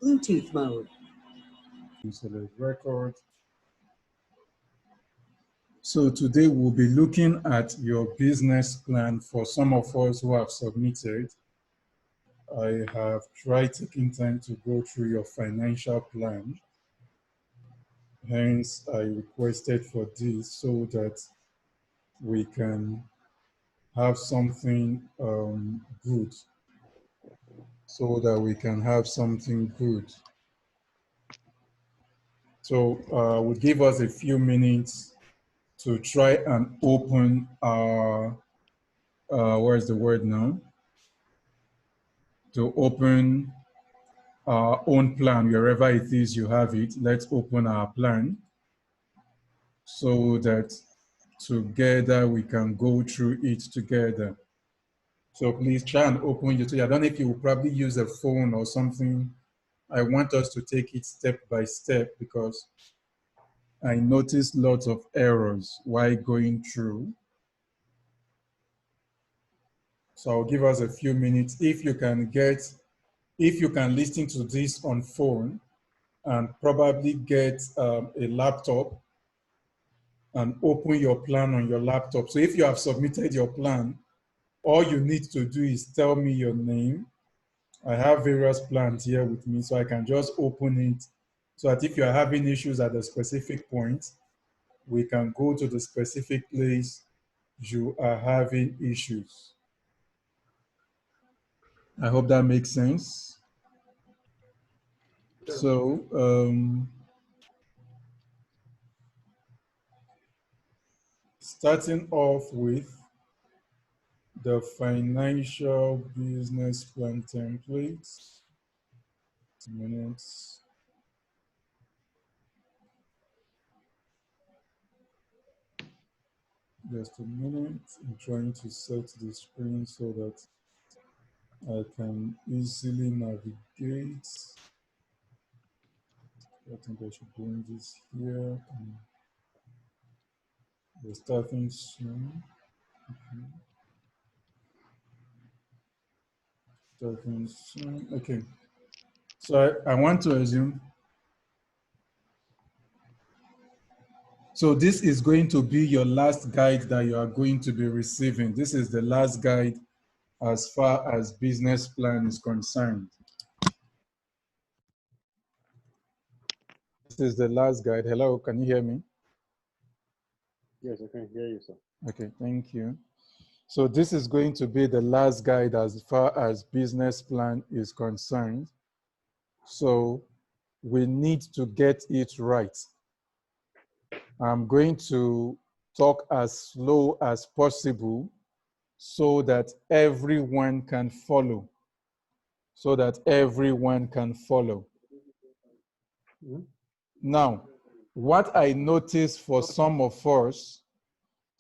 Bluetooth mode. Select record. So today we'll be looking at your business plan for some of us who have submitted. I have tried taking time to go through your financial plan. Hence, I requested for this so that we can have something good. So that we can have something good. So we'll give us a few minutes to try and open our, where's the word now? To open our own plan, wherever it is you have it. Let's open our plan so that together we can go through it together. So please try and open your, I don't know if you will probably use a phone or something. I want us to take it step by step because I noticed lots of errors while going through. So I'll give us a few minutes. If you can listen to this on phone and probably get a laptop and open your plan on your laptop. So if you have submitted your plan, all you need to do is tell me your name. I have various plans here with me, so I can just open it so that if you are having issues at a specific point, we can go to the specific place you are having issues. I hope that makes sense. So, starting off with the financial business plan templates. Minutes. Just a minute. I'm trying to set the screen so that I can easily navigate. I think I should bring this here. We're starting soon. Okay. Starting soon. Okay. So I want to assume. So this is going to be your last guide that you are going to be receiving. This is the last guide as far as business plan is concerned. This is the last guide. Hello, can you hear me? Yes, I can hear you, sir. Okay, thank you. So this is going to be the last guide as far as business plan is concerned. So we need to get it right. I'm going to talk as slow as possible so that everyone can follow. Mm-hmm. Now, what I noticed for some of us,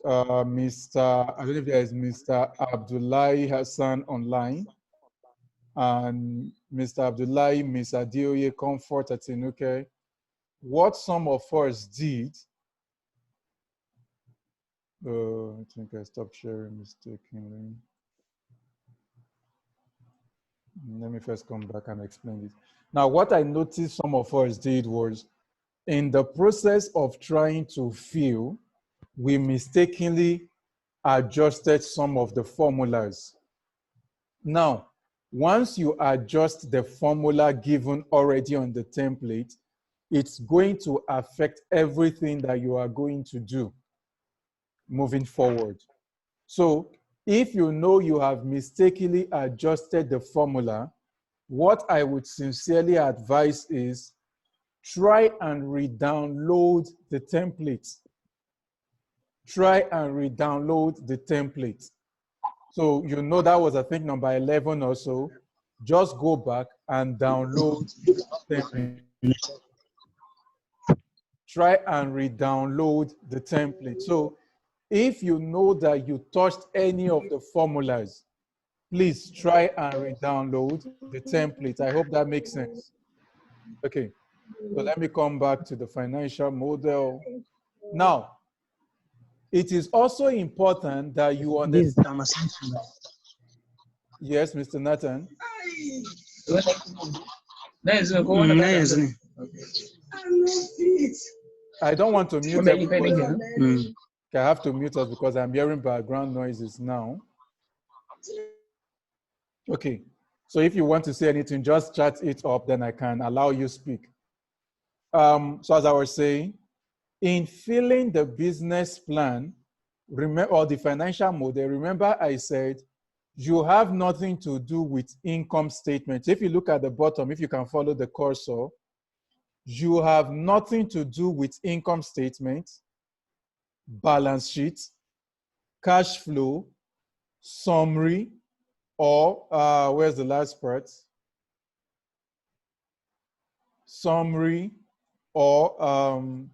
I don't know if there is Mr. Abdullahi Hassan online, and Mr. Abdullahi, Ms. Adioye Comfort at Tinuke. What some of us did, I think I stopped sharing mistakenly. Let me first come back and explain it. Now, what I noticed some of us did was, in the process of trying to fill, we mistakenly adjusted some of the formulas. Now, once you adjust the formula given already on the template, it's going to affect everything that you are going to do moving forward. So if you know you have mistakenly adjusted the formula, what I would sincerely advise is try and re-download the template. So you know that was, I think, number 11 or so. Just go back and download the template. Try and re-download the template. So if you know that you touched any of the formulas, please try and re-download the template. I hope that makes sense. Okay, so let me come back to the financial model. Now, it is also important that you understand. Yes, Mr. Nathan. I don't want to mute everybody. I have to mute us because I'm hearing background noises now. Okay, so if you want to say anything, just chat it up, then I can allow you speak. So as I was saying, in filling the business plan, or the financial model, remember I said, you have nothing to do with income statements. If you look at the bottom, if you can follow the cursor, you have nothing to do with income statements, balance sheet, cash flow, summary, or where's the last part? Summary, or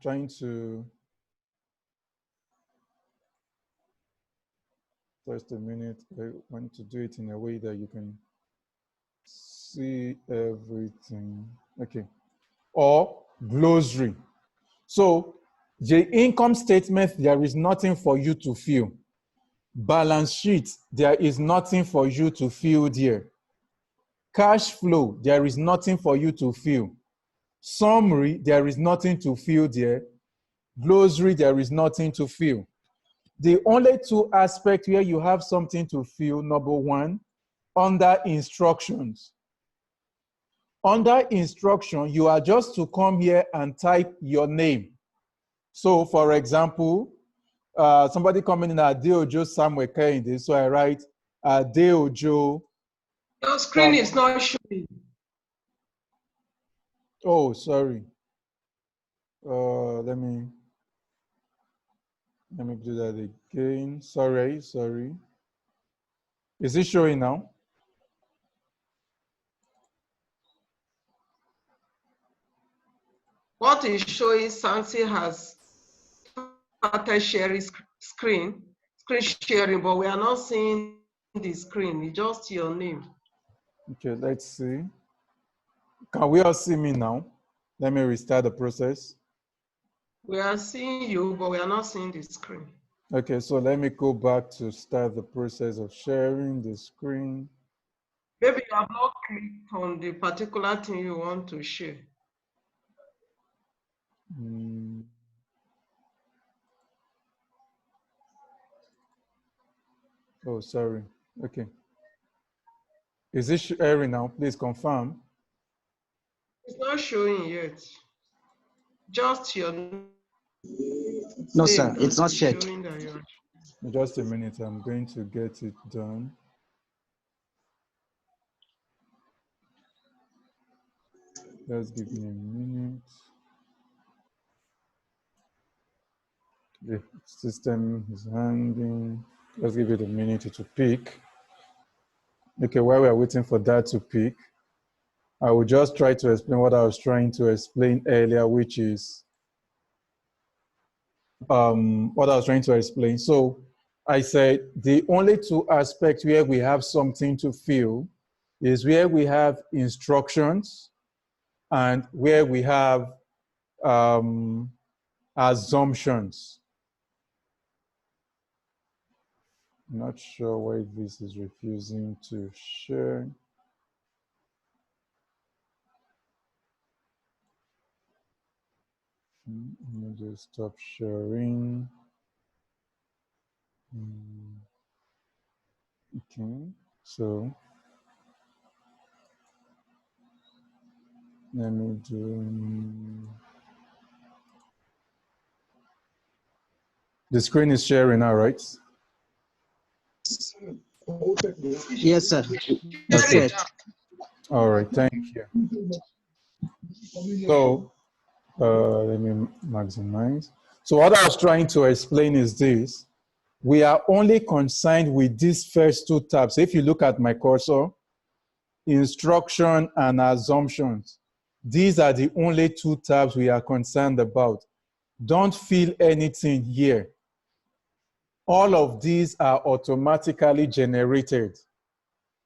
trying to, just a minute, I want to do it in a way that you can see everything. Okay, or glossary. So the income statement, there is nothing for you to fill. Balance sheet, there is nothing for you to fill there. Cash flow, there is nothing for you to fill. Summary, there is nothing to fill there. Glossary, there is nothing to fill. The only two aspects where you have something to fill, number one, under instructions. Under instruction, you are just to come here and type your name. So for example, somebody coming in Adeojo Samuel Kehinde, so I write Adeojo. Your screen is not showing. Oh, sorry. Let me do that again. Sorry. Is it showing now? What is showing, Sansi has started sharing screen sharing, but we are not seeing the screen. It's just your name. Okay, let's see. Can we all see me now? Let me restart the process. We are seeing you, but we are not seeing the screen. Okay, so let me go back to start the process of sharing the screen. Maybe you have not clicked on the particular thing you want to share. Oh, sorry. Okay. Is it sharing now? Please confirm. It's not showing yet. Just your name. No, sir, it's not shared. Just a minute, I'm going to get it done. Just give me a minute. The system is hanging. Let's give it a minute to pick. Okay, while we are waiting for that to pick, I will just try to explain what I was trying to explain earlier, which is what I was trying to explain. So I said the only two aspects where we have something to fill is where we have instructions and where we have assumptions. I'm not sure why this is refusing to share. Let me just stop sharing. Okay, so let me do. The screen is sharing now, right? Yes, sir. Okay. All right, thank you. So let me maximize. So what I was trying to explain is this. We are only concerned with these first two tabs. If you look at my cursor, instruction and assumptions, these are the only two tabs we are concerned about. Don't fill anything here. All of these are automatically generated.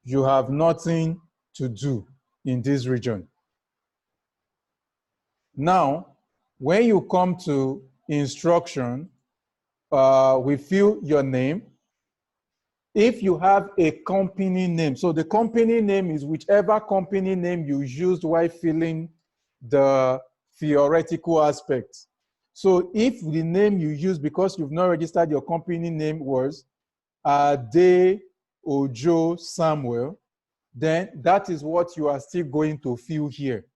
You have nothing to do in this region. Now, when you come to instruction, we fill your name, If you have a company name, so the company name is whichever company name you used while filling the theoretical aspect. So if the name you use, because you've not registered your company name, was Ade Ojo Samuel, then that is what you are still going to fill here.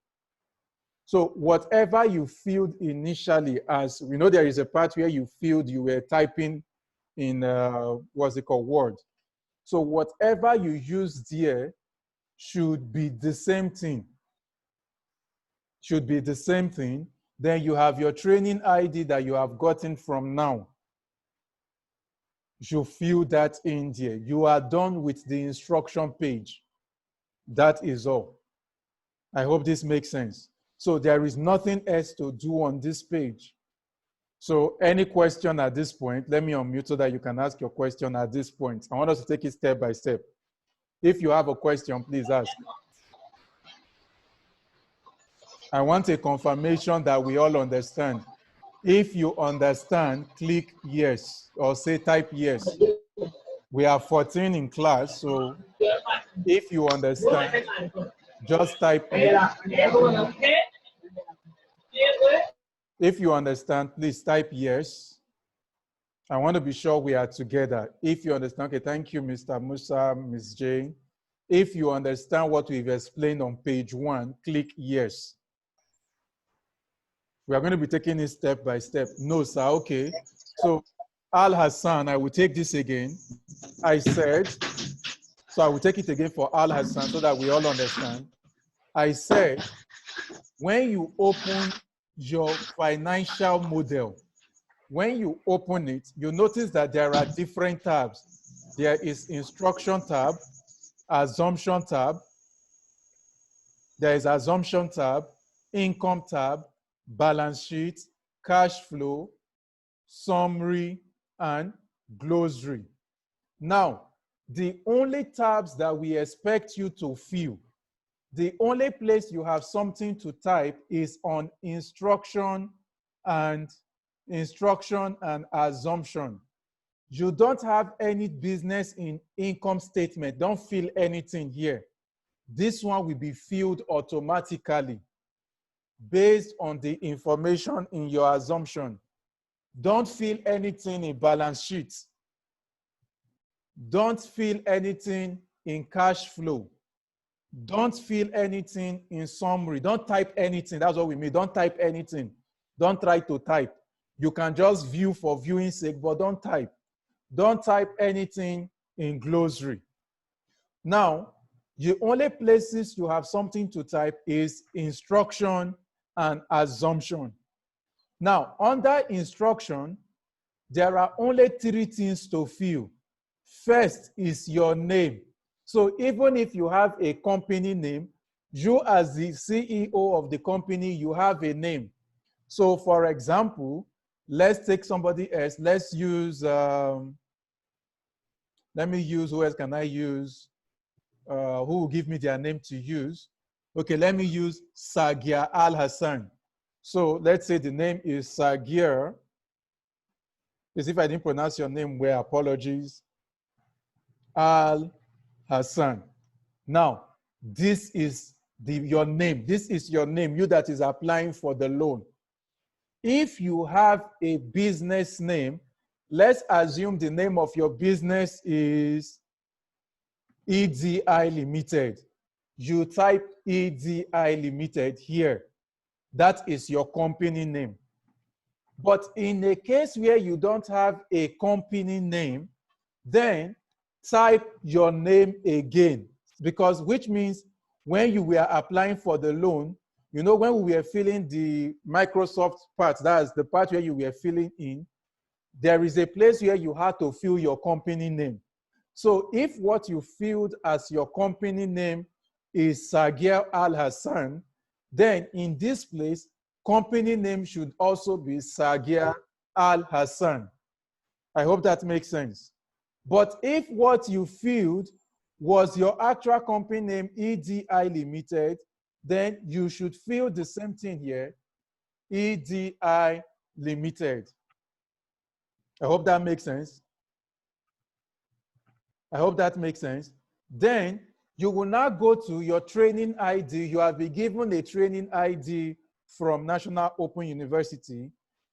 So whatever you filled initially, as we know, there is a part where you filled, you were typing in what's it called, Word. So whatever you use there should be the same thing. Should be the same thing. Then you have your training ID that you have gotten from now. You fill that in there. You are done with the instruction page. That is all. I hope this makes sense. So there is nothing else to do on this page. So any question at this point, let me unmute so that you can ask your question at this point. I want us to take it step by step. If you have a question, please ask. I want a confirmation that we all understand. If you understand, click yes or say type yes. We are 14 in class, so if you understand, just type yes. If you understand, please type yes. I want to be sure we are together. If you understand, okay, thank you, Mr. Musa, Ms. Jane. If you understand what we've explained on page 1, click yes. We are going to be taking it step by step. No, sir, okay. So Al Hassan, I will take this again. I said, so I will take it again for Al Hassan so that we all understand. I said, when you open your financial model, when you open it, you notice that there are different tabs. There is instruction tab, assumption tab, there is assumption tab, income tab, balance sheet, cash flow, summary, and glossary. Now, the only tabs that we expect you to fill, the only place you have something to type is on instruction and assumption. You don't have any business in income statement. Don't fill anything here. This one will be filled automatically based on the information in your assumption. Don't fill anything in balance sheet. Don't fill anything in cash flow. Don't fill anything in summary. Don't type anything. That's what we mean. Don't type anything. Don't try to type. You can just view for viewing sake, but don't type. Don't type anything in glossary. Now, the only places you have something to type is instruction and assumption. Now, under instruction, there are only 3 things to fill. First is your name. So even if you have a company name, you as the CEO of the company, you have a name. So for example, let's take somebody else. Let's use, let me use, who else can I use? Who will give me their name to use? Okay, let me use Sagir Al Hassan. So let's say the name is Sagir. As if I didn't pronounce your name well, apologies. Al Hassan. Now, this is your name. This is your name, you that is applying for the loan. If you have a business name, let's assume the name of your business is EDI Limited. You type EDI Limited here. That is your company name. But in a case where you don't have a company name, then type your name again, because which means when you were applying for the loan, you know, when we were filling the Microsoft part, that's the part where you were filling in, there is a place where you had to fill your company name. So if what you filled as your company name is Sagir Al Hassan, then in this place, company name should also be Sagir Al Hassan. I hope that makes sense. But if what you filled was your actual company name, EDI Limited, then you should fill the same thing here, EDI Limited. I hope that makes sense. I hope that makes sense. Then you will now go to your training ID. You have been given a training ID from National Open University.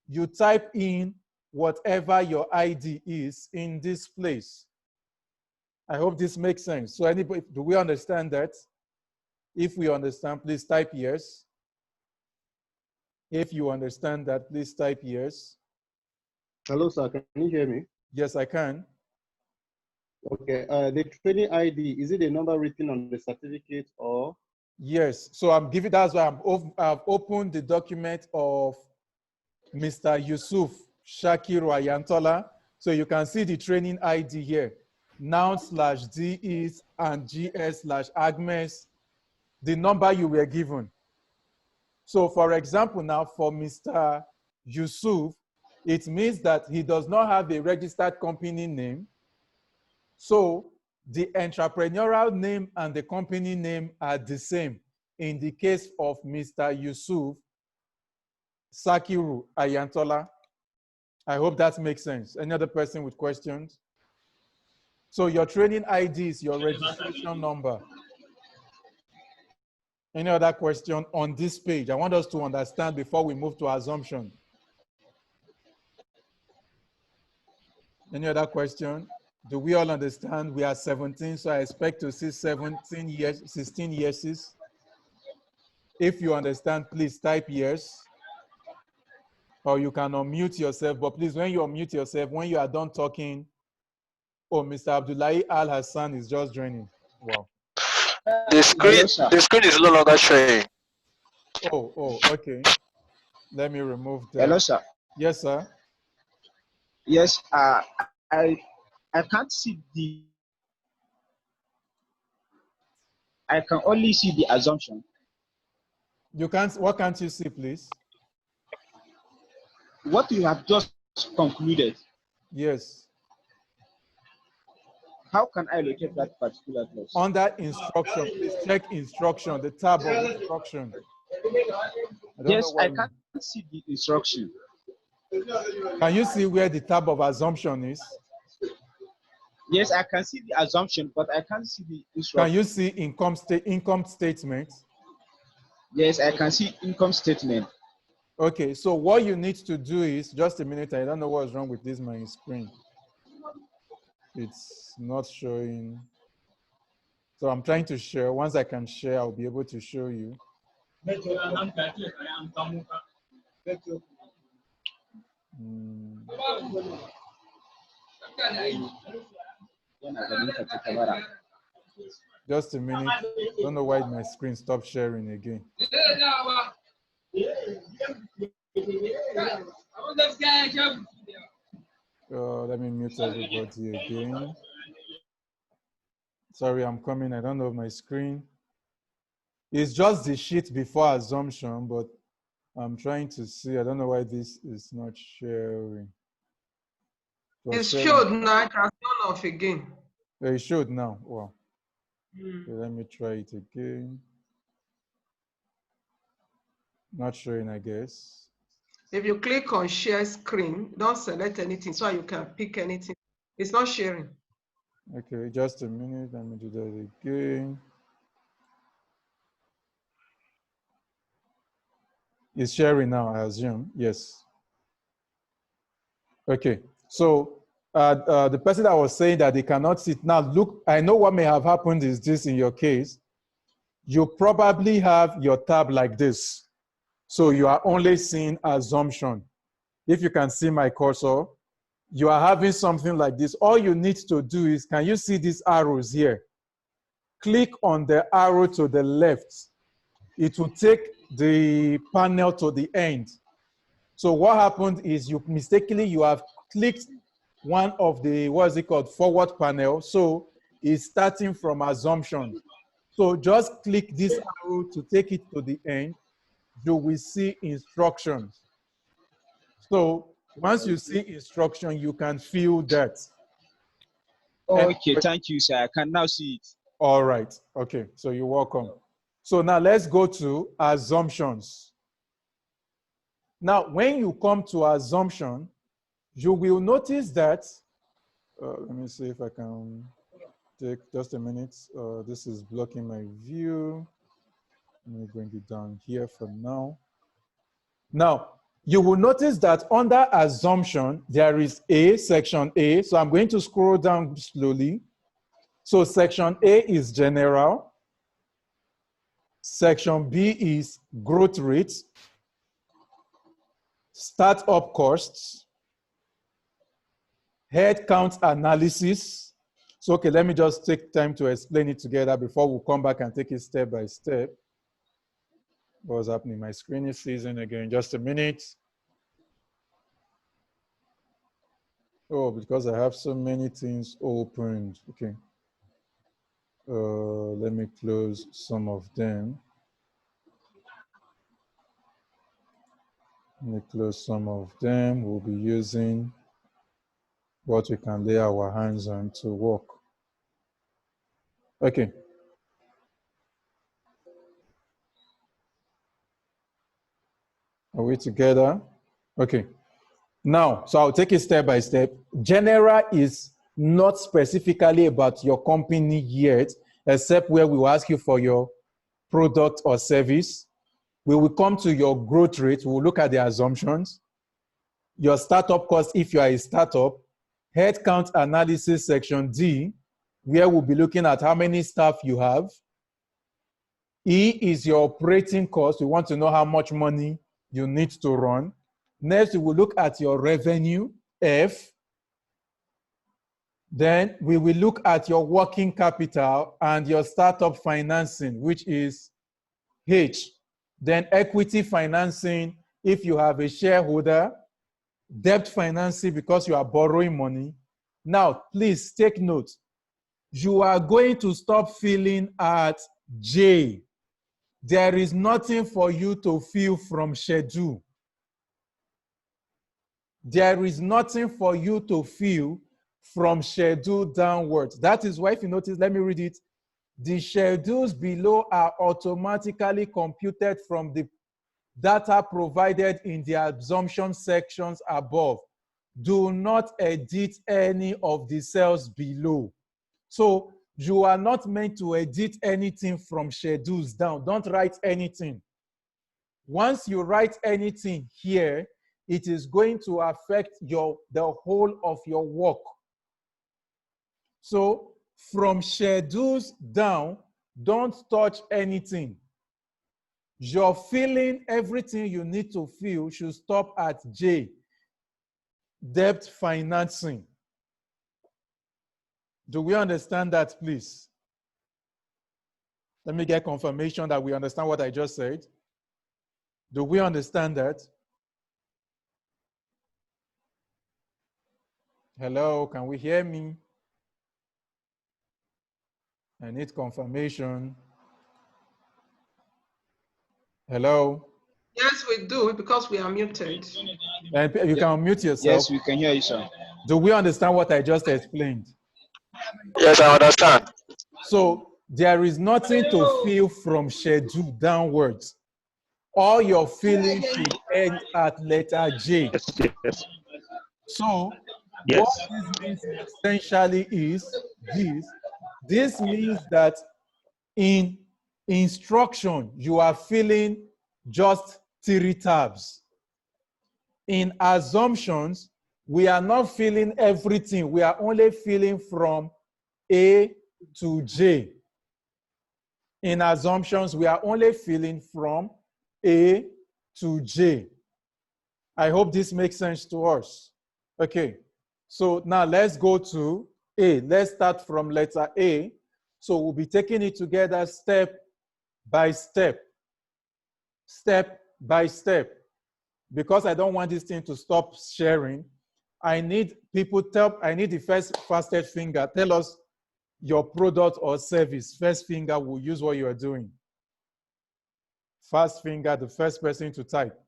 You type in whatever your ID is in this place. I hope this makes sense. So anybody, do we understand that? If we understand, please type yes. If you understand that, please type yes. Hello, sir. Can you hear me? Yes, I can. Okay. The training ID, is it a number written on the certificate or? Yes. So I'm giving, that's why I've opened the document of Mr. Yusuf Shakiru Ayantola. So you can see the training ID here. Noun/DEs and GS/Agnes, the number you were given. So for example, now for Mr. Yusuf, it means that he does not have a registered company name. So the entrepreneurial name and the company name are the same in the case of Mr. Yusuf Sakiru Ayantola. I hope that makes sense. Any other person with questions? So your training ID is your registration number. Any other question on this page? I want us to understand before we move to assumption. Any other question? Do we all understand? We are 17, so I expect to see 17 years, 16 yeses. If you understand, please type yes. Or you can unmute yourself, but please, when you unmute yourself, when you are done talking, oh, Mr. Abdullahi Al Hassan is just joining. Wow. The screen is no longer showing. Oh, okay. Let me remove that. Hello, sir. Yes, sir. Yes, I can't see the. I can only see the assumption. You can't. What can't you see, please? What you have just concluded. Yes. How can I locate that particular clause? Under instruction, please check instruction, the tab of instruction. Yes, I can't see the instruction. Can you see where the tab of assumption is? Yes, I can see the assumption, but I can't see the instruction. Can you see income statement? Yes, I can see income statement. Okay, so what you need to do is, just a minute, I don't know what's wrong with this my screen. It's not showing. So I'm trying to share. Once I can share, I'll be able to show you. Just a minute. Don't know why my screen stopped sharing again. Let me mute everybody again. Sorry, I'm coming. I don't know my screen. It's just the sheet before assumption, but I'm trying to see. I don't know why this is not sharing. It showed now. It has gone off again. It showed now. Wow. Okay, let me try it again. Not showing, I guess. If you click on share screen, don't select anything so you can pick anything. It's not sharing. Okay, just a minute. Let me do that again. It's sharing now, I assume. Yes. Okay. So the person that was saying that they cannot see it now, look, I know what may have happened is this in your case. You probably have your tab like this. So you are only seeing assumption. If you can see my cursor, you are having something like this. All you need to do is, can you see these arrows here? Click on the arrow to the left. It will take the panel to the end. So what happened is you have clicked one of the, what is it called, forward panel. So it's starting from assumption. So just click this arrow to take it to the end. You will see instructions. So once you see instruction, you can feel that. Okay, thank you, sir. I can now see it. All right. Okay, so you're welcome. So now let's go to assumptions. Now, when you come to assumption, you will notice that, let me see if I can, take just a minute. This is blocking my view. Let me bring it down here for now. Now, you will notice that under assumption, there is A, section A. So I'm going to scroll down slowly. So section A is general. Section B is growth rates, startup costs, headcount analysis. So, okay, let me just take time to explain it together before we come back and take it step by step. What's happening? My screen is freezing again. Just a minute. Oh, because I have so many things opened. Okay. Let me close some of them. Let me close some of them. We'll be using what we can lay our hands on to work. Okay. Are we together? Okay. Now, so I'll take it step by step. General is not specifically about your company yet, except where we will ask you for your product or service. We will come to your growth rate. We'll look at the assumptions. Your startup cost, if you are a startup. Headcount analysis, section D, where we'll be looking at how many staff you have. E is your operating cost. We want to know how much money you need to run. Next, we will look at your revenue, F. Then we will look at your working capital and your startup financing, which is H. Then equity financing, if you have a shareholder. Debt financing, because you are borrowing money. Now, please take note. You are going to stop filling at J. There is nothing for you to fill from schedule. There is nothing for you to fill from schedule downwards. That is why, if you notice, let me read it. The schedules below are automatically computed from the data provided in the assumption sections above. Do not edit any of the cells below. So you are not meant to edit anything from schedules down. Don't write anything. Once you write anything here, it is going to affect the whole of your work. So from schedules down, don't touch anything. You're filling everything you need to fill should stop at J, debt financing. Do we understand that, please? Let me get confirmation that we understand what I just said. Do we understand that? Hello, can we hear me? I need confirmation. Hello? Yes, we do, because we are muted. And you can unmute yourself. Yes, we can hear you, sir. Do we understand what I just explained? Yes, I understand. So there is nothing to feel from schedule downwards. All your feelings should end at letter J. Yes. So Yes. what this means essentially is this. This means that in instruction, you are filling just 3 tabs. In assumptions, we are not filling everything. We are only filling from A to J. In assumptions, we are only filling from A to J. I hope this makes sense to us. Okay, so now let's go to A. Let's start from letter A. So we'll be taking it together step by step. Step by step. Because I don't want this thing to stop sharing, I need people I need the fastest finger. Tell us your product or service. First finger will use what you are doing. Fast finger, the first person to type.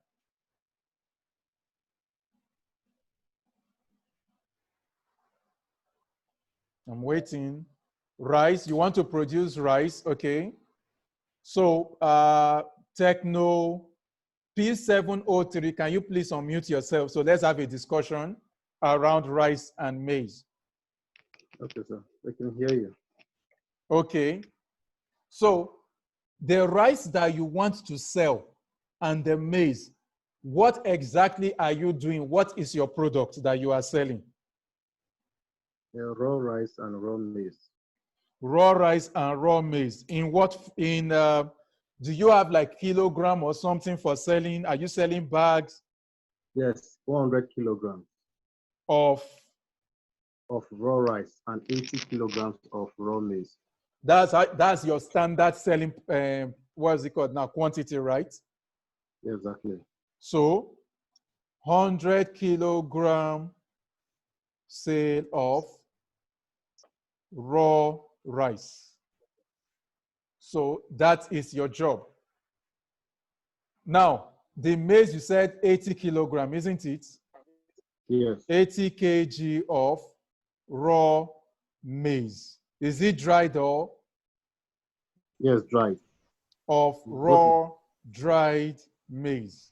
I'm waiting. Rice, you want to produce rice, okay. So Techno P703, can you please unmute yourself? So let's have a discussion around rice and maize. Okay, sir. I can hear you. Okay. So the rice that you want to sell and the maize, what exactly are you doing? What is your product that you are selling? Raw rice and raw maize. Raw rice and raw maize. In what, do you have like kilogram or something for selling? Are you selling bags? Yes, 100 kilograms Of raw rice and 80 kilograms of raw maize. that's your standard selling, what is it called now? Quantity, right? Exactly. So 100 kilogram sale of raw rice. So that is your job. Now, the maize you said 80 kilogram, isn't it? Yes. 80 kg of raw maize. Is it dried or? Yes, dried. Of Broken. raw dried maize.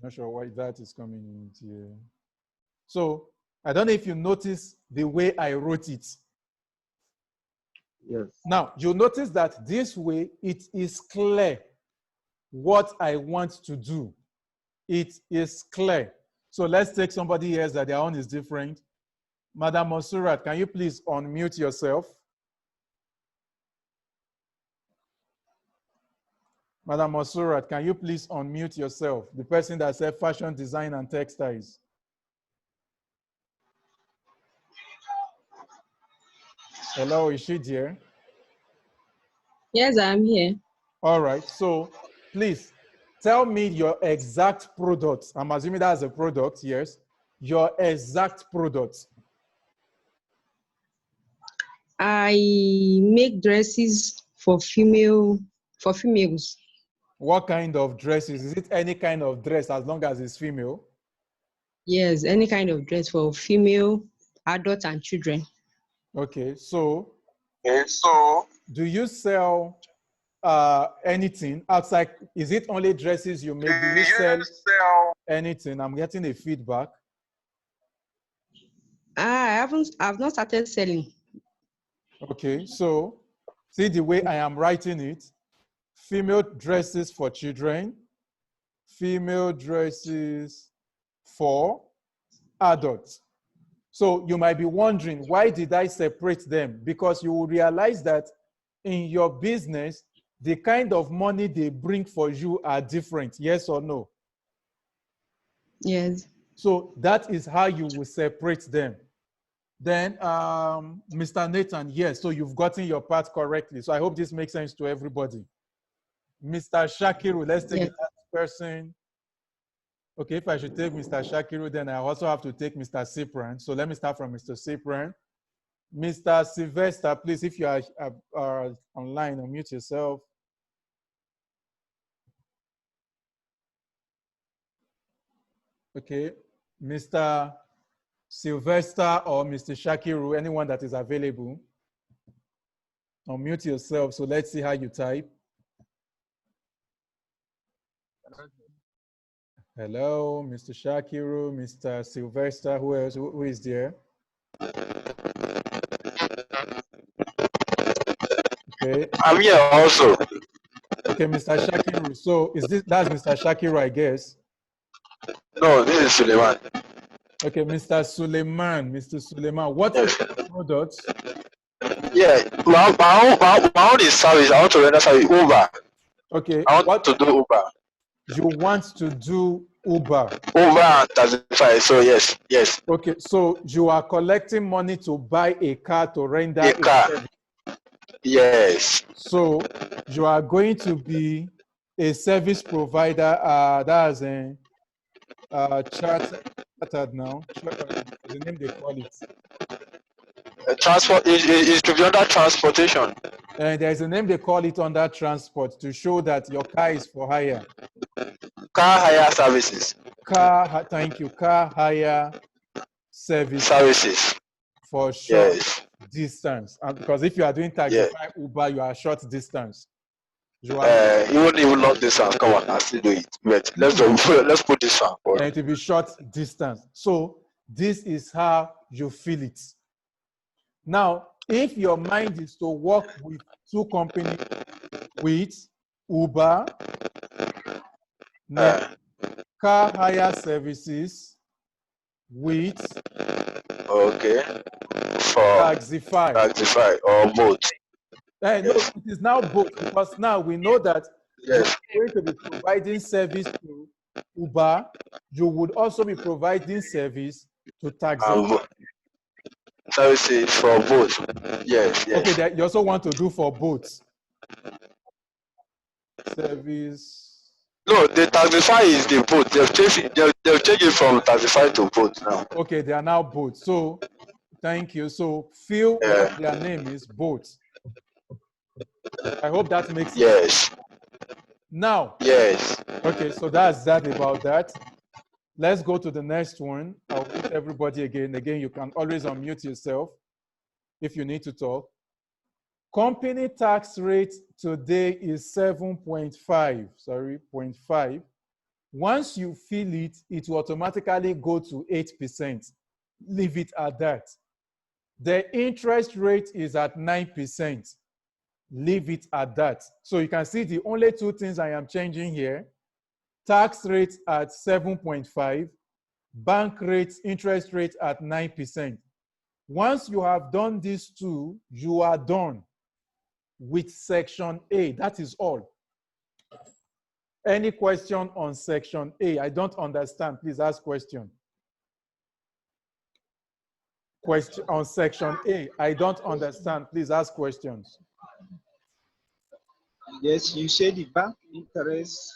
Not sure why that is coming in here. So I don't know if you notice the way I wrote it. Yes. Now, you'll notice that this way it is clear what I want to do. It is clear. So let's take somebody else that their own is different. Madam Monsurat, can you please unmute yourself? Madam Monsurat, can you please unmute yourself? The person that said fashion design and textiles. Hello, is she there? Yes, I'm here. All right, so please tell me your exact product. I'm assuming that's a product, yes. Your exact product. I make dresses for females. What kind of dresses? Is it any kind of dress as long as it's female? Yes, any kind of dress for female, adults, and children. Okay, so So do you sell anything outside? Is it only dresses you make? Do you sell anything? I'm getting a feedback. I've not started selling. Okay, so see the way I am writing it. Female dresses for children, female dresses for adults. So you might be wondering, why did I separate them? Because you will realize that in your business, the kind of money they bring for you are different, yes or no? Yes. So that is how you will separate them. Then, Mr. Nathan, yes, so you've gotten your part correctly. So I hope this makes sense to everybody. Mr. Shakiru, let's take Yes. the last person. Okay, if I should take Mr. Shakiru, then I also have to take Mr. Cyprian. So let me start from Mr. Cyprian. Mr. Sylvester, please, if you are online, unmute yourself. Okay, Mr. Sylvester or Mr. Shakiru, anyone that is available, unmute yourself. So let's see how you type. Hello, Mr. Shakiru, Mr. Sylvester, who else? Who is there? Okay. I'm here also. Okay, Mr. Shakiru. So that's Mr. Shakiru, I guess. No, this is Suleiman. Okay, Mr. Suleiman. Mr. Suleiman, what are your products? Yeah, my own is service. I want to render service Uber. Okay, I want to do Uber. You want to do Uber? Uber and Taxify. So yes. Okay, so you are collecting money to buy a car to render A car. service. Yes. So you are going to be a service provider. That's a chartered now. The name they call it. Transport is to be under transportation. And there's a name they call it under transport to show that your car is for hire. Car hire services. Thank you. Car hire services. Services. For short distance. Because if you are doing Taxify Uber, you are short distance. You won't even long distance. Come on, I'll still do it. But let's put this one. And it will be short distance. So this is how you feel it. Now, If your mind is to work with two companies, with Uber, car hire services, with Okay. For Taxify. or both. No, Yes. it is now both, because now we know that you Yes. are going to be providing service to Uber. You would also be providing service to Taxify. Services for both. Yes. Okay, Yes. that you also want to do for both. Service. No, the Taxify is the both. They've changed it from Taxify to both now. Okay, they are now both. So, thank you. So, fill what their name is, both. I hope that makes sense. Yes. Now, Yes. okay, so that's that about that. Let's go to the next one. I'll mute everybody again. Again, you can always unmute yourself if you need to talk. Company tax rate today is 7.5, sorry, 0.5. Once you fill it, it will automatically go to 8%. Leave it at that. The interest rate is at 9%. Leave it at that. So you can see the only two things I am changing here: tax rate at 7.5, bank rate, interest rate at 9%. Once you have done these two, you are done with section A. That is all. Any question on section A? I don't understand. Please ask question. Question on section A. I don't understand. Please ask questions. Yes, you say the bank interest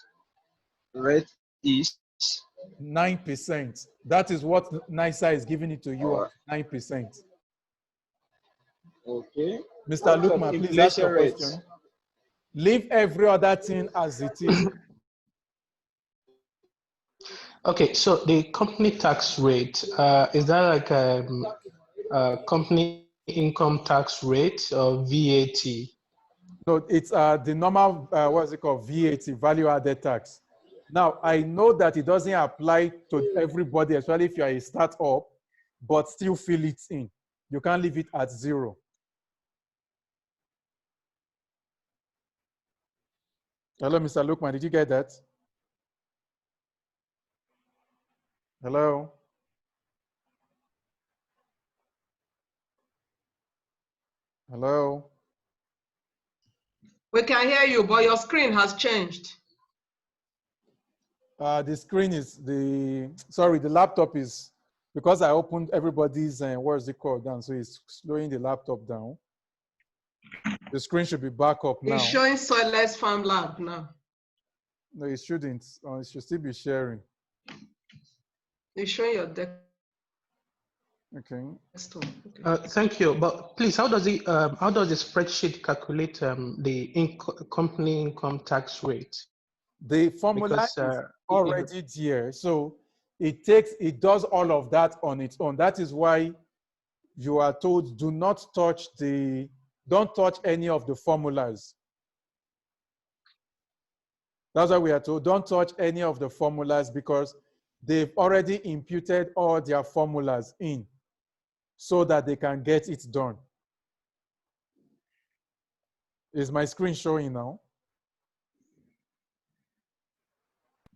rate is 9%. That is what NISA is giving it to you at 9%. okay. Mr. What of Lukman, please ask your inflation question. rates? Leave every other thing as it is. Okay, so the company tax rate, is that like a company income tax rate or VAT? No, it's the normal, what's it called, VAT, value added tax. Now, I know that it doesn't apply to everybody, especially if you're a startup, but still fill it in. You can't leave it at 0. Hello, Mr. Lukman, did you get that? Hello? Hello? We can hear you, but your screen has changed. The screen is the laptop is, because I opened everybody's, what's it called, down, so it's slowing the laptop down. The screen should be back up now. It's showing Soilless Farm Lab now. No, it shouldn't. It should still be sharing. It's showing your deck. Okay. Okay. Thank you, but please, how does the spreadsheet calculate the company income tax rate? The formula Because, is already there, so it does all of that on its own. That is why you are told don't touch any of the formulas. That's why we are told don't touch any of the formulas, because they've already imputed all their formulas in so that they can get it done. Is my screen showing now?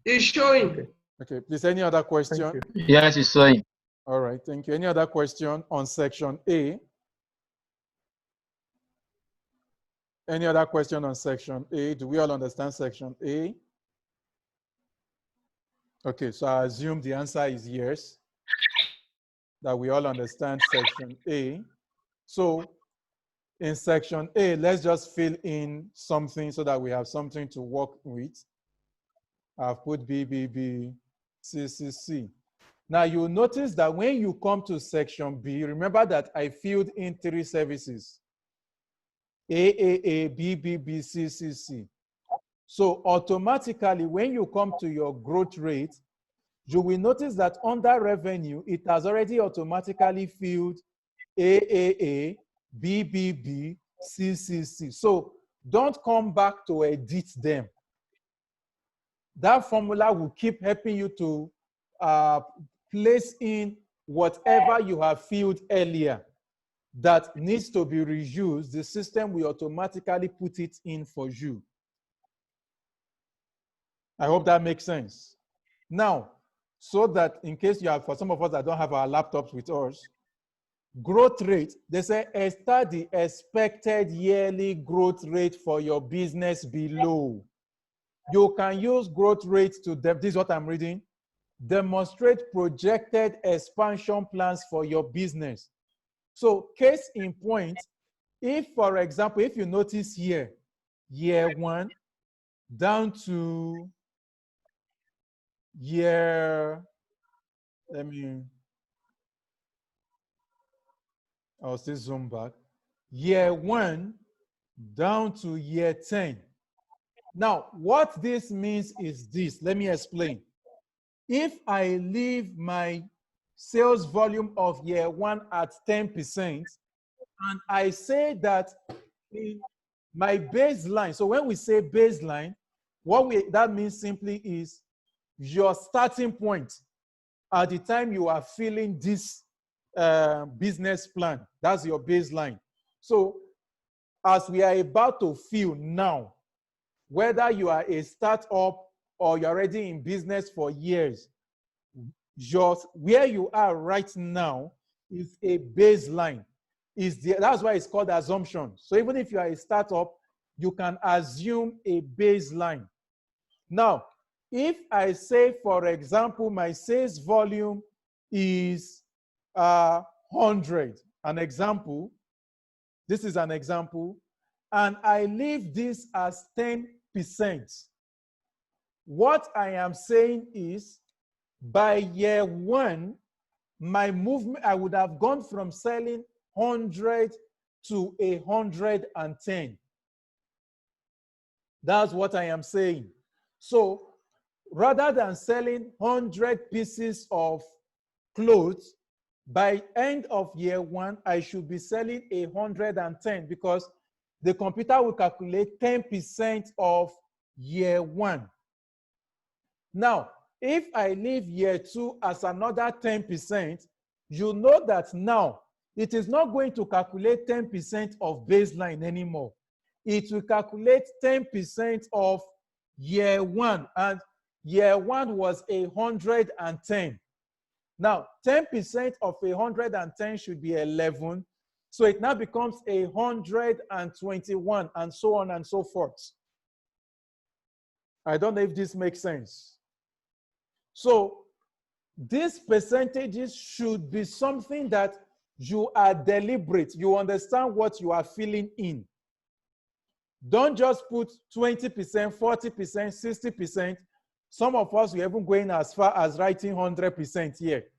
It's showing. Okay, please, any other question? Yes, it's showing. All right, thank you. Any other question on section A? Any other question on section A? Do we all understand section A? Okay, so I assume the answer is yes, that we all understand section A. So in section A, let's just fill in something so that we have something to work with. I've put B, B, B, C, C, C. Now you'll notice that when you come to section B, remember that I filled in 3 services: A, B, B, B, C, C, C. So automatically, when you come to your growth rate, you will notice that under revenue, it has already automatically filled A, B, B, B, C, C, C. So don't come back to edit them. That formula will keep helping you to place in whatever you have filled earlier. that needs to be reused, the system will automatically put it in for you. I hope that makes sense. Now, so that in case you have, for some of us that don't have our laptops with us, growth rate, they say enter the expected yearly growth rate for your business below. You can use growth rate to, this is what I'm reading, demonstrate projected expansion plans for your business. So case in point, if, for example, if you notice here, year one down to year, I'll still zoom back. Year one down to year 10. Now, what this means is this. Let me explain. If I leave my sales volume of year one at 10%, and I say that in my baseline, so when we say baseline, that means simply is your starting point at the time you are filling this business plan. That's your baseline. So as we are about to fill now, whether you are a startup or you're already in business for years, just where you are right now is a baseline. That's why it's called assumption. So even if you are a startup, you can assume a baseline. Now, if I say, for example, my sales volume is 100, an example, this is an example, and I leave this as 10%, what I am saying is, by year one, my movement, I would have gone from selling 100 to 110. That's what I am saying. So rather than selling 100 pieces of clothes, by end of year one, I should be selling 110 because the computer will calculate 10% of year one. Now, if I leave year two as another 10%, you know that now it is not going to calculate 10% of baseline anymore. It will calculate 10% of year one, and year one was 110. Now, 10% of 110 should be 11. So it now becomes 121, and so on and so forth. I don't know if this makes sense. So these percentages should be something that you are deliberate. You understand what you are filling in. Don't just put 20%, 40%, 60%. Some of us, we're even going as far as writing 100% here.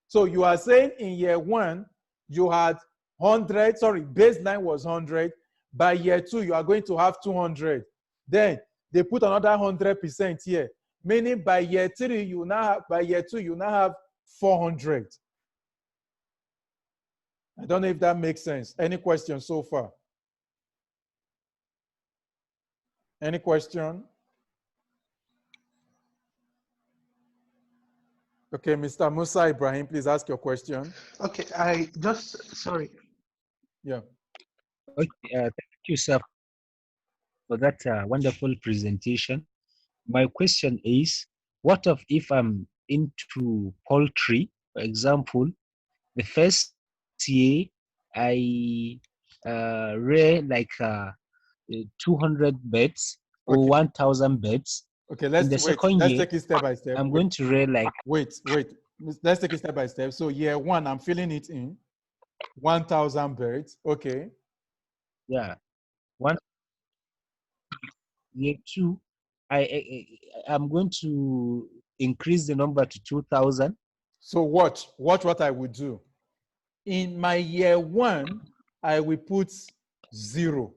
So you are saying in year one, you had 100, sorry, baseline was 100. By year two, you are going to have 200. Then they put another 100% here. Meaning by year three, by year two, you now have 400. I don't know if that makes sense. Any questions so far? Any question? Okay, Mr. Musa Ibrahim, please ask your question. Okay, sorry. Yeah. Okay, thank you, sir, for that wonderful presentation. My question is, what if I'm into poultry, for example, the first year I rear like 200 beds or Okay. 1,000 beds. Okay, let's take it step by step. I'm going to rear like... Wait. Let's take it step by step. So year one, I'm filling it in 1,000 birds. Okay. Yeah. Year two, I'm going to increase the number to 2,000. So watch what I would do. In my year one, I will put 0.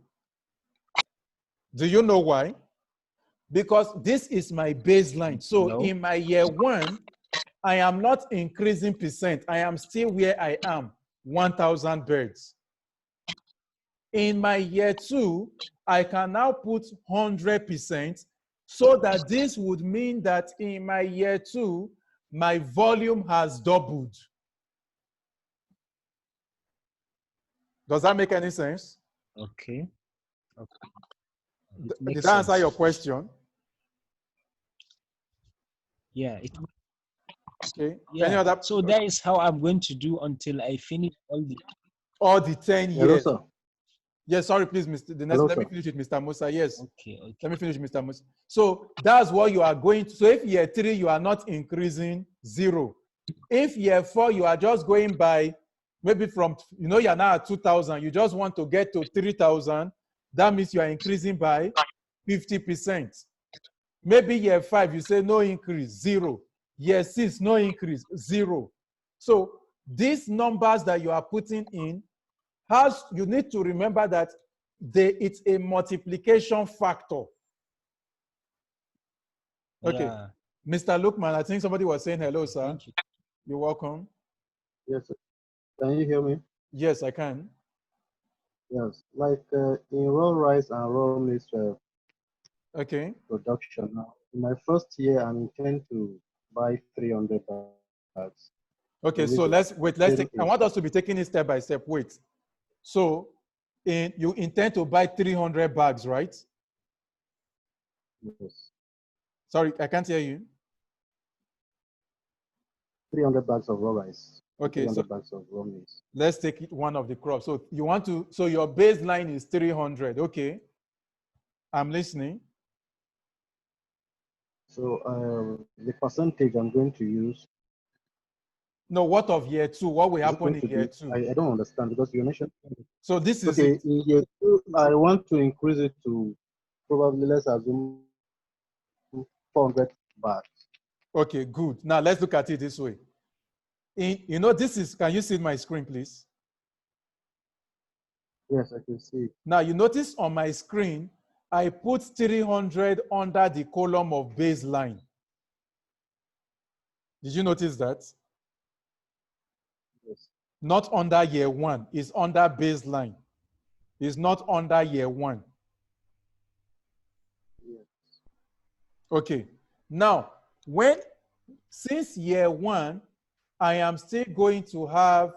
Do you know why? Because this is my baseline. So No. in my year one, I am not increasing percent. I am still where I am, 1,000 birds. In my year two, I can now put 100%, so that this would mean that in my year two, my volume has doubled. Does that make any sense? Okay. Okay. It Did makes that answer sense. your question? Yeah. Okay. Any Yeah. other? So that is how I'm going to do until I finish All the 10 Hello, years. sir. Yes, sorry, please, Mr. The next, Hello, let me sir. finish with Mr. Musa. Yes. Okay. Let me finish, Mr. Musa. So that's what you are going to. So if year 3, you are not increasing, 0. If year 4, you are just going by, maybe from, you are now at 2,000, you just want to get to 3,000, that means you are increasing by 50%. Maybe year 5, you say no increase, 0. Year 6, no increase, 0. So these numbers that you are putting in, you need to remember that it's a multiplication factor. Okay. Yeah. Mr. Lukman, I think somebody was saying hello, sir. Thank you. You're welcome. Yes, sir. Can you hear me? Yes, I can. Yes. Like in raw rice and raw meat Okay. production. Now, in my first year, I intend to buy 300 bags. Okay, which so let's take, I is want us to be taking it step by step. Wait. So you intend to buy 300 bags, right? yes, Sorry, I can't hear you. 300 bags of raw rice. Okay, 300 so bags of raw meat. let's take one of the crops. So so your baseline is 300. Okay. I'm listening. So the percentage I'm going to use. No, what of year 2? What will Is it happen going in to year be? 2? I don't understand because you mentioned. So this is Okay, it. in year 2, I want to increase it to probably, let's assume, 400 bags. Okay, good. Now let's look at it this way. This is, can you see my screen, please? Yes, I can see. Now you notice on my screen, I put 300 under the column of baseline. Did you notice that? Yes. Not under year 1, it's under baseline. It's not under year 1. Yes. Okay. Now, since year 1, I am still going to have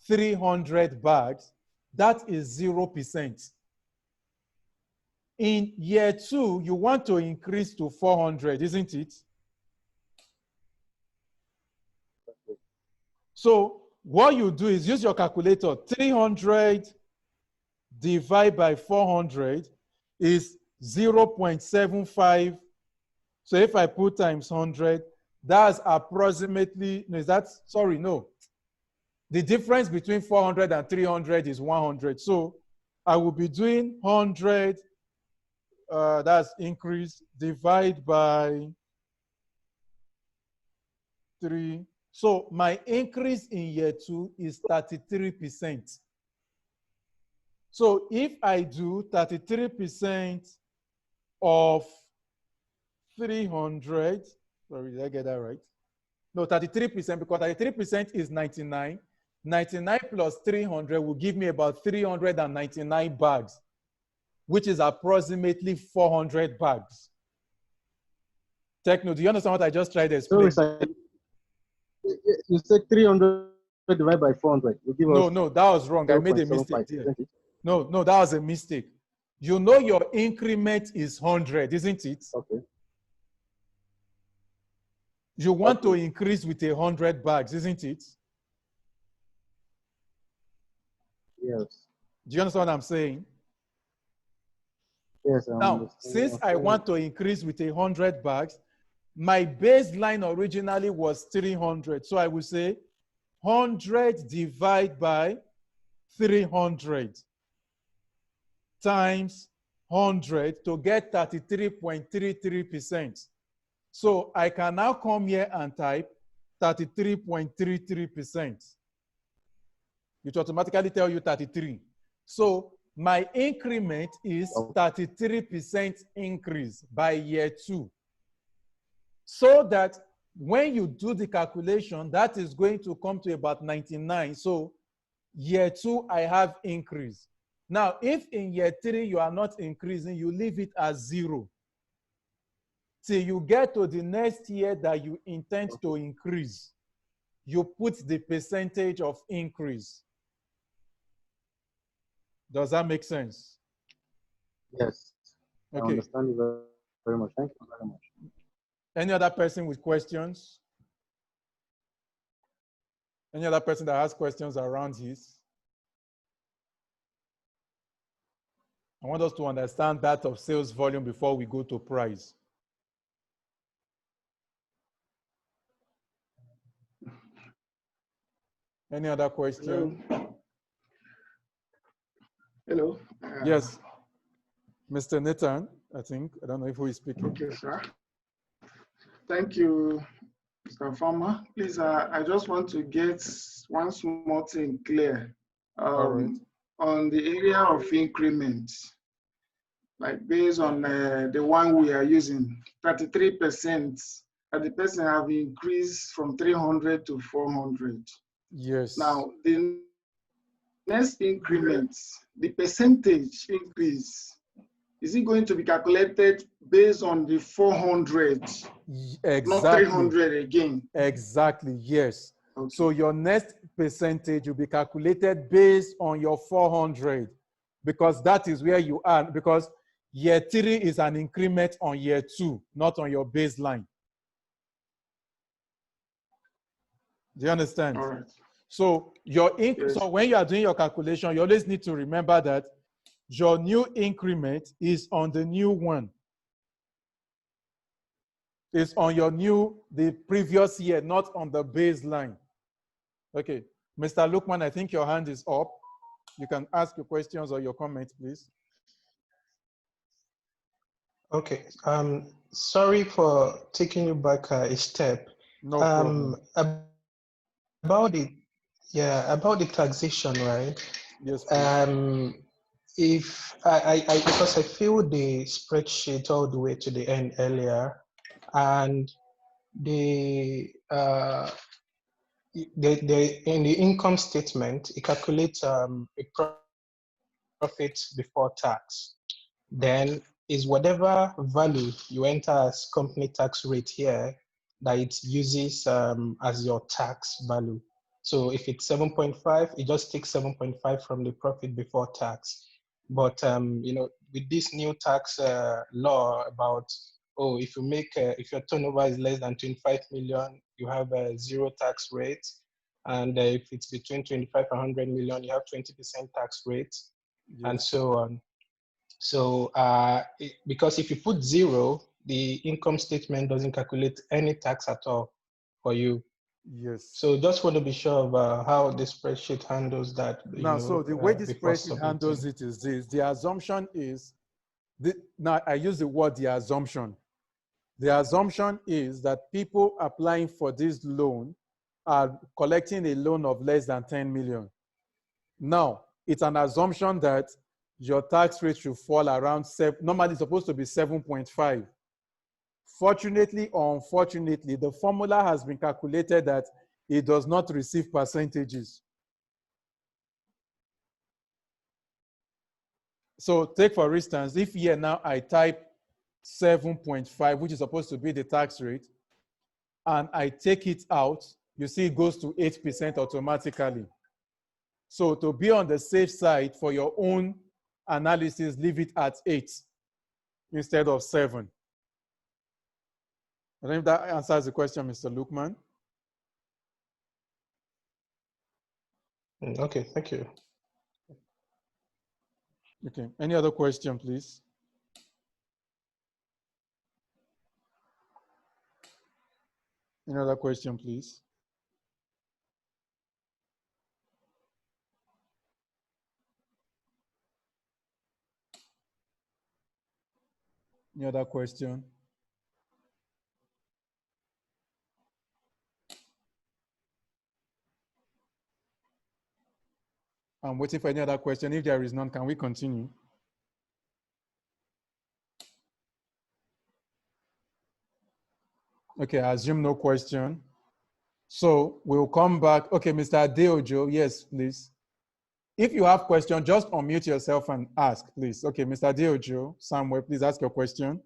300 bags, that is 0%. In year 2, you want to increase to 400, isn't it? So what you do is use your calculator. 300 divided by 400 is 0.75. So if I put times 100, that's approximately, no, no. The difference between 400 and 300 is 100. So I will be doing 100, that's increase, divide by 3. So my increase in year 2 is 33%. So if I do 33% of 300, sorry, did I get that right? No, 33%, because 33% is 99. 99 plus 300 will give me about 399 bags, which is approximately 400 bags. Techno, do you understand what I just tried to explain? So you said 300 divided by 400 will give us. No, that was wrong. I made a mistake there. No, that was a mistake. You know your increment is 100, isn't it? Okay. You want to increase with 100 bags, isn't it? Yes. Do you understand what I'm saying? Yes. Now, since I want to increase with 100 bags, my baseline originally was 300. So I will say 100 divided by 300 times 100 to get 33.33%. So I can now come here and type 33.33%. It automatically tell you 33. So my increment is 33% increase by year 2. So that when you do the calculation, that is going to come to about 99. So year 2, I have increase. Now, if in year 3 you are not increasing, you leave it as 0. Till you get to the next year that you intend to increase, you put the percentage of increase. Does that make sense? Yes, I Okay. understand you very, very much. Thank you very much. Any other person with questions? Any other person that has questions around his? I want us to understand that of sales volume before we go to price. Any other question? Hello. Yes, Mr. Nathan, I think. I don't know if who is speaking. Okay, sir. Thank you, Mr. Farmer. Please, I just want to get one small thing clear. All right. On the area of increments, like based on the one we are using, 33%, the person have increased from 300 to 400. Yes. Now, the next increment, the percentage increase, is it going to be calculated based on the 400, Exactly. not 300 again? Exactly, yes. Okay. So your next percentage will be calculated based on your 400 because that is where you are, because year 3 is an increment on year 2, not on your baseline. Do you understand? All right. So Yes. so when you are doing your calculation, you always need to remember that your new increment is on the new one. It's on the previous year, not on the baseline. Okay, Mr. Lukman, I think your hand is up. You can ask your questions or your comments, please. Okay. Sorry for taking you back a step. No problem. About the taxation, right? Yes, please. If because I filled the spreadsheet all the way to the end earlier, and in the income statement, it calculates a profit before tax. Then is whatever value you enter as company tax rate here that it uses as your tax value. So if it's 7.5, it just takes 7.5 from the profit before tax. But with this new tax law about, if you make if your turnover is less than 25 million, you have a zero tax rate, and if it's between 25 and 100 million, you have 20% tax rate, and so on. So because if you put zero, the income statement doesn't calculate any tax at all for you. Yes. So just want to be sure of how the spreadsheet handles that. Now, so the way this spreadsheet handles it is this. The assumption is, now I use the word the assumption. The assumption is that people applying for this loan are collecting a loan of less than 10 million. Now, it's an assumption that your tax rate should fall around normally it's supposed to be 7.5. Fortunately or unfortunately, the formula has been calculated that it does not receive percentages. So take for instance, if here now I type 7.5, which is supposed to be the tax rate, and I take it out, you see it goes to 8% automatically. So to be on the safe side for your own analysis, leave it at 8 instead of 7. I don't know if that answers the question, Mr. Lukman. Okay, thank you. Okay, any other question, please? Any other question, please? Any other question? I'm waiting for any other question. If there is none, can we continue? Okay, I assume no question. So we'll come back. Okay, Mr. Adeojo, yes, please. If you have question, just unmute yourself and ask, please. Okay, Mr. Adeojo, Samuel, please ask your question.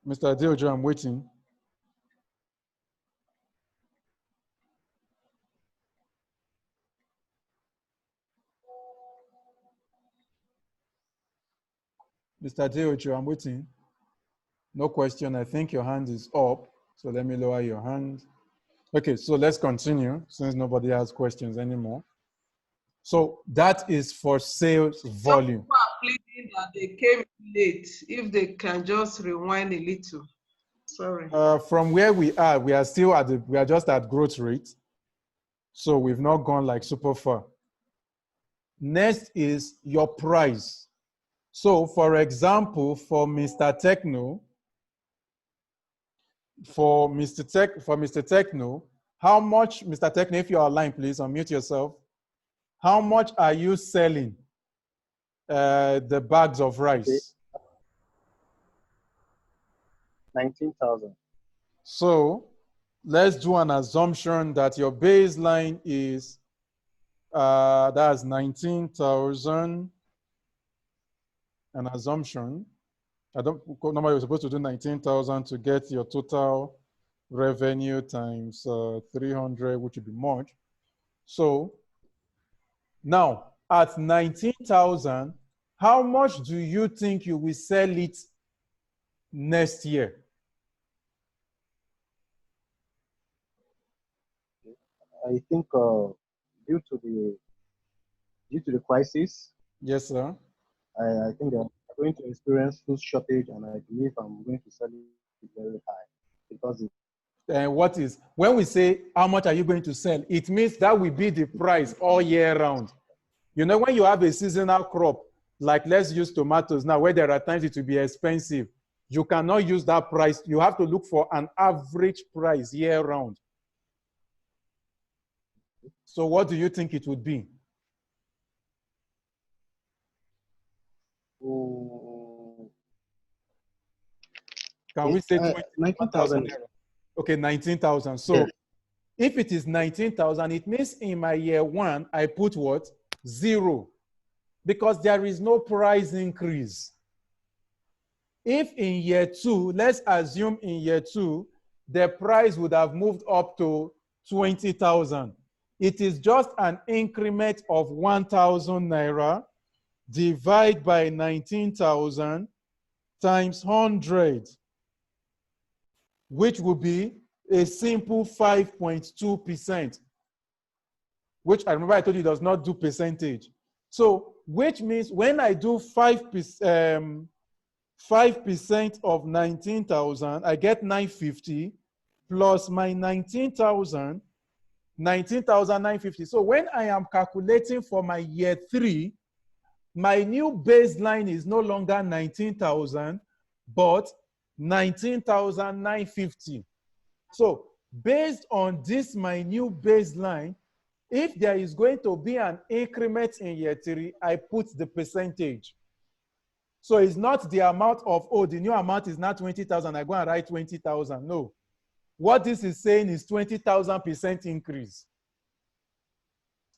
Mr. Adeojo, I'm waiting. Mr. Deocho, I'm waiting. No question. I think your hand is up. So let me lower your hand. Okay, so let's continue since nobody has questions anymore. So that is for sales volume. Some people are pleading that they came late. If they can just rewind a little. Sorry. From where we are still at we are just at growth rate. So we've not gone like super far. Next is your price. So for example, for Mr. Techno, for Mr. Techno, how much, Mr. Techno, if you're online, please unmute yourself. How much are you selling the bags of rice? 19,000. So let's do an assumption that your baseline is that's 19,000. An assumption. I don't normally you're supposed to do 19,000 to get your total revenue times 300, which would be much. So now at 19,000, how much do you think you will sell it next year? I think due to the crisis, Yes, sir. I think I'm going to experience food shortage, and I believe I'm going to sell it very high because And what is, when we say how much are you going to sell, it means that will be the price all year round. You know, when you have a seasonal crop, like let's use tomatoes now, where there are times it will be expensive, you cannot use that price. You have to look for an average price year round. So what do you think it would be? Can we say 19,000? Okay, 19,000. So Yes. if it is 19,000, it means in my year one, I put what? 0. Because there is no price increase. If in year 2, let's assume in year 2, the price would have moved up to 20,000. It is just an increment of 1,000 naira divided by 19,000 times 100, which would be a simple 5.2%, which I remember I told you does not do percentage. So, which means when I do 5% of 19,000, I get 950 plus my 19,000, 19,950. So when I am calculating for my year 3, my new baseline is no longer 19,000, but 19,950. So based on this, my new baseline, if there is going to be an increment in year 3, I put the percentage. So it's not the amount of, oh, the new amount is not 20,000, I go and write 20,000. No. What this is saying is 20,000% increase.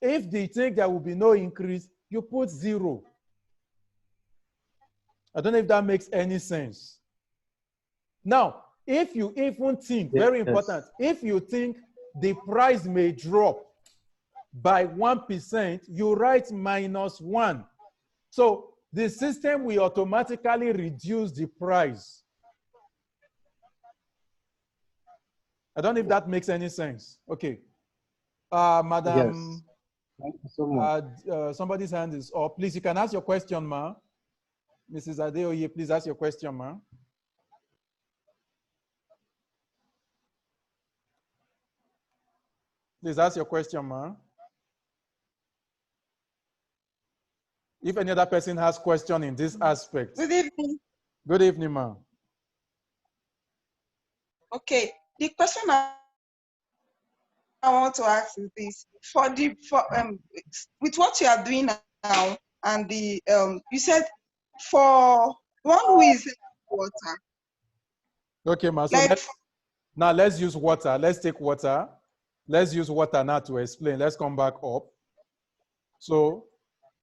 If they think there will be no increase, you put 0. I don't know if that makes any sense. Now, if you even think, very important, if you think the price may drop by 1%, you write -1. So the system will automatically reduce the price. I don't know if that makes any sense. Okay. Madam, Yes. Thank you so much. Somebody's hand is up. Please, you can ask your question, ma. Mrs. Adeoye, please ask your question, ma. Please ask your question, ma. If any other person has question in this aspect. Good evening. Good evening, ma. Okay, the question I want to ask is this: with what you are doing now, and the you said for one who is water. Okay, ma. So Like, now let's use water. Let's take water. Let's use water now to explain. Let's come back up. So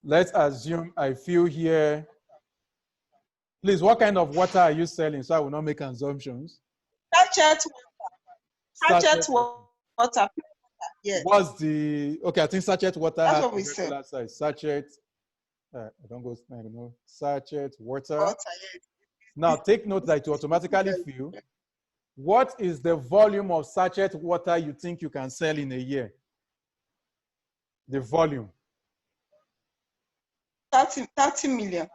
let's assume I fill here. Please, what kind of water are you selling? So I will not make assumptions. sachet water. Yes. What's the, okay, I think sachet water That's has what we a regular size. Sachet I don't go, I don't know, sachet, water. Water, yes. Now take note that it will automatically fill. What is the volume of sachet water you think you can sell in a year? The volume. 30 million.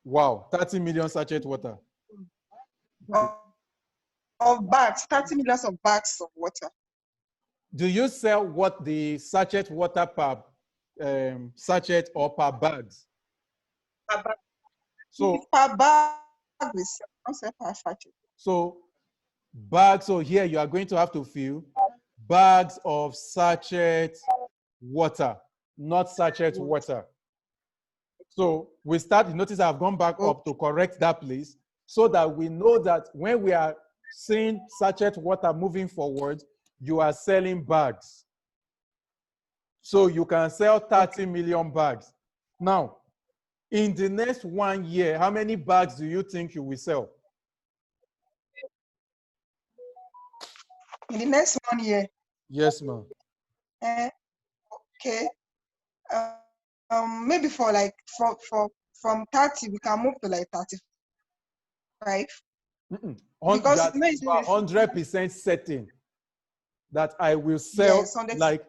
Wow, 30 million sachet water. Of bags, 30 millions of bags of water. Do you sell what the sachet water per sachet or per bags? Per bag. So Per bag, we sell per sachet. So bags, so here you are going to have to fill bags of sachet water, not sachet water. So we start, you notice I've gone back up to correct that place so that we know that when we are seeing sachet water moving forward, you are selling bags. So you can sell 30 million bags. Now, in the next 1 year, how many bags do you think you will sell? In the next 1 year. Yes, ma'am. Okay. Maybe for like from 30 we can move to like 35. Because 100% certain that I will sell yes, like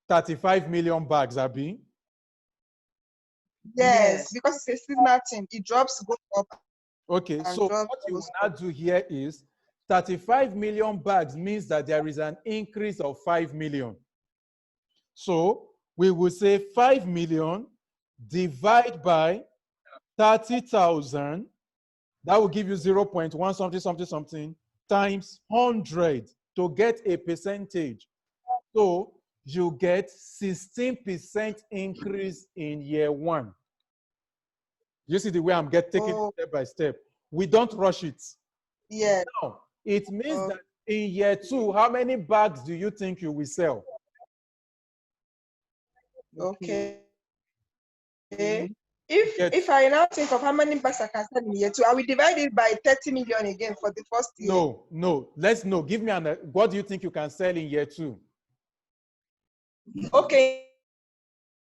35 million bags, Abi. Yes, because it's a seasonal thing. It drops, goes up. Okay, so what you will now do here is 35 million bags means that there is an increase of 5 million. So we will say 5 million divide by 30,000. That will give you 0.1 something, something, something times 100 to get a percentage. So you get 16% increase in year 1. You see the way I'm taking it step by step. We don't rush it. Yeah. Now, it means that in year 2, how many bags do you think you will sell? Okay. If I now think of how many bags I can sell in year 2, I will divide it by 30 million again for the first year. No. Let's know. Give me what do you think you can sell in year 2? Okay.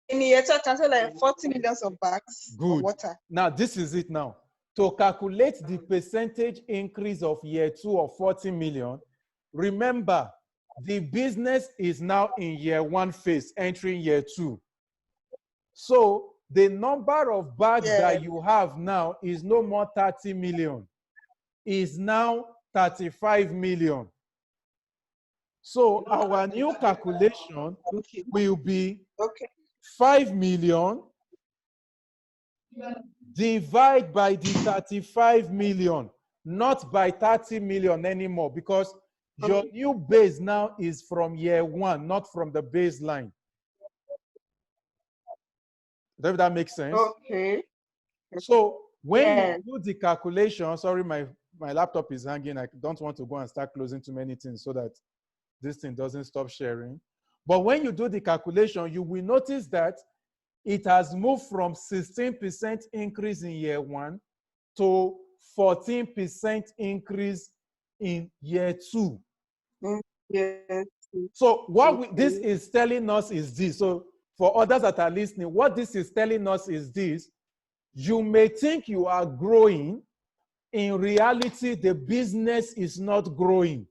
In year 2, I can sell like 40 millions of bags of water. Now, this is it now. To calculate the percentage increase of year 2 of 40 million, remember, the business is now in year 1 phase, entering year 2. So the number of bags that you have now is no more 30 million. Is now 35 million. So our new calculation will be 5 million divide by the 35 million, not by 30 million anymore, because your new base now is from year 1, not from the baseline. Does that make sense? Okay. So when you do the calculation, sorry, my laptop is hanging. I don't want to go and start closing too many things so that this thing doesn't stop sharing. But when you do the calculation, you will notice that it has moved from 16% increase in year 1 to 14% increase in year 2. Yes. So what this is telling us is this. So for others that are listening, what this is telling us is this. You may think you are growing. In reality, the business is not growing.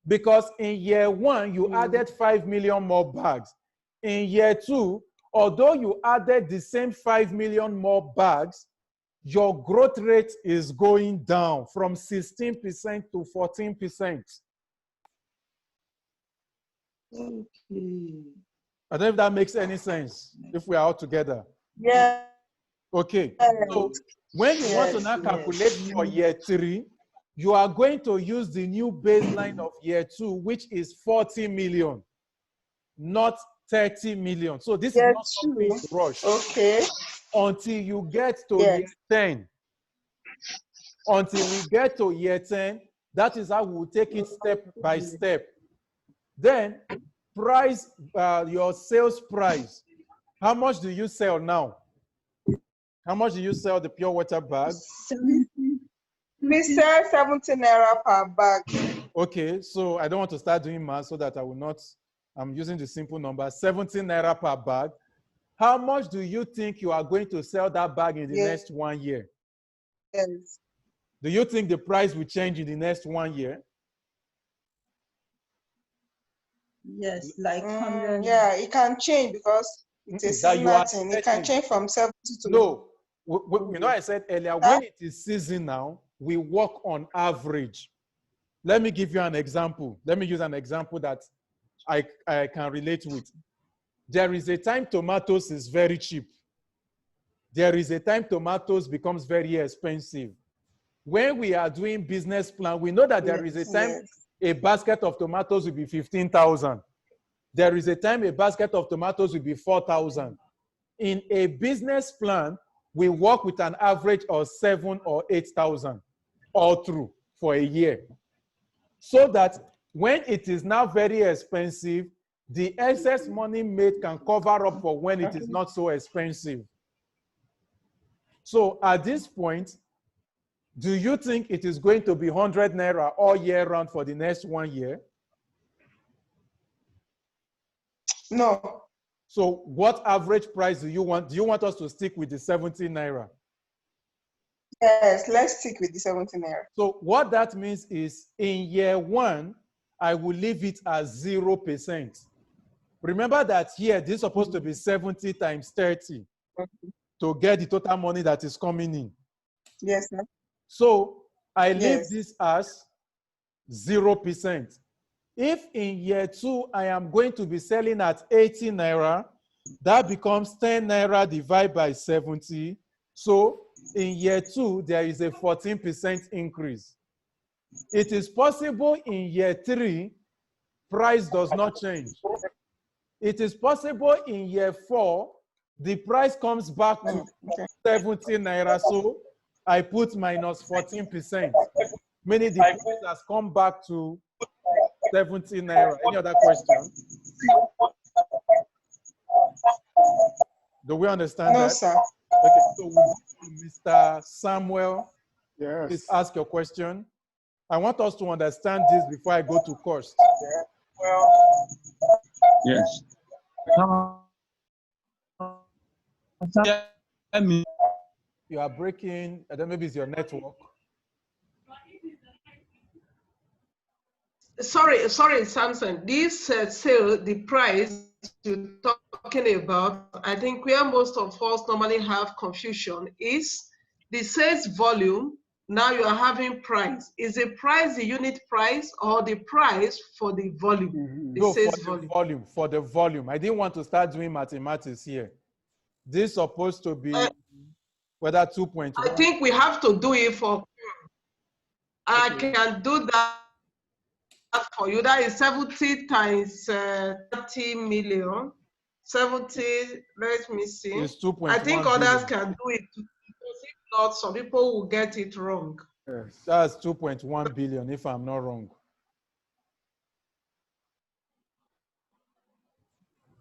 Because in year 1, you added 5 million more bags. In year 2, although you added the same 5 million more bags, your growth rate is going down from 16% to 14%. Okay. I don't know if that makes any sense, if we are all together. Yeah. Okay. So when you want to now calculate for year 3, you are going to use the new baseline of year 2, which is 40 million, not 30 million. So this is not something to rush. Okay. Until you get to year 10. Until we get to year 10, that is how we'll take it step by step. Then price, your sales price. How much do you sell now? How much do you sell the pure water bag? We sell 17 naira per bag. Okay, so I don't want to start doing math so that I will not, I'm using the simple number, 17 naira per bag. How much do you think you are going to sell that bag in the next 1 year? Yes. Do you think the price will change in the next 1 year? Yes, like 100. Yeah, it can change because it's a That you are seasonal thing. It can setting. change from 70 to No, you know, I said earlier, Huh? when it is season now, we work on average. Let me give you an example. Let me use an example that I can relate with. There is a time tomatoes is very cheap. There is a time tomatoes becomes very expensive. When we are doing business plan, we know that there is a time a basket of tomatoes will be 15,000. There is a time a basket of tomatoes will be 4,000. In a business plan, we work with an average of 7,000 or 8,000 all through for a year. So that when it is now very expensive, the excess money made can cover up for when it is not so expensive. So at this point, do you think it is going to be 100 naira all year round for the next 1 year? No. So what average price do you want? Do you want us to stick with the 70 naira? Yes, let's stick with the 70 naira. So what that means is in year 1, I will leave it at 0%. Remember that here, this is supposed to be 70 times 30 to get the total money that is coming in. Yes, sir. So I leave this as 0%. If in year 2, I am going to be selling at 80 naira, that becomes 10 naira divided by 70. So in year 2, there is a 14% increase. It is possible in year 3, price does not change. It is possible in year 4, the price comes back to 70 naira. So I put minus 14%, meaning the price has come back to 70 naira. Any other question? Do we understand that? No, sir. Okay, so Mr. Samuel, yes, please ask your question. I want us to understand this before I go to cost. Yes. You are breaking, I don't know, maybe it's your network. Sorry, Samson. This sale, the price you're talking about, I think where most of us normally have confusion is the sales volume. Now you are having price. Is the price the unit price or the price for the volume? The No, sales for the volume. For the volume. I didn't want to start doing mathematics here. This is supposed to be whether 2.1. I think we have to do it for. I can do that for you. That is 70 times 30 million. 70, let me see. It's 2.1 I think others billion. can do it. Because if not, some people will get it wrong. Yes, that's 2.1 billion, if I'm not wrong.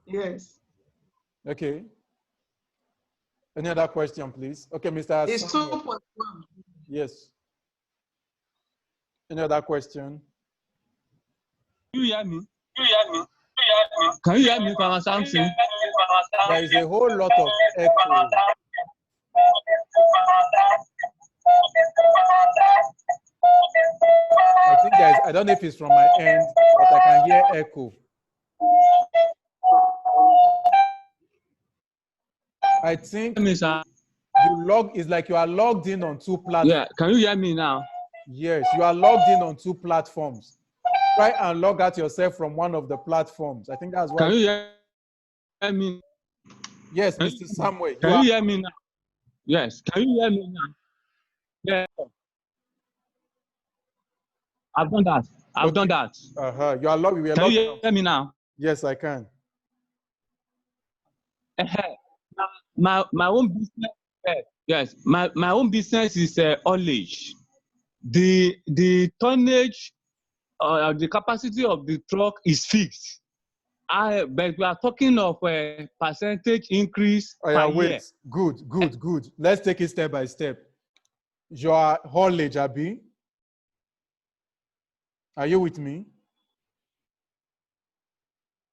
Yes. Okay. Any other question, please? Okay, Mr. It's Samuel. 2.1. Yes. Any other question? You hear me? Can you hear me from something? There is a whole lot of echo. I think there's, I don't know if it's from my end, but I can hear echo. I think you log, it's like you are logged in on 2 platforms. Yeah, can you hear me now? Yes, you are logged in on 2 platforms. Try and log out yourself from one of the platforms. I think that's why. Can you hear me? Yes, Mr. Samuel. Can you hear me now? Yes, can you hear me now? Yeah. I've done that. I've done that. You are logged. Can you hear me now? Yes, I can. My own business. Yes, my own business is haulage. The tonnage, the capacity of the truck is fixed. But we are talking of a percentage increase per Wait. year. Good. Let's take it step by step. Your haulage, Abi. Are you with me?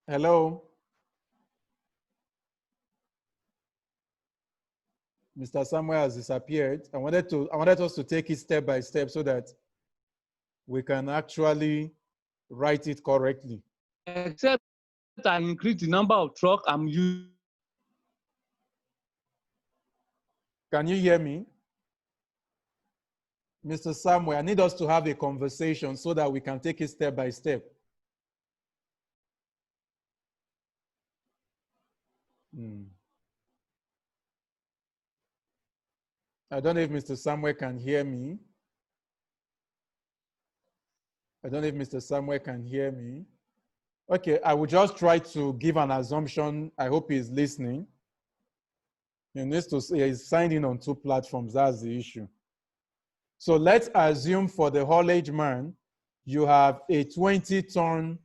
Hello? Mr. Samuel has disappeared. I wanted us to take it step by step so that we can actually write it correctly. Except I increase the number of truck I'm using. Can you hear me? Mr. Samuel, I need us to have a conversation so that we can take it step by step. I don't know if Mr. Samuel can hear me. I don't know if Mr. Samuel can hear me. Okay, I will just try to give an assumption. I hope he's listening. He needs to say he's signed in on 2 platforms. That's the issue. So let's assume for the haulage man, you have a 20-ton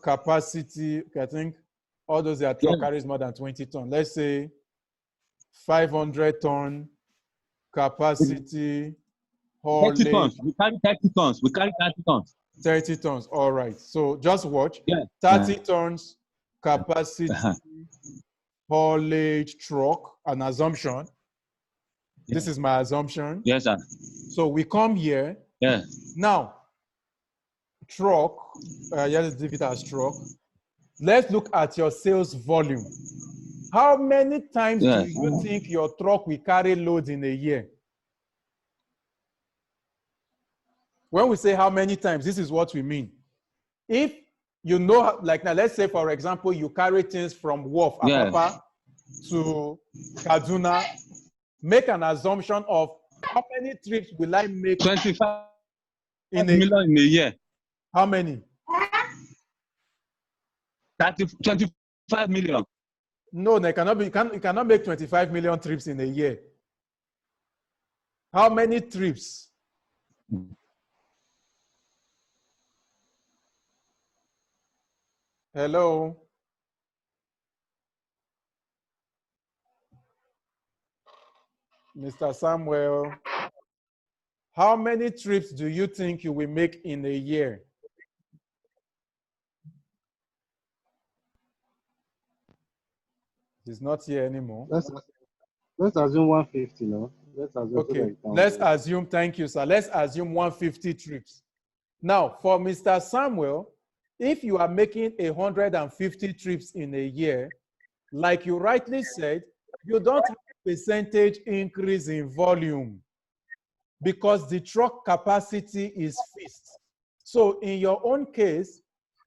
capacity. Okay, I think all those that truck carries more than 20 ton. Let's say 500-ton capacity haulage. 30 tons. We carry 30 tons. We carry 30 tons. 30 tons. All right. So just watch. Yeah. 30 tons capacity haulage truck. An assumption. This is my assumption. Yes, sir. So we come here. Yeah. Now, truck. Let's leave it as truck. Let's look at your sales volume. How many times do you think your truck will carry loads in a year? When we say how many times, this is what we mean. If you know, like now, let's say, for example, you carry things from Wharf, Apapa, to Kaduna, make an assumption of how many trips will I make 25 million in a year. How many? 25 million. No, it cannot be. You cannot make 25 million trips in a year. How many trips? Hello? Mr. Samuel, how many trips do you think you will make in a year? He's not here anymore. Let's assume 150, no? Let's assume. Okay, let's assume, thank you, sir. Let's assume 150 trips. Now, for Mr. Samuel, if you are making 150 trips in a year, like you rightly said, you don't have a percentage increase in volume because the truck capacity is fixed. So in your own case,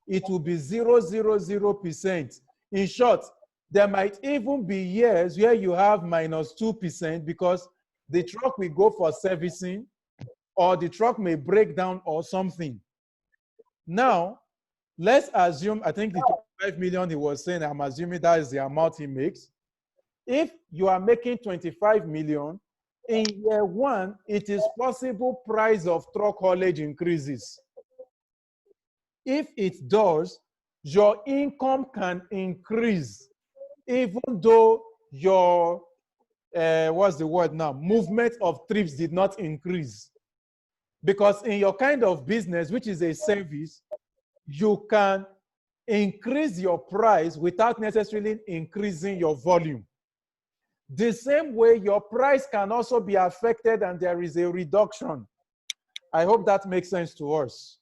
it will be 0.000%. In short, there might even be years where you have -2% because the truck will go for servicing or the truck may break down or something. Now, let's assume, I think the 25 million he was saying, I'm assuming that is the amount he makes. If you are making 25 million, in year 1, it is possible price of truck haulage increases. If it does, your income can increase, even though your, what's the word now, movement of trips did not increase. Because in your kind of business, which is a service, you can increase your price without necessarily increasing your volume. The same way, your price can also be affected and there is a reduction. I hope that makes sense to us.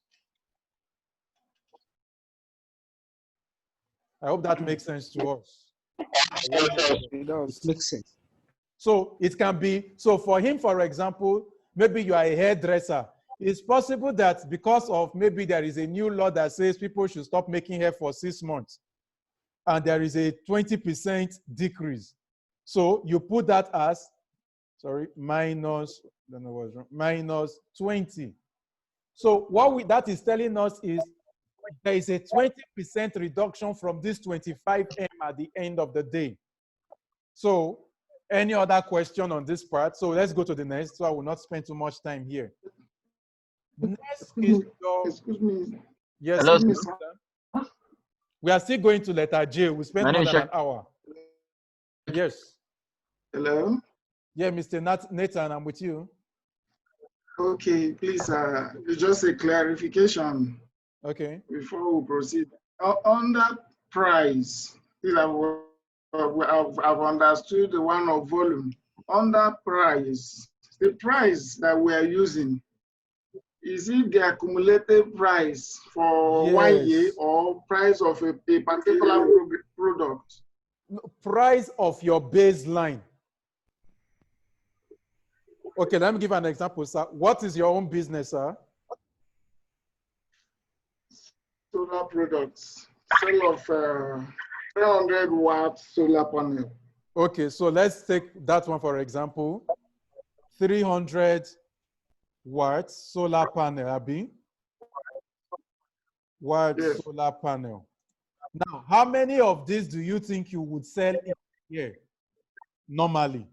I hope that makes sense to us. It does. It makes sense. So it can be, so for him, for example, maybe you are a hairdresser. It's possible that because of maybe there is a new law that says people should stop making hair for 6 months, and there is a 20% decrease. So you put that as, sorry, minus, I don't know what's wrong, minus 20. So what that is telling us is there is a 20% reduction from this 25M at the end of the day. So any other question on this part? So let's go to the next, so I will not spend too much time here. Next is your, excuse me. Yes, Hello, we are still going to letter J. We spent more than an hour. Yes. Hello. Yeah, Mr. Nathan, I'm with you. Okay, please, just a clarification. Okay. Before we proceed, on that price, I I've understood the one of volume. Under price, the price that we are using, is it the accumulated price for 1 year or price of a particular product? Price of your baseline. Okay, let me give an example, sir. What is your own business, sir? Solar products, sale of 300-watt solar panel. Okay, so let's take that one for example. 300-watt solar panel, Abi. Watt solar panel. Now, how many of these do you think you would sell in a year normally?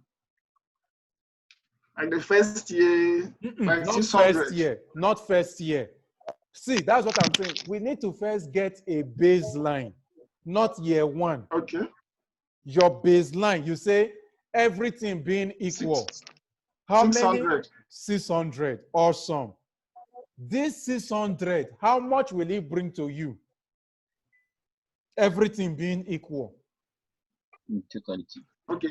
And the first year, like not 600. first year, not first year. See, that's what I'm saying. We need to first get a baseline, not year one. Okay. Your baseline, you say everything being equal. How 600. many? 600. Awesome. This 600, how much will it bring to you? Everything being equal. Okay.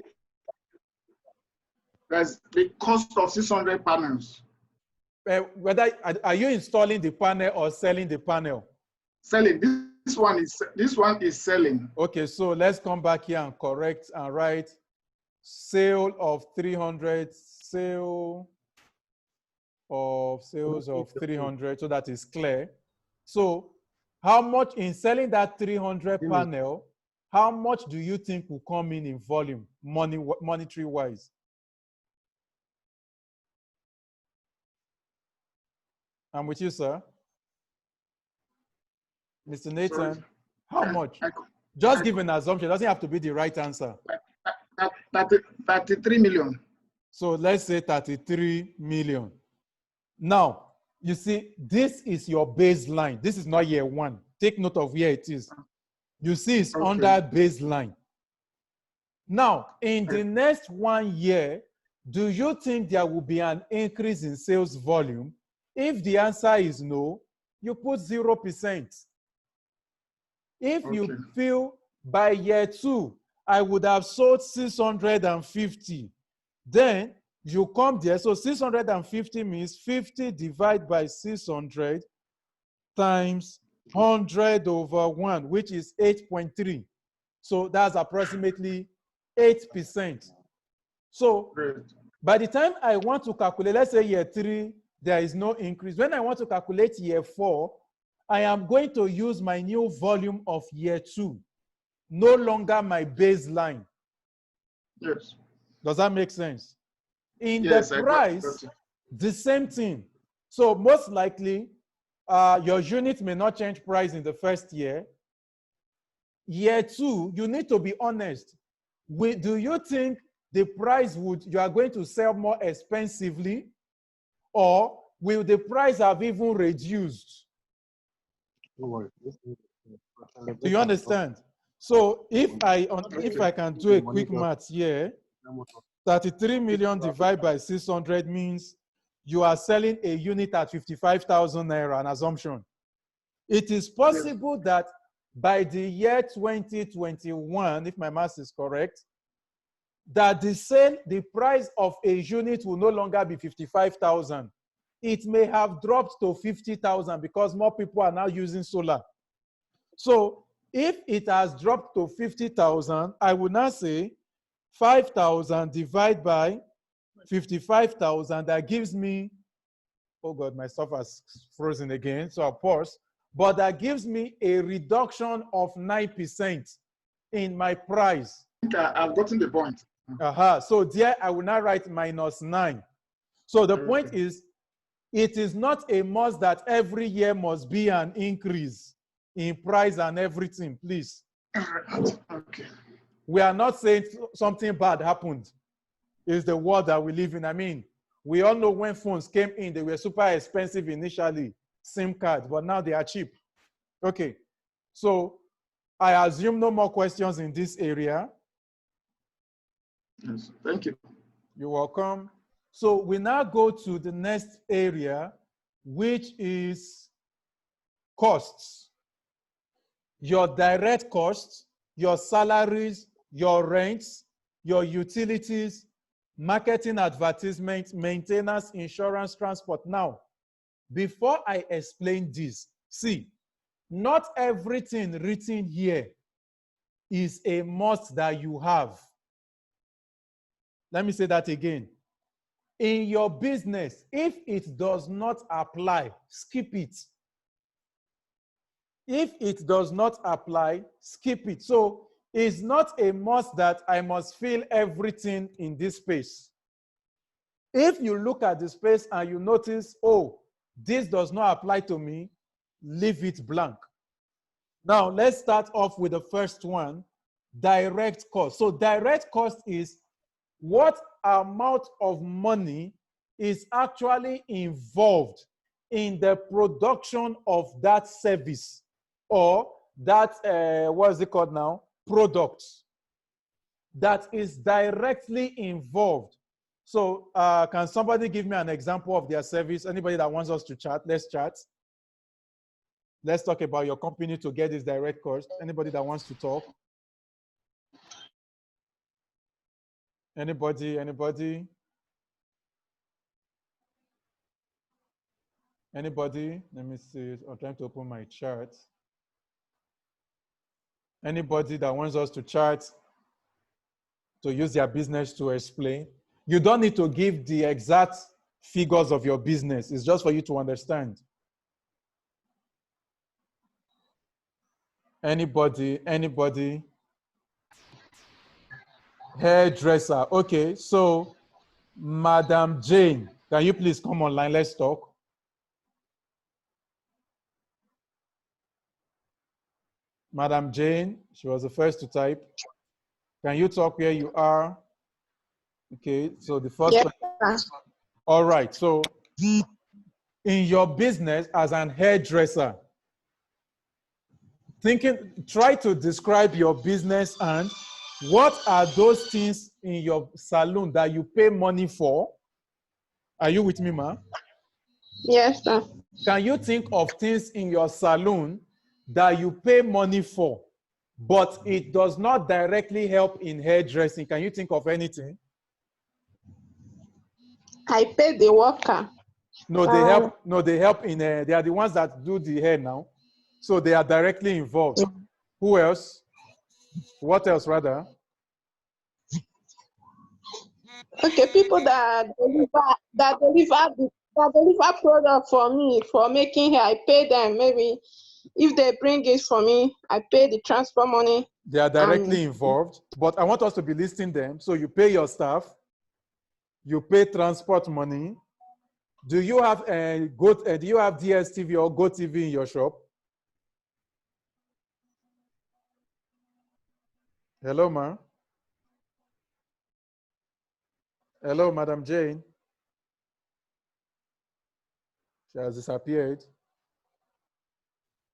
That's the cost of 600 panels. Whether are you installing the panel or selling the panel? Selling. This one is selling. Okay, so let's come back here and correct and write sale of 300, sales of 300, so that is clear. So how much in selling that 300 panel, how much do you think will come in volume, monetary wise? I'm with you, sir. Mr. Nathan, sorry. How much? Just give an assumption. It doesn't have to be the right answer. 33 million. So let's say 33 million. Now, you see, this is your baseline. This is not year one. Take note of where it is. You see, it's under baseline. Now, in the next 1 year, do you think there will be an increase in sales volume? If the answer is no, you put 0%. If you feel by year 2, I would have sold 650, then you come there. So 650 means 50 divided by 600 times 100 over 1, which is 8.3. So that's approximately 8%. So by the time I want to calculate, let's say year 3, there is no increase. When I want to calculate year 4, I am going to use my new volume of year 2, no longer my baseline. Yes. Does that make sense? In the price, the same thing. So most likely, your unit may not change price in the first year. Year 2, you need to be honest. Do you think the price you are going to sell more expensively, or will the price have even reduced? Do you understand? So if I can do a quick math here, 33 million divided by 600 means you are selling a unit at 55,000 naira, an assumption. It is possible that by the year 2021, if my math is correct, that the price of a unit will no longer be 55,000. It may have dropped to 50,000 because more people are now using solar. So if it has dropped to 50,000, I would now say 5,000 divided by 55,000. That gives me, oh God, my stuff has frozen again, so I'll pause. But that gives me a reduction of 9% in my price. I've gotten the point. So there I will now write -9. So the point is, it is not a must that every year must be an increase in price and everything, please. Okay. We are not saying something bad happened. It's the world that we live in. I mean, we all know when phones came in, they were super expensive initially, SIM cards, but now they are cheap. Okay, so I assume no more questions in this area. Yes, thank you. You're welcome. So we now go to the next area, which is costs. Your direct costs, your salaries, your rents, your utilities, marketing, advertisement, maintenance, insurance, transport. Now, before I explain this, see, not everything written here is a must that you have. Let me say that again. In your business, if it does not apply, skip it. If it does not apply, skip it. So it's not a must that I must fill everything in this space. If you look at the space and you notice, oh, this does not apply to me, leave it blank. Now, let's start off with the first one, direct cost. So direct cost is what amount of money is actually involved in the production of that service or that, what is it called now? Product that is directly involved. So can somebody give me an example of their service? Anybody that wants us to chat, let's chat. Let's talk about your company to get this direct cost. Anybody that wants to talk? Anybody? Anybody? Anybody? Let me see. I'm trying to open my chart. Anybody that wants us to chart to use their business to explain? You don't need to give the exact figures of your business. It's just for you to understand. Anybody? Anybody? Hairdresser. Okay, so Madam Jane, can you please come online? Let's talk. Madam Jane, she was the first to type. Can you talk where you are? Okay, so the first one. All right, so in your business as an hairdresser, try to describe your business and what are those things in your salon that you pay money for? Are you with me, ma? Yes, sir. Can you think of things in your salon that you pay money for, but it does not directly help in hairdressing? Can you think of anything? I pay the worker. No, they help. No, they help in. They are the ones that do the hair now, so they are directly involved. Who else? What else, rather? Okay, people that deliver product for me for making hair, I pay them. Maybe if they bring it for me, I pay the transport money. They are directly involved, but I want us to be listing them. So you pay your staff, you pay transport money. Do you have do you have DSTV or GoTV in your shop? Hello, ma. Hello, Madam Jane. She has disappeared.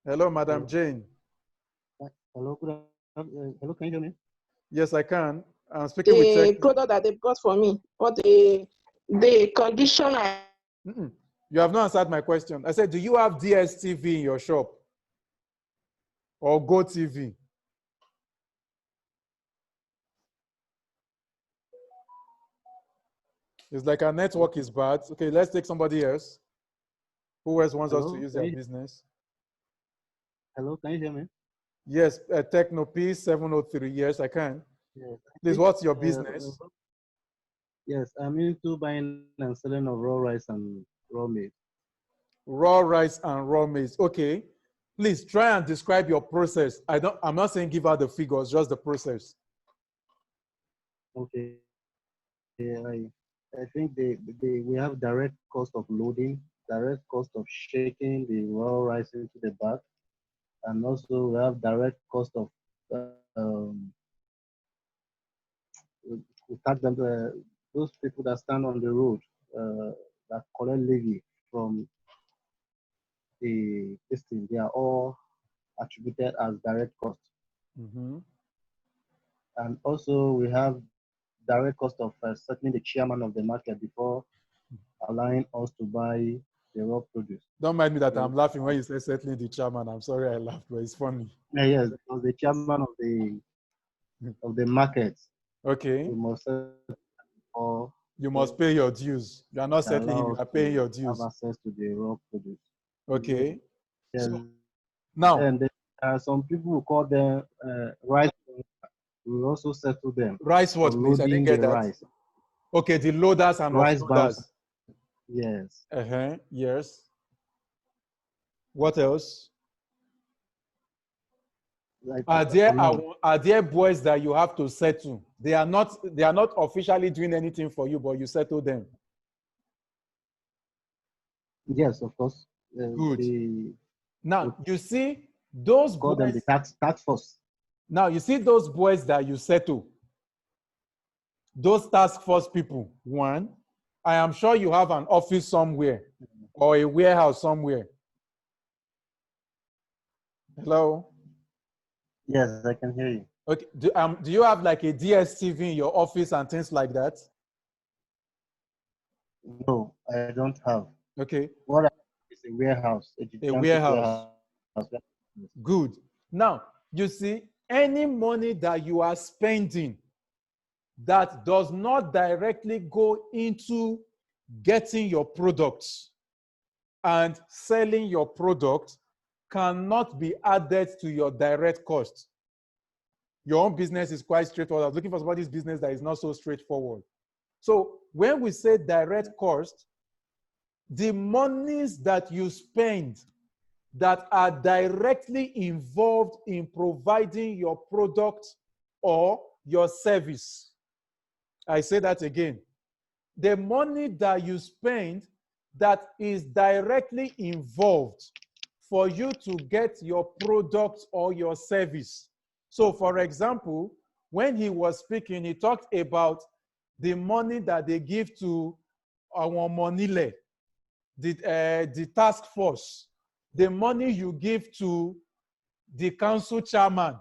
Hello, Madam Jane. Hello, hello, can you hear me? Yes, I can. I'm speaking with the product that they bought for me, or the condition. You have not answered my question. I said, do you have DSTV in your shop or GoTV? It's like our network is bad. Okay, let's take somebody else. Who else wants us to use their business? Hello, can you hear me? Yes, Techno P703. Yes, I can. Yes. Please, what's your business? Yes, I'm into buying and selling of raw rice and raw meat. Raw rice and raw maize. Okay. Please try and describe your process. I'm not saying give out the figures, just the process. Okay. Yeah, I think we have direct cost of loading, direct cost of shaking the raw rice into the bag, and also we have direct cost of we tax them those people that stand on the road that collect levy from this thing. They are all attributed as direct cost. And also we have direct cost of settling the chairman of the market before allowing us to buy the raw produce. Don't mind me that I'm laughing when you say settling the chairman. I'm sorry I laughed, but it's funny. Yes, because the chairman of the of the market. Okay. We must settle or You must pay your dues. You are not settling, allow you us are paying your to have dues. access to the raw produce. Okay. Yes. So now, And there are some people who call them rice. We also settle them rice for what, please? I didn't loading get the that. rice. Okay, the loaders and Rice offloaders. bags. Yes. Yes. What else? Like Are now. there boys that you have to settle? They are not officially doing anything for you, but you settle them. Yes, of course. Good. The, Now you see those call them boys. the tax force. Now you see those boys that you settle. Those task force people. One, I am sure you have an office somewhere or a warehouse somewhere. Hello? Yes, I can hear you. Okay. Do you have like a DSTV in your office and things like that? No, I don't have. Okay. What I have is a warehouse. A warehouse. Good. Now, you see, any money that you are spending that does not directly go into getting your products and selling your product cannot be added to your direct cost. Your own business is quite straightforward. I was looking for somebody's business that is not so straightforward. So when we say direct cost, the monies that you spend that are directly involved in providing your product or your service. I say that again. The money that you spend that is directly involved for you to get your product or your service. So for example, when he was speaking, he talked about the money that they give to our monile, the task force, the money you give to the council chairman.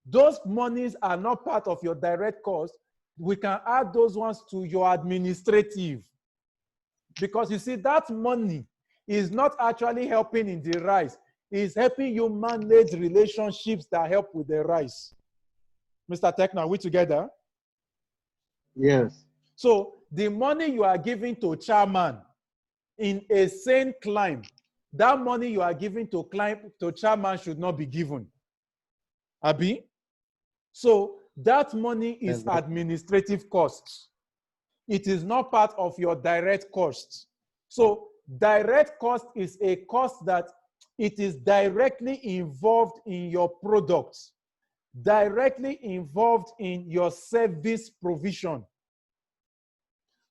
Those monies are not part of your direct cost. We can add those ones to your administrative. Because you see, that money is not actually helping in the rice. It's helping you manage relationships that help with the rice. Mr. Techno, are we together? Yes. So the money you are giving to chairman in a sane climb, that money you are giving to chairman should not be given. Abi? So that money is administrative costs. It is not part of your direct costs. So direct cost is a cost that it is directly involved in your products, directly involved in your service provision.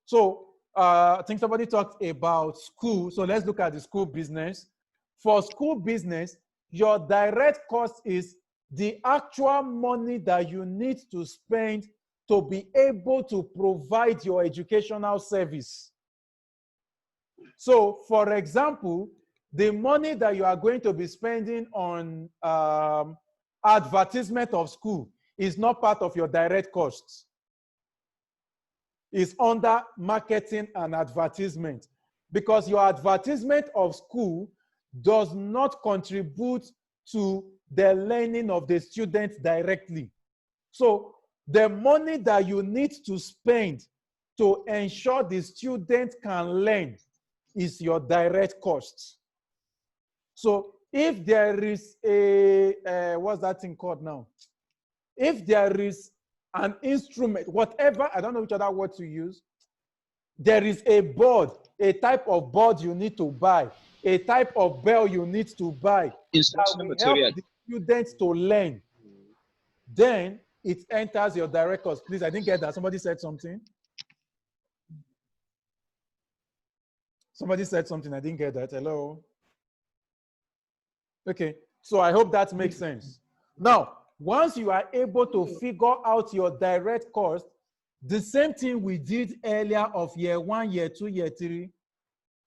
So I think somebody talked about school. So let's look at the school business. For school business, your direct cost is the actual money that you need to spend to be able to provide your educational service. So, for example, the money that you are going to be spending on advertisement of school is not part of your direct costs. It's under marketing and advertisement, because your advertisement of school does not contribute to the learning of the students directly. So the money that you need to spend to ensure the student can learn is your direct costs. So if there is a, what's that thing called now? If there is an instrument, whatever, I don't know which other word to use, there is a board, a type of board you need to buy, a type of bell you need to buy that will help the students to learn, then it enters your direct cost. Please, I didn't get that. Somebody said something. Somebody said something. I didn't get that. Hello? Okay. So I hope that makes sense. Now, once you are able to figure out your direct cost, the same thing we did earlier of year 1, year 2, year 3,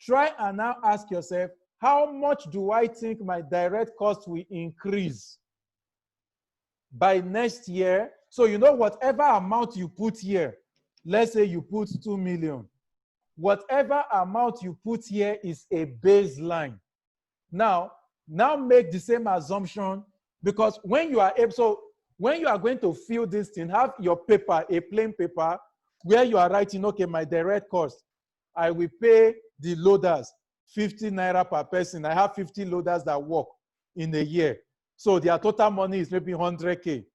try and now ask yourself, how much do I think my direct cost will increase by next year? So you know, whatever amount you put here, let's say you put 2 million, whatever amount you put here is a baseline. Now make the same assumption, because when you are able, so when you are going to fill this thing, have your paper, a plain paper, where you are writing, okay, my direct cost, I will pay the loaders 50 naira per person. I have 50 loaders that work in a year. So their total money is maybe 100K.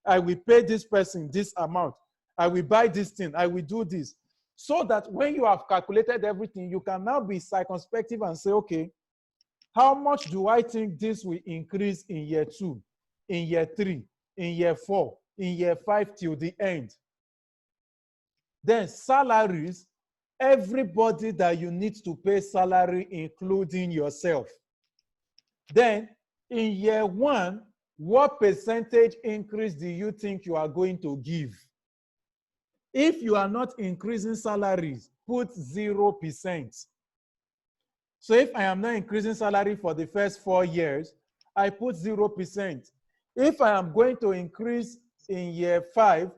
I will pay this person this amount. I will buy this thing. I will do this. So that when you have calculated everything, you can now be circumspective and say, okay, how much do I think this will increase in year 2, in year 3, in year 4, in year 5 till the end? Then salaries, everybody that you need to pay salary, including yourself. Then in year 1, what percentage increase do you think you are going to give? If you are not increasing salaries, put 0%. So if I am not increasing salary for the first 4 years, I put 0%. If I am going to increase in year 5,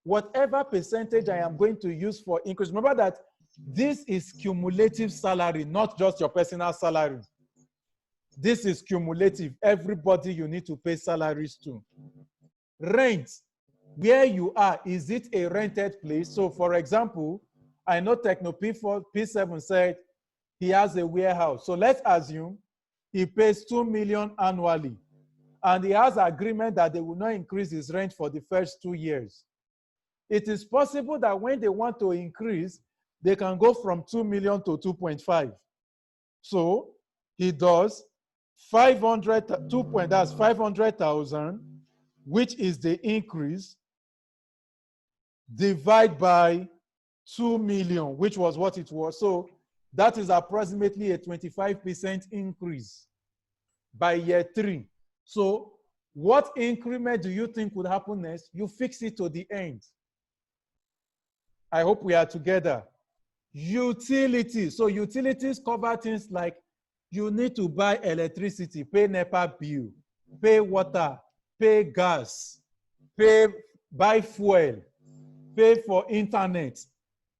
whatever percentage I am going to use for increase, remember that this is cumulative salary, not just your personal salary. This is cumulative. Everybody you need to pay salaries to. Rent, where you are, is it a rented place? So for example, I know Techno P7 said he has a warehouse. So let's assume he pays 2 million annually and he has agreement that they will not increase his rent for the first 2 years. It is possible that when they want to increase, they can go from 2 million to 2.5. So he does 500, that's 500,000, which is the increase, divide by 2 million, which was what it was. So that is approximately a 25% increase by year 3. So what increment do you think would happen next? You fix it to the end. I hope we are together. Utilities. So utilities cover things like you need to buy electricity, pay NEPA bill, pay water, pay gas, buy fuel, pay for internet,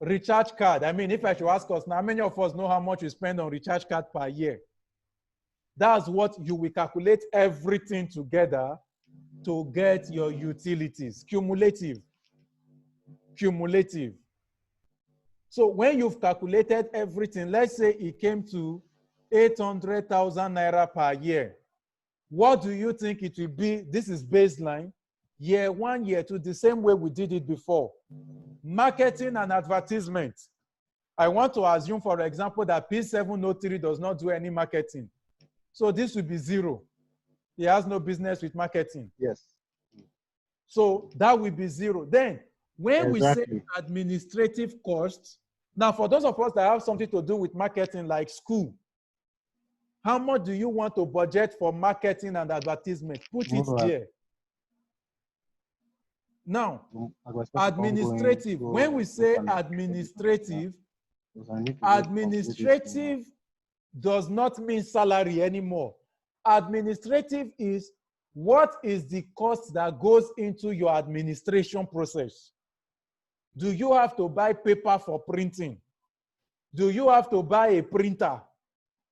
recharge card. I mean, if I should ask us now, how many of us know how much we spend on recharge card per year? That's what you will calculate everything together to get your utilities. Cumulative. Cumulative. So when you've calculated everything, let's say it came to 800,000 naira per year. What do you think it will be? This is baseline. Year 1, year 2, the same way we did it before. Marketing and advertisement. I want to assume, for example, that P703 does not do any marketing. So this will be 0. He has no business with marketing. Yes. So that will be 0. Then when Exactly. we say administrative costs, now for those of us that have something to do with marketing like school, how much do you want to budget for marketing and advertisement? Put it there. Now, administrative, when we say administrative, administrative does not mean salary anymore. Administrative is what is the cost that goes into your administration process. Do you have to buy paper for printing? Do you have to buy a printer?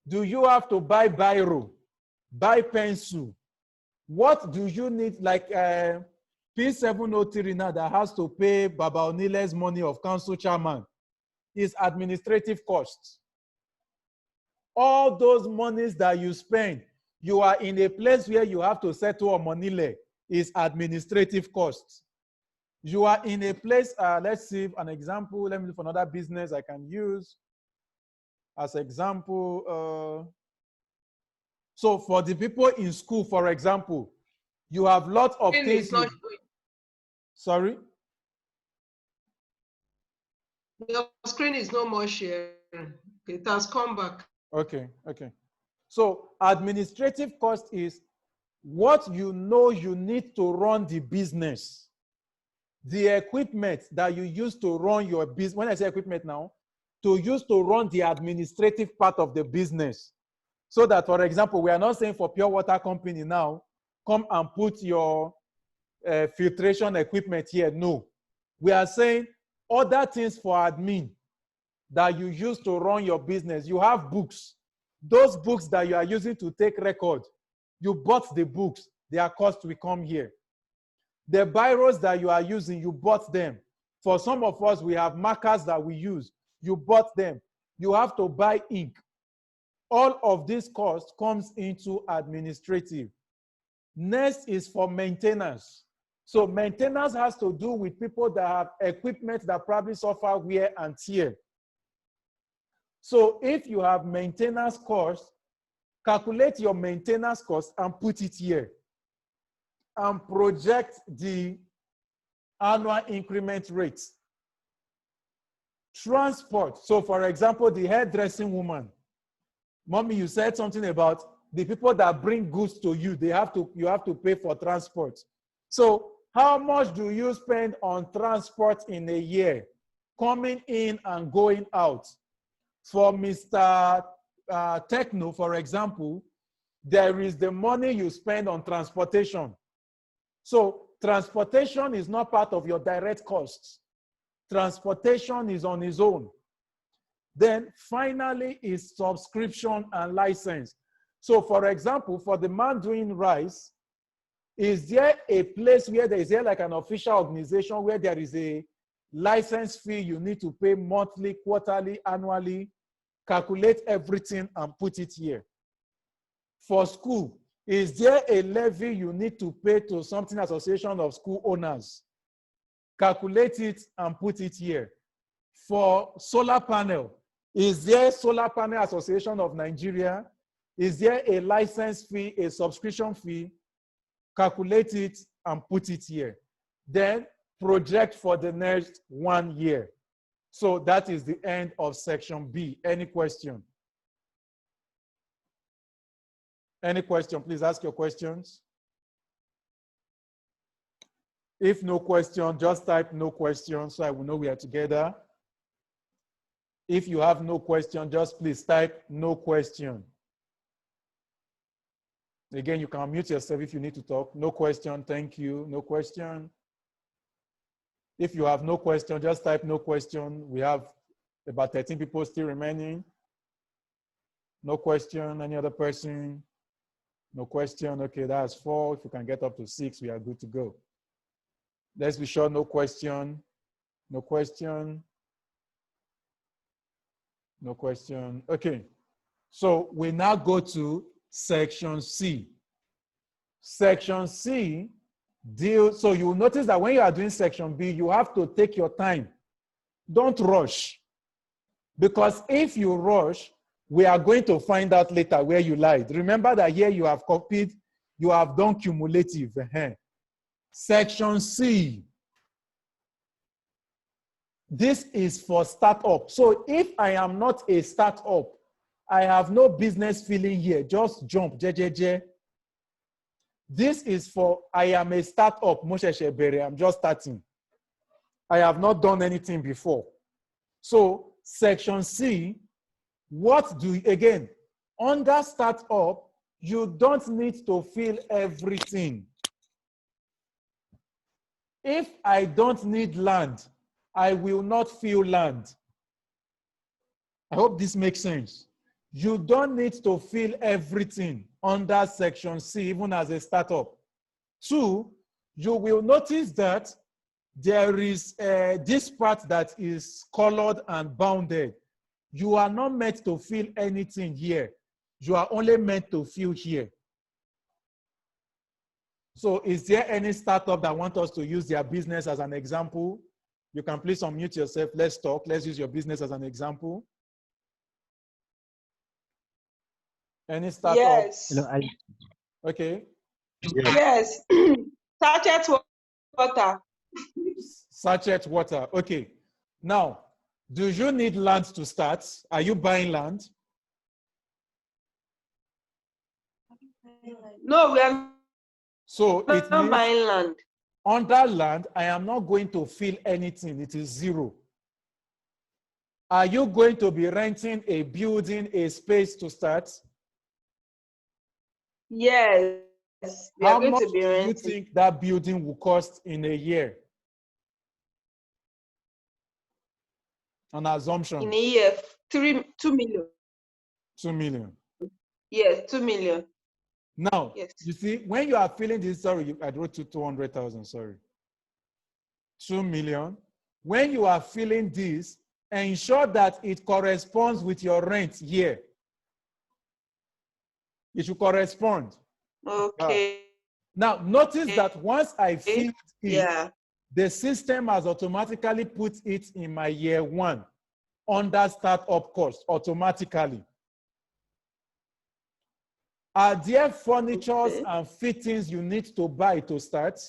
Do you have to buy biro, buy pencil? What do you need? Like P703 now that has to pay Baba Onile's money of council chairman is administrative costs. All those monies that you spend, you are in a place where you have to settle Omonile is administrative costs. You are in a place, let's see an example. Let me look for another business I can use as example. So for the people in school, for example, you have lots of things. Sorry? Your screen is no more sharing. It has come back. Okay, okay. So administrative cost is what you know you need to run the business. The equipment that you use to run your business, when I say equipment now, to use to run the administrative part of the business. So that, for example, we are not saying for pure water company now, come and put your filtration equipment here. No. We are saying other things for admin that you use to run your business. You have books. Those books that you are using to take record, you bought the books, their cost will come here. The biros that you are using, you bought them. For some of us, we have markers that we use. You bought them. You have to buy ink. All of this cost comes into administrative. Next is for maintenance. So maintenance has to do with people that have equipment that probably suffer wear and tear. So if you have maintenance cost, calculate your maintenance cost and put it here. And project the annual increment rates. Transport. So for example, the hairdressing woman. Mommy, you said something about the people that bring goods to you, you have to pay for transport. So how much do you spend on transport in a year? Coming in and going out. For Mr. Techno, for example, there is the money you spend on transportation. So transportation is not part of your direct costs. Transportation is on its own. Then finally is subscription and license. So for example, for the man doing rice, is there a place where there is like an official organization where there is a license fee you need to pay monthly, quarterly, annually, calculate everything and put it here? For school, is there a levy you need to pay to something association of school owners? Calculate it and put it here. For solar panel, is there Solar Panel Association of Nigeria? Is there a license fee, a subscription fee? Calculate it and put it here. Then project for the next 1 year. So that is the end of section B. Any question? Any question? Please ask your questions. If no question, just type no question so I will know we are together. If you have no question, just please type no question. Again, you can unmute yourself if you need to talk. No question, thank you. No question. If you have no question, just type no question. We have about 13 people still remaining. No question. Any other person? No question. Okay, that's 4. If you can get up to 6, we are good to go. Let's be sure, no question. No question. No question. Okay. So we now go to section C. Section C deals, so you notice that when you are doing section B, you have to take your time. Don't rush. Because if you rush, we are going to find out later where you lied. Remember that here you have copied, you have done cumulative. Section C. This is for startup. So if I am not a startup, I have no business feeling here. Just jump, JJJ. This is for I am a startup. I'm just starting. I have not done anything before. So section C, again, under startup, you don't need to fill everything. If I don't need land, I will not fill land. I hope this makes sense. You don't need to fill everything under section C, even as a startup. 2, you will notice that there is this part that is colored and bounded. You are not meant to fill anything here. You are only meant to fill here. So is there any startup that wants us to use their business as an example? You can please unmute yourself. Let's talk. Let's use your business as an example. Any startup? Yes. Okay. Yes. Sachet water. Sachet water. Okay. Now, do you need land to start? Are you buying land? No, we are so not it means buying land. Under land, I am not going to fill anything. It is 0. Are you going to be renting a building, a space to start? Yes. We How are going much to be do you renting. think that building will cost in a year? An assumption. In a year, 2 million. 2 million. Yes, 2 million. Now, Yes. you see, when you are filling this, sorry, I wrote to 200,000, sorry. 2 million. When you are filling this, ensure that it corresponds with your rent here. It should correspond. Okay. Now, notice that once I filled it, Yeah. the system has automatically put it in my year one under startup cost automatically. Are there furnitures and fittings you need to buy to start?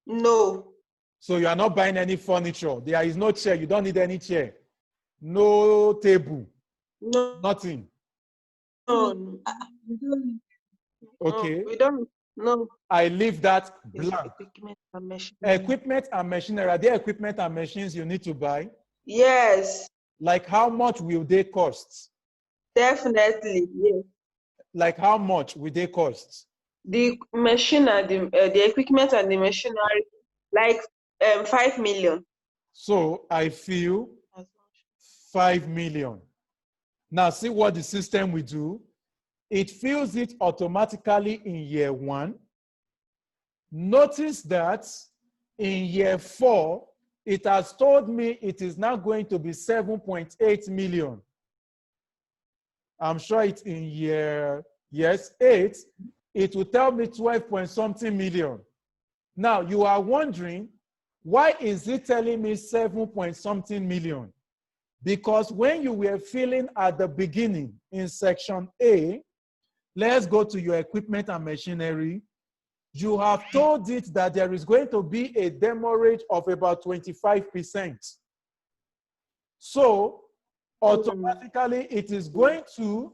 No. So you are not buying any furniture. There is no chair. You don't need any chair. No table. No. Nothing. No. Okay. No, we don't. No. I leave that blank. Equipment and machinery. Equipment and machinery. Are there equipment and machines you need to buy? Yes. Like how much will they cost? Definitely. Yes. Like how much will they cost? The machine and the equipment and the machinery, like 5 million. So I feel 5 million. Now see what the system will do. It fills it automatically in year one. Notice that in year 4, it has told me it is now going to be 7.8 million. I'm sure it's in year, yes, 8. It will tell me 12 point something million. Now you are wondering, why is it telling me 7 point something million? Because when you were filling at the beginning in section A, let's go to your equipment and machinery. You have told it that there is going to be a demurrage of about 25%. So automatically it is going to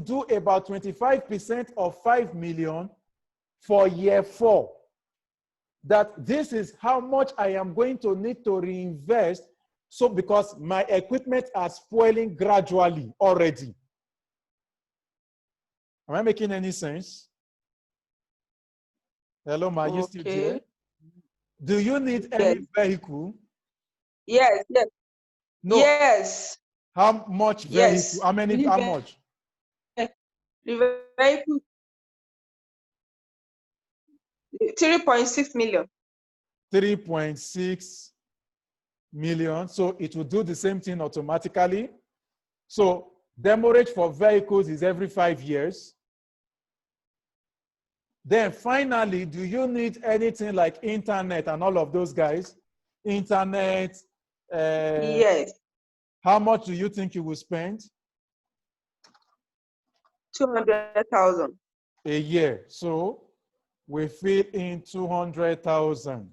do about 25% of 5 million for year 4. That this is how much I am going to need to reinvest. So because my equipment are spoiling gradually already. Am I making any sense? Hello, Ma, you still there? Do you need any vehicle? Yes, yes. No. Yes. How much vehicle? Yes. How many? How much? The vehicle 3.6 million. 3.6 million. So it will do the same thing automatically. So demurrage for vehicles is every 5 years. Then finally, do you need anything like internet and all of those guys? Internet. Yes. How much do you think you will spend? 200,000. A year. So we fill in 200,000.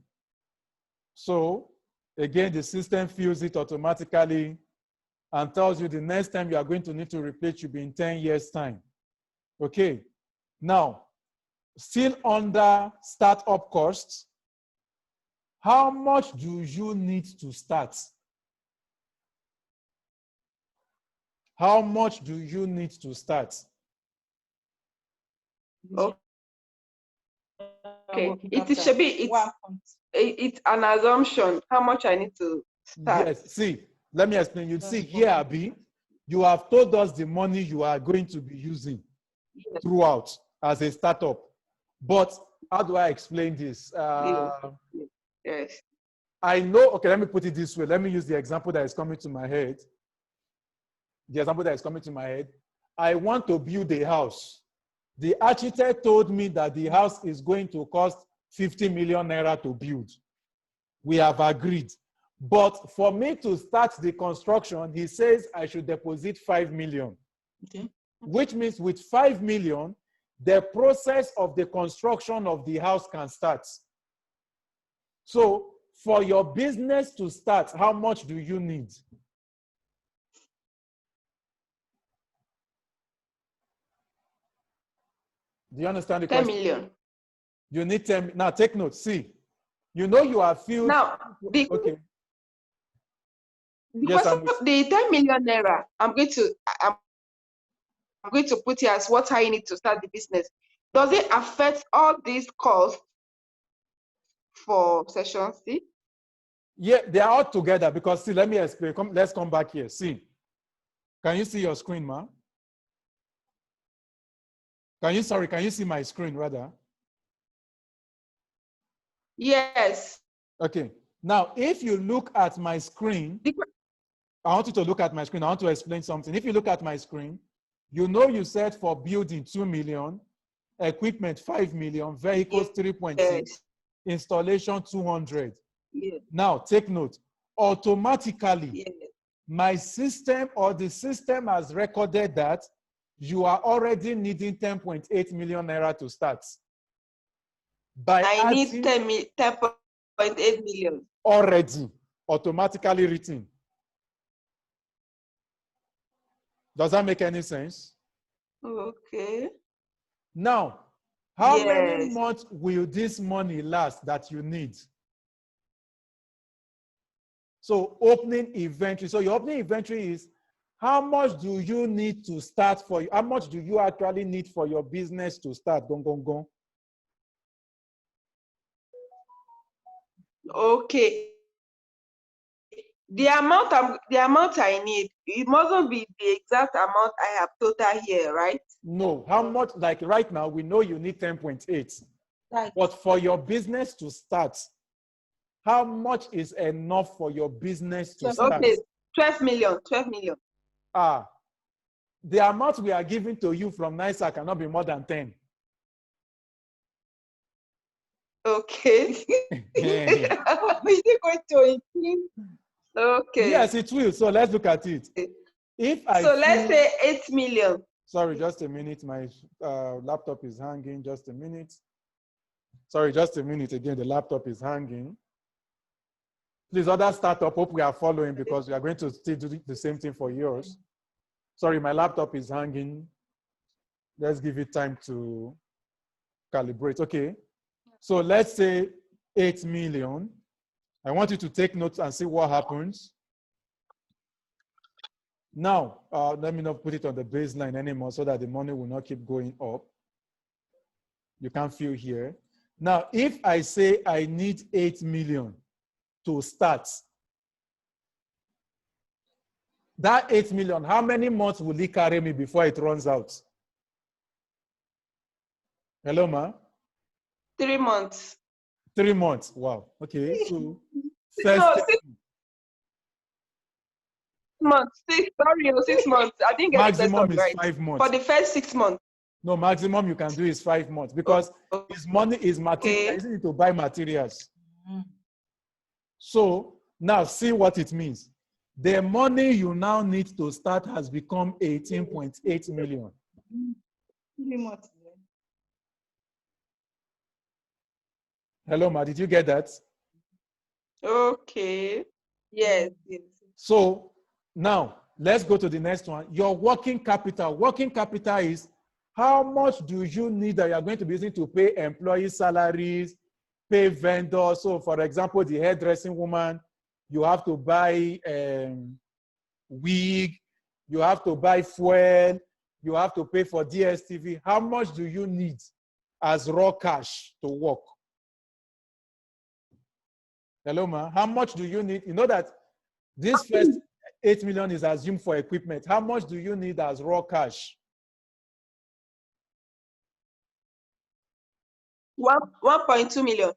So again, the system fills it automatically and tells you the next time you are going to need to replace should be in 10 years' time. Okay. Now, still under startup costs, how much do you need to start? How much do you need to start? Okay. It should be it's an assumption how much I need to start. Yes, see, let me explain. You see here, Abi, you have told us the money you are going to be using throughout as a startup. But how do I explain this? Yes. I know, okay, let me put it this way. Let me use the example that is coming to my head. The example that is coming to my head. I want to build a house. The architect told me that the house is going to cost 50 million naira to build. We have agreed. But for me to start the construction, he says I should deposit 5 million. Okay. Which means with 5 million, the process of the construction of the house can start. So for your business to start, how much do you need? Do you understand the 10 question? million. You need 10. Now take note. See, you know you are filled. Now, okay. The Yes, question of the 10 million naira, I'm going to put here as what I need to start the business. Does it affect all these costs for section C? Yeah, they are all together because, see, let me explain. Let's come back here. See, can you see your screen, ma? Can you see my screen rather? Yes. Okay. Now, if you look at my screen, I want you to look at my screen. I want to explain something. If you look at my screen, you know you said for building 2 million, equipment 5 million, vehicles 3.6, Yes. installation 200. Yes. Now, take note. Automatically, Yes. my system or the system has recorded that you are already needing 10.8 million naira to start. I need 10.8 million. Already, automatically written. Does that make any sense? Okay. Now, how many Yes. months will this money last that you need? So opening inventory. So your opening inventory is how much do you need to start for, how much do you actually need for your business to start? Gong. Okay. The amount I need, it mustn't be the exact amount I have total here, right? No, how much, like right now, we know you need 10.8. Right. But for your business to start, how much is enough for your business to start? Okay, 12 million, 12 million. The amount we are giving to you from NISA cannot be more than 10. Okay. Is it going to increase? Okay. Yes, it will. So let's look at it. Let's say 8 million. Sorry, just a minute. My laptop is hanging. Just a minute. Sorry, just a minute. Again, the laptop is hanging. Please, other startup, hope we are following because we are going to still do the same thing for yours. Sorry, my laptop is hanging. Let's give it time to calibrate. Okay. So let's say 8 million. I want you to take notes and see what happens. Now, let me not put it on the baseline anymore so that the money will not keep going up. You can feel here. Now, if I say I need 8 million to start, that 8 million, how many months will it carry me before it runs out? Hello, ma? 3 months. 3 months. Wow. Okay. So, No, 6 months. 6 months. I didn't get the maximum best is right. 5 months. For the first 6 months. No, maximum you can do is 5 months because his money is material. He's need to buy materials. So now see what it means. The money you now need to start has become 18.8 million. 3 months. Hello, ma, did you get that? Okay. Yes. So now let's go to the next one. Your working capital. Working capital is how much do you need that you are going to be using to pay employee salaries, pay vendors. So for example, the hairdressing woman, you have to buy wig, you have to buy fuel, you have to pay for DSTV. How much do you need as raw cash to work? Hello, ma. How much do you need? You know that this first 8 million is assumed for equipment. How much do you need as raw cash? 1.2 million.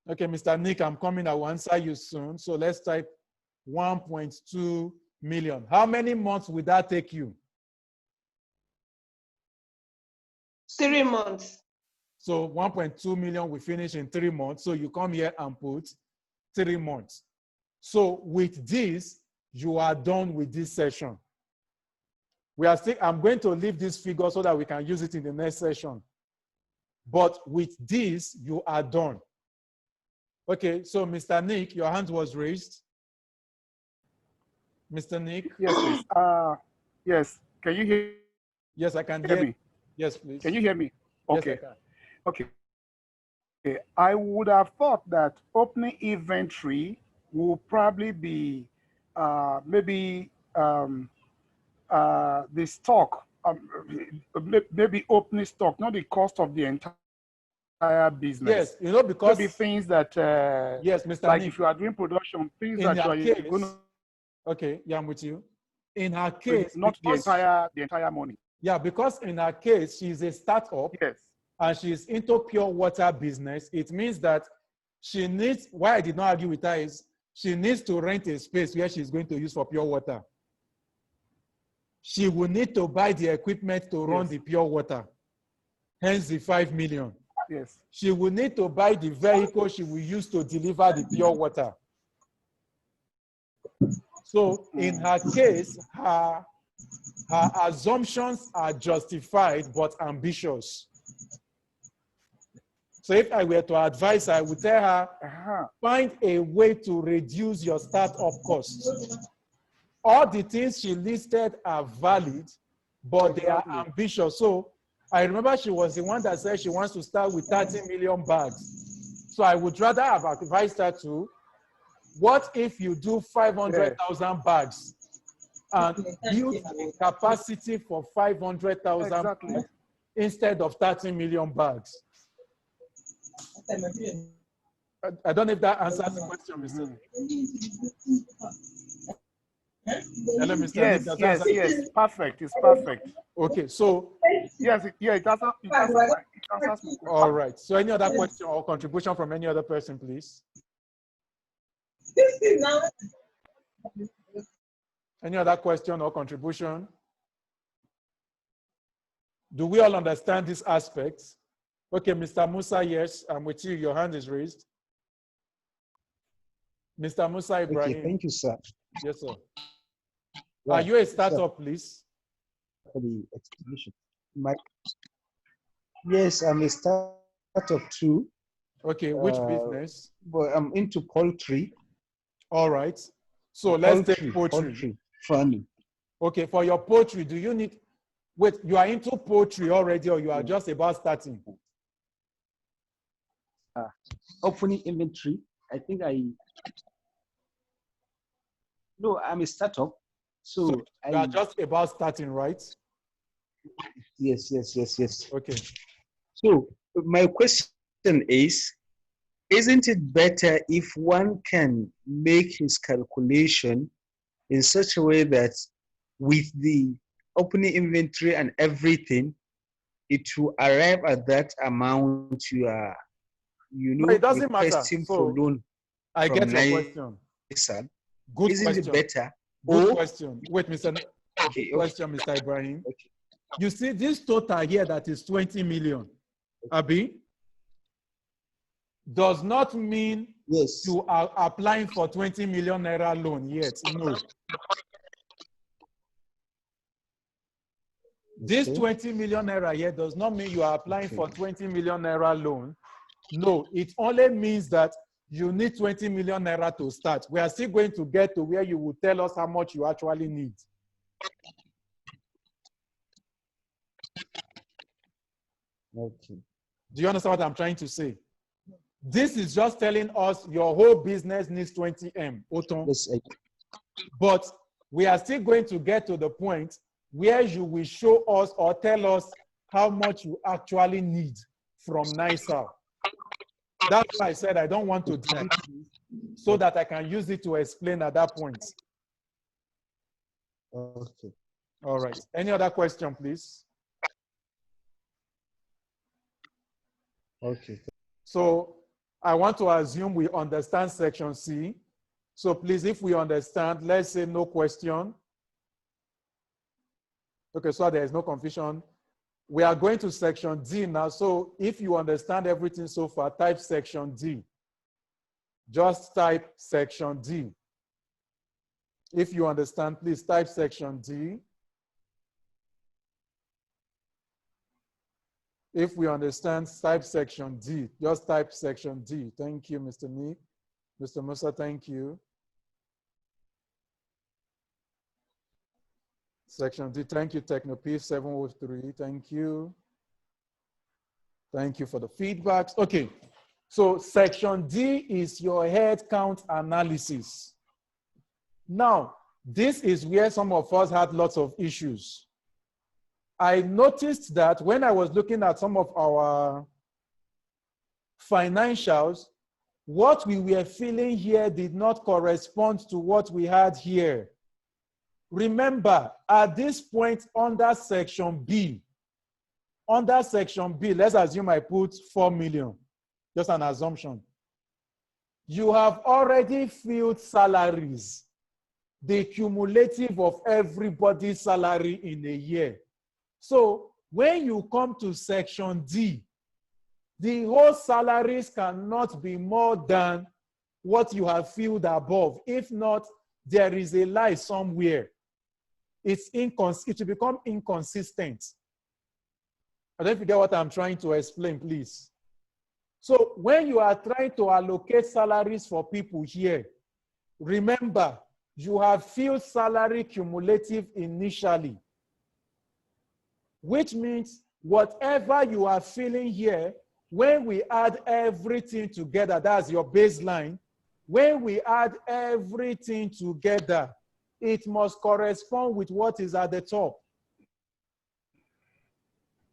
Okay, Mr. Nick, I'm coming. I will answer you soon. So let's type 1.2 million. How many months would that take you? 3 months. So 1.2 million we finish in 3 months. So you come here and put 3 months. So with this, you are done with this session. I'm going to leave this figure so that we can use it in the next session. But with this, you are done. Okay, so Mr. Nick, your hand was raised. Mr. Nick? Yes, please. Yes, can you hear? Yes, I can hear me. Yes, please. Can you hear me? Okay. Yes, I can. Okay. Okay. I would have thought that opening inventory will probably be maybe the stock, maybe opening stock, not the cost of the entire entire business. Yes, you know, because maybe things that yes, Mr. like Nick, if you are doing production, things in that her you are case, going to okay, yeah, I'm with you. In her case, not because, the entire money. yeah, because in her case, she's a startup. Yes. And she's into pure water business. It means that she needs, why I did not argue with her is, she needs to rent a space where she's going to use for pure water. She will need to buy the equipment to run the pure water, hence the 5 million. Yes. She will need to buy the vehicle she will use to deliver the pure water. So in her case, her assumptions are justified but ambitious. So if I were to advise her, I would tell her, find a way to reduce your startup costs. All the things she listed are valid, but they are ambitious. So I remember she was the one that said she wants to start with 30 million bags. So I would rather have advised her to, what if you do 500,000 bags and build a capacity for 500,000 bags instead of 30 million bags? I don't know if that answers the question, Mr. Hello, Mr. Yes, Nick, yes, perfect. It's perfect. Okay, so yes, it answers my question. All right. So any other question or contribution from any other person, please? Any other question or contribution? Do we all understand this aspect? Okay, Mr. Musa, yes, I'm with you. Your hand is raised. Mr. Musa Ibrahim. Okay, thank you, sir. Yes, sir. Yeah, Are you a startup, please? For the explanation. Yes, I'm a startup too. Okay, which business? But I'm into poultry. All right. So let's take poultry. Farming. Okay, for your poultry, do you need, wait, you are into poultry already or you are just about starting? Opening inventory. I think no, I'm a startup. So you are just about starting, right? Yes. Okay. So my question is, isn't it better if one can make his calculation in such a way that with the opening inventory and everything, it will arrive at that amount you are, No, it doesn't matter. requesting for loan? I get your question. Good Isn't question. it better? Good question. Wait, Mr. Okay, question, Mr. Ibrahim. Okay. You see this total here that is 20 million, Abi, does not mean you are applying for 20 million naira loan yet. No. This 20 million naira here does not mean you are applying for 20 million naira loan. No, it only means that you need 20 million naira to start. We are still going to get to where you will tell us how much you actually need. Okay. Do you understand what I'm trying to say? This is just telling us your whole business needs 20 M. Yes, but we are still going to get to the point where you will show us or tell us how much you actually need from NISA. That's why I said I don't want to delete it so that I can use it to explain at that point. Okay. All right. Any other question, please? Okay. So I want to assume we understand section C. So please, if we understand, let's say no question. Okay, so there is no confusion. We are going to section D now. So if you understand everything so far, type section D. Just type section D. If you understand, please type section D. If we understand, type section D. Just type section D. Thank you, Mr. Nick. Mr. Musa, thank you. Section D, thank you, TechnoP 703, thank you. Thank you for the feedbacks. Okay, so section D is your head count analysis. Now, this is where some of us had lots of issues. I noticed that when I was looking at some of our financials, what we were feeling here did not correspond to what we had here. Remember, at this point under section B, let's assume I put 4 million, just an assumption. You have already filled salaries, the cumulative of everybody's salary in a year. So when you come to section D, the whole salaries cannot be more than what you have filled above. If not, there is a lie somewhere. It will become inconsistent. I don't forget what I'm trying to explain, please. So when you are trying to allocate salaries for people here, remember, you have filled salary cumulative initially, which means whatever you are filling here, when we add everything together, that's your baseline. When we add everything together, it must correspond with what is at the top.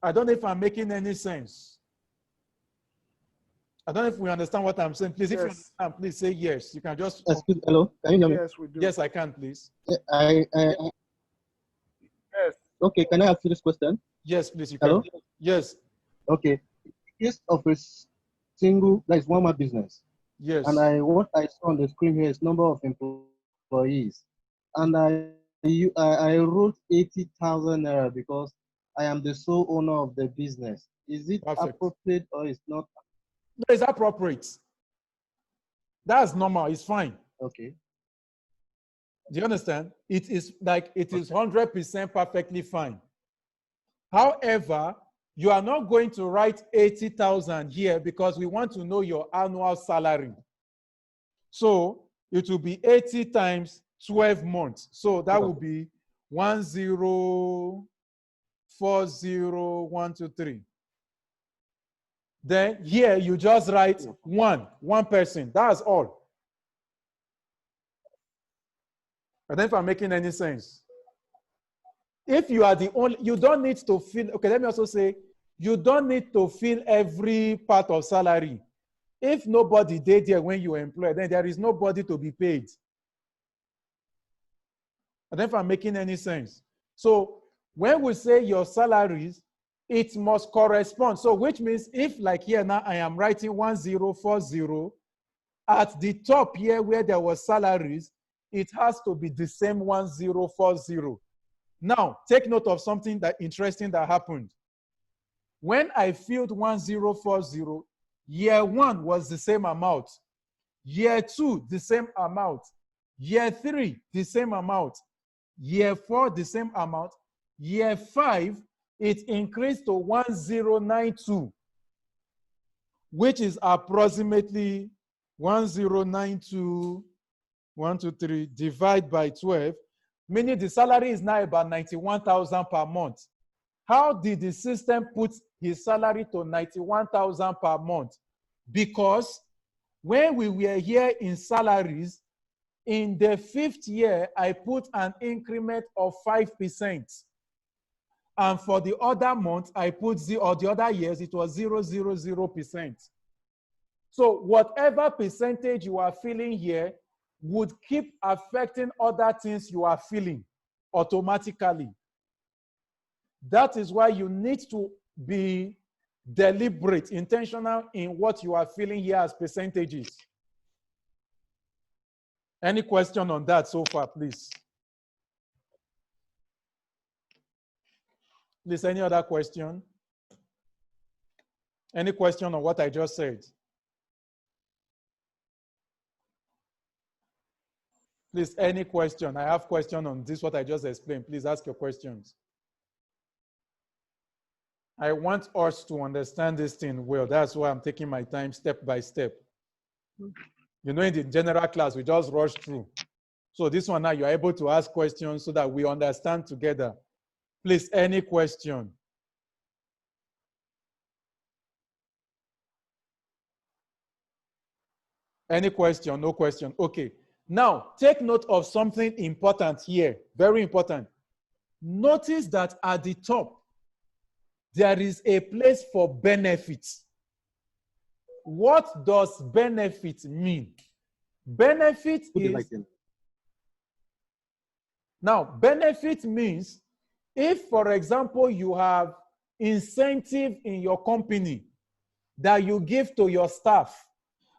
I don't know if I'm making any sense. I don't know if we understand what I'm saying. Please, if you understand, please say yes. You can just. Excuse, hello, can you hear me? Yes, we do. Yes, I can, please. Yes. Okay, can I ask you this question? Yes, please. You Hello? can. Yes. Okay. In case of a single, that is one-man business. Yes. And what I saw on the screen here is number of employees. And I wrote 80,000 naira because I am the sole owner of the business. Is it appropriate or is not? No, it's appropriate. That's normal. It's fine. Okay. Do you understand? It is 100% perfectly fine. However, you are not going to write 80,000 here because we want to know your annual salary. So it will be 80 times 12 months. So that will be 1040123. Then here you just write one person. That's all. I don't know if I'm making any sense. If you are the only, you don't need to fill, okay, let me also say, you don't need to fill every part of salary. If nobody did there when you are employed, then there is nobody to be paid. I don't know if I'm making any sense. So when we say your salaries, it must correspond. So which means if like here now I am writing 1040, at the top here where there was salaries, it has to be the same 1040. Now, take note of something that interesting that happened. When I filled 1040, year 1 was the same amount. Year 2, the same amount. Year 3, the same amount. Year 4, the same amount. Year 5, it increased to 1092, which is approximately 1092, 123, divide by 12, meaning the salary is now about 91,000 per month. How did the system put his salary to 91,000 per month? Because when we were here in salaries, in the 5th year, I put an increment of 5%. And for the other month, I put the other years, it was 0.000%. So whatever percentage you are feeling here would keep affecting other things you are feeling automatically. That is why you need to be deliberate, intentional in what you are feeling here as percentages. Any question on that so far, please? Please, any other question? Any question on what I just said? Please, any question? I have question on this, what I just explained. Please ask your questions. I want us to understand this thing well. That's why I'm taking my time step by step. You know, in the general class, we just rush through. So this one now, you're able to ask questions so that we understand together. Please, any question? Any question? No question. Okay. Now, take note of something important here. Very important. Notice that at the top, there is a place for benefits. what does benefit mean? Benefit is, now benefit means if, for example, you have incentive in your company that you give to your staff.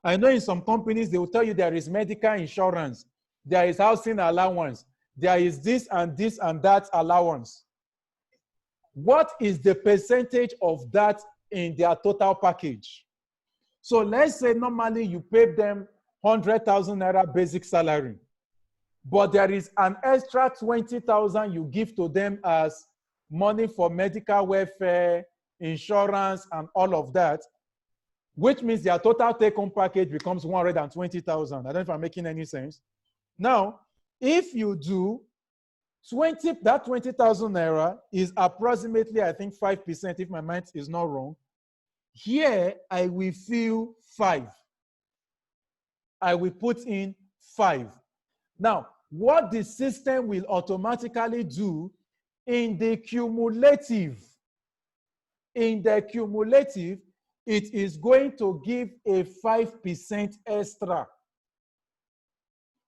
I know in some companies, they will tell you there is medical insurance, there is housing allowance, there is this and that allowance. What is the percentage of that in their total package? So let's say normally you pay them 100,000 naira basic salary, but there is an extra 20,000 you give to them as money for medical welfare, insurance, and all of that, which means their total take-home package becomes 120,000. I don't know if I'm making any sense. Now, if you do that 20,000 naira is approximately, I think, 5%, if my math is not wrong. Here, I will fill 5. I will put in 5. Now, what the system will automatically do in the cumulative, it is going to give a 5% extra.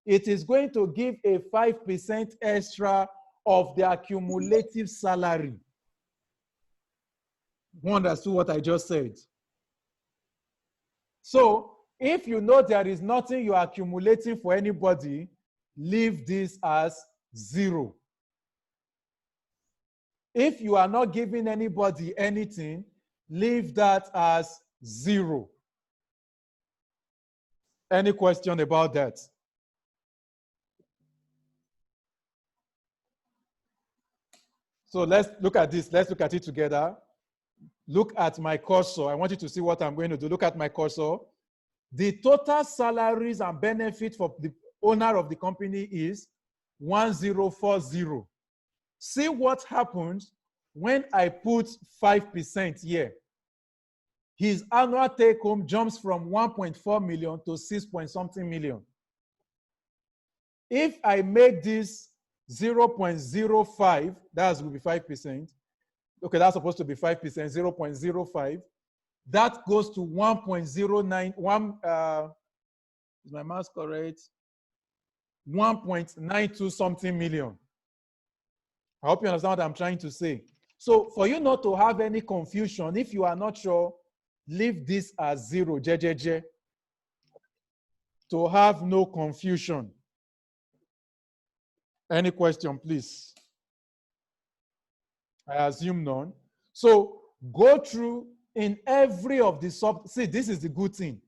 It is going to give a 5% extra of their cumulative salary. You understood what I just said? So, if you know there is nothing you are accumulating for anybody, leave this as 0. If you are not giving anybody anything, leave that as 0. Any question about that? So let's look at this. Let's look at it together. Look at my cursor. I want you to see what I'm going to do. Look at my cursor. The total salaries and benefits for the owner of the company is 1040. See what happens when I put 5% here. His annual take home jumps from 1.4 million to 6-point-something million. If I make this 0.05, that will be 5%. Okay, that's supposed to be 5%, 0.05. That goes to 1.09, is my math correct? 1.92 something million. I hope you understand what I'm trying to say. So for you not to have any confusion, if you are not sure, leave this as 0, JJJ, to have no confusion. Any question, please? I assume none. So go through in every of the see, this is the good thing.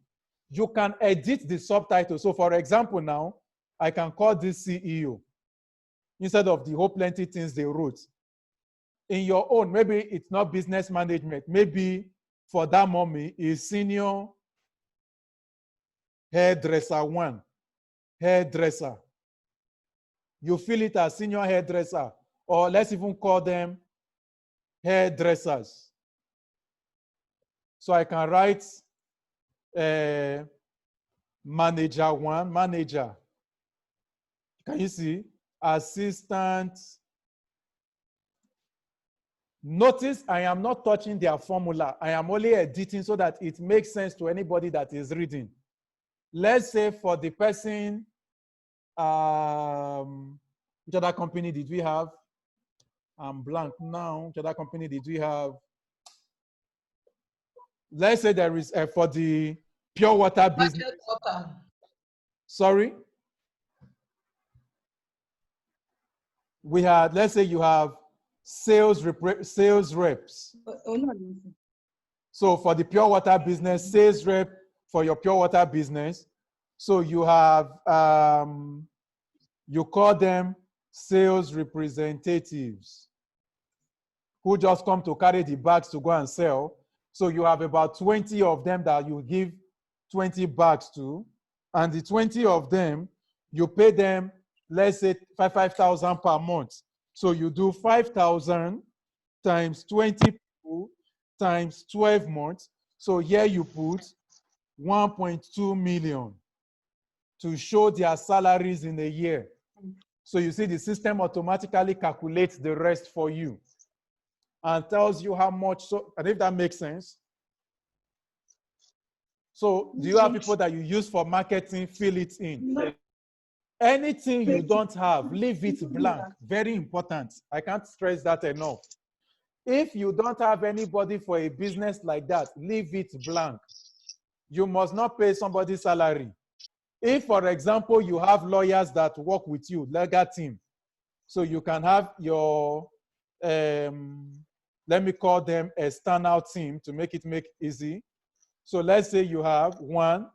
You can edit the subtitle. So for example, now, I can call this CEO instead of the whole plenty things they wrote. In your own, maybe it's not business management. Maybe for that mommy is senior hairdresser 1, hairdresser. You feel it as senior hairdresser, or let's even call them hairdressers. So I can write manager 1, manager. Can you see? Assistant. Notice I am not touching their formula. I am only editing so that it makes sense to anybody that is reading. Let's say for the person, which other company did we have? I'm blank now. Which other company did we have? Let's say there is for the pure water business. Water. Sorry? We had, let's say you have sales reps. Oh, no. So for the pure water business, sales rep for your pure water business. So you have, you call them sales representatives who just come to carry the bags to go and sell. So you have about 20 of them that you give 20 bags to, and the 20 of them, you pay them, let's say 5,000 per month. So you do 5,000 times 20 people times 12 months. So here you put 1.2 million to show their salaries in a year. So you see the system automatically calculates the rest for you and tells you how much. So, and if that makes sense. So do you have people that you use for marketing? Fill it in. Anything you don't have, leave it blank. Very important. I can't stress that enough. If you don't have anybody for a business like that, leave it blank. You must not pay somebody's salary. If, for example, you have lawyers that work with you, legal team, so you can have your, let me call them external team to make it easy. So let's say you have one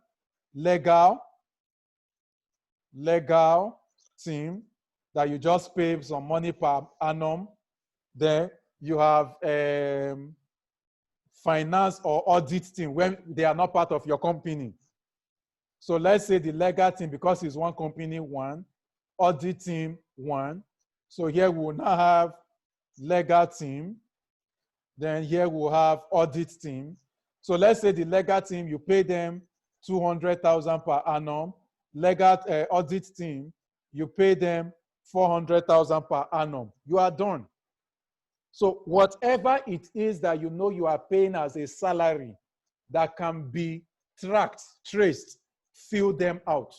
legal team that you just pay some money per annum. Then you have finance or audit team when they are not part of your company. So let's say the legal team, because it's one company, one, audit team, one. So here we will now have legal team. Then here we'll have audit team. So let's say the legal team, you pay them 200,000 per annum. Legal audit team, you pay them 400,000 per annum. You are done. So whatever it is that you know you are paying as a salary that can be tracked, traced, fill them out,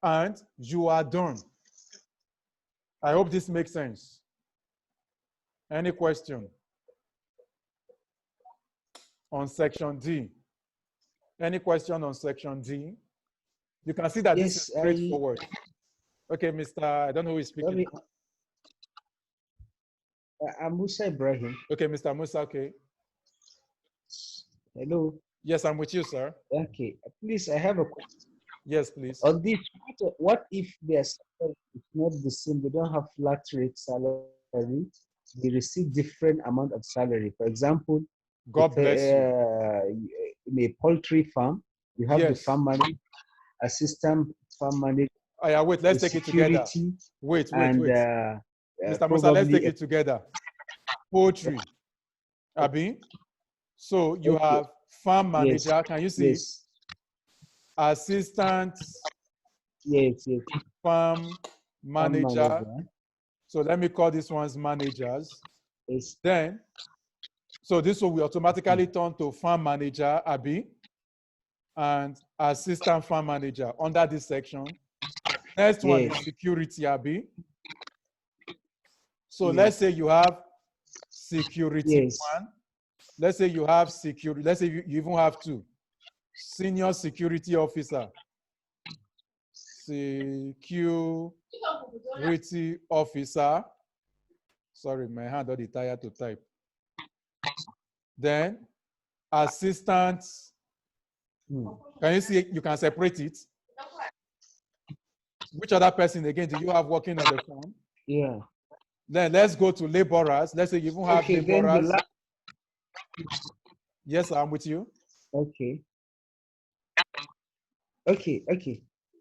and you are done. I hope this makes sense. Any question on section D? Any question on section D? You can see that this is straightforward. Okay, Mr. I don't know who is speaking. I'm Musa Ibrahim. Okay, Mr. Musa, okay. Hello. Yes, I'm with you, sir. Okay, please, I have a question. Yes, please. On this, what if their salary is not the same? They don't have flat rate salary. They receive different amount of salary. For example, God bless you. In a poultry farm, you have the farm manager, assistant farm manager. Oh, yeah, wait, let's take it together. Wait. Mr. Musa, let's take it together. Poultry, Abi. So you have farm manager. Yes. Can you see? Yes. Assistant. Yes. Farm manager. So let me call this one's managers. Yes. Then, so this will automatically turn to farm manager, Abi, and assistant farm manager under this section. Next one is security, Abi. So let's say you have security one. Let's say you have security. Let's say you even have two. Senior security officer. Security officer. Sorry, my hand already tired to type. Then assistant. Can you see? You can separate it. Which other person again do you have working on the farm? Yeah. Then let's go to laborers. Let's say you even have laborers. Yes, I'm with you. Okay.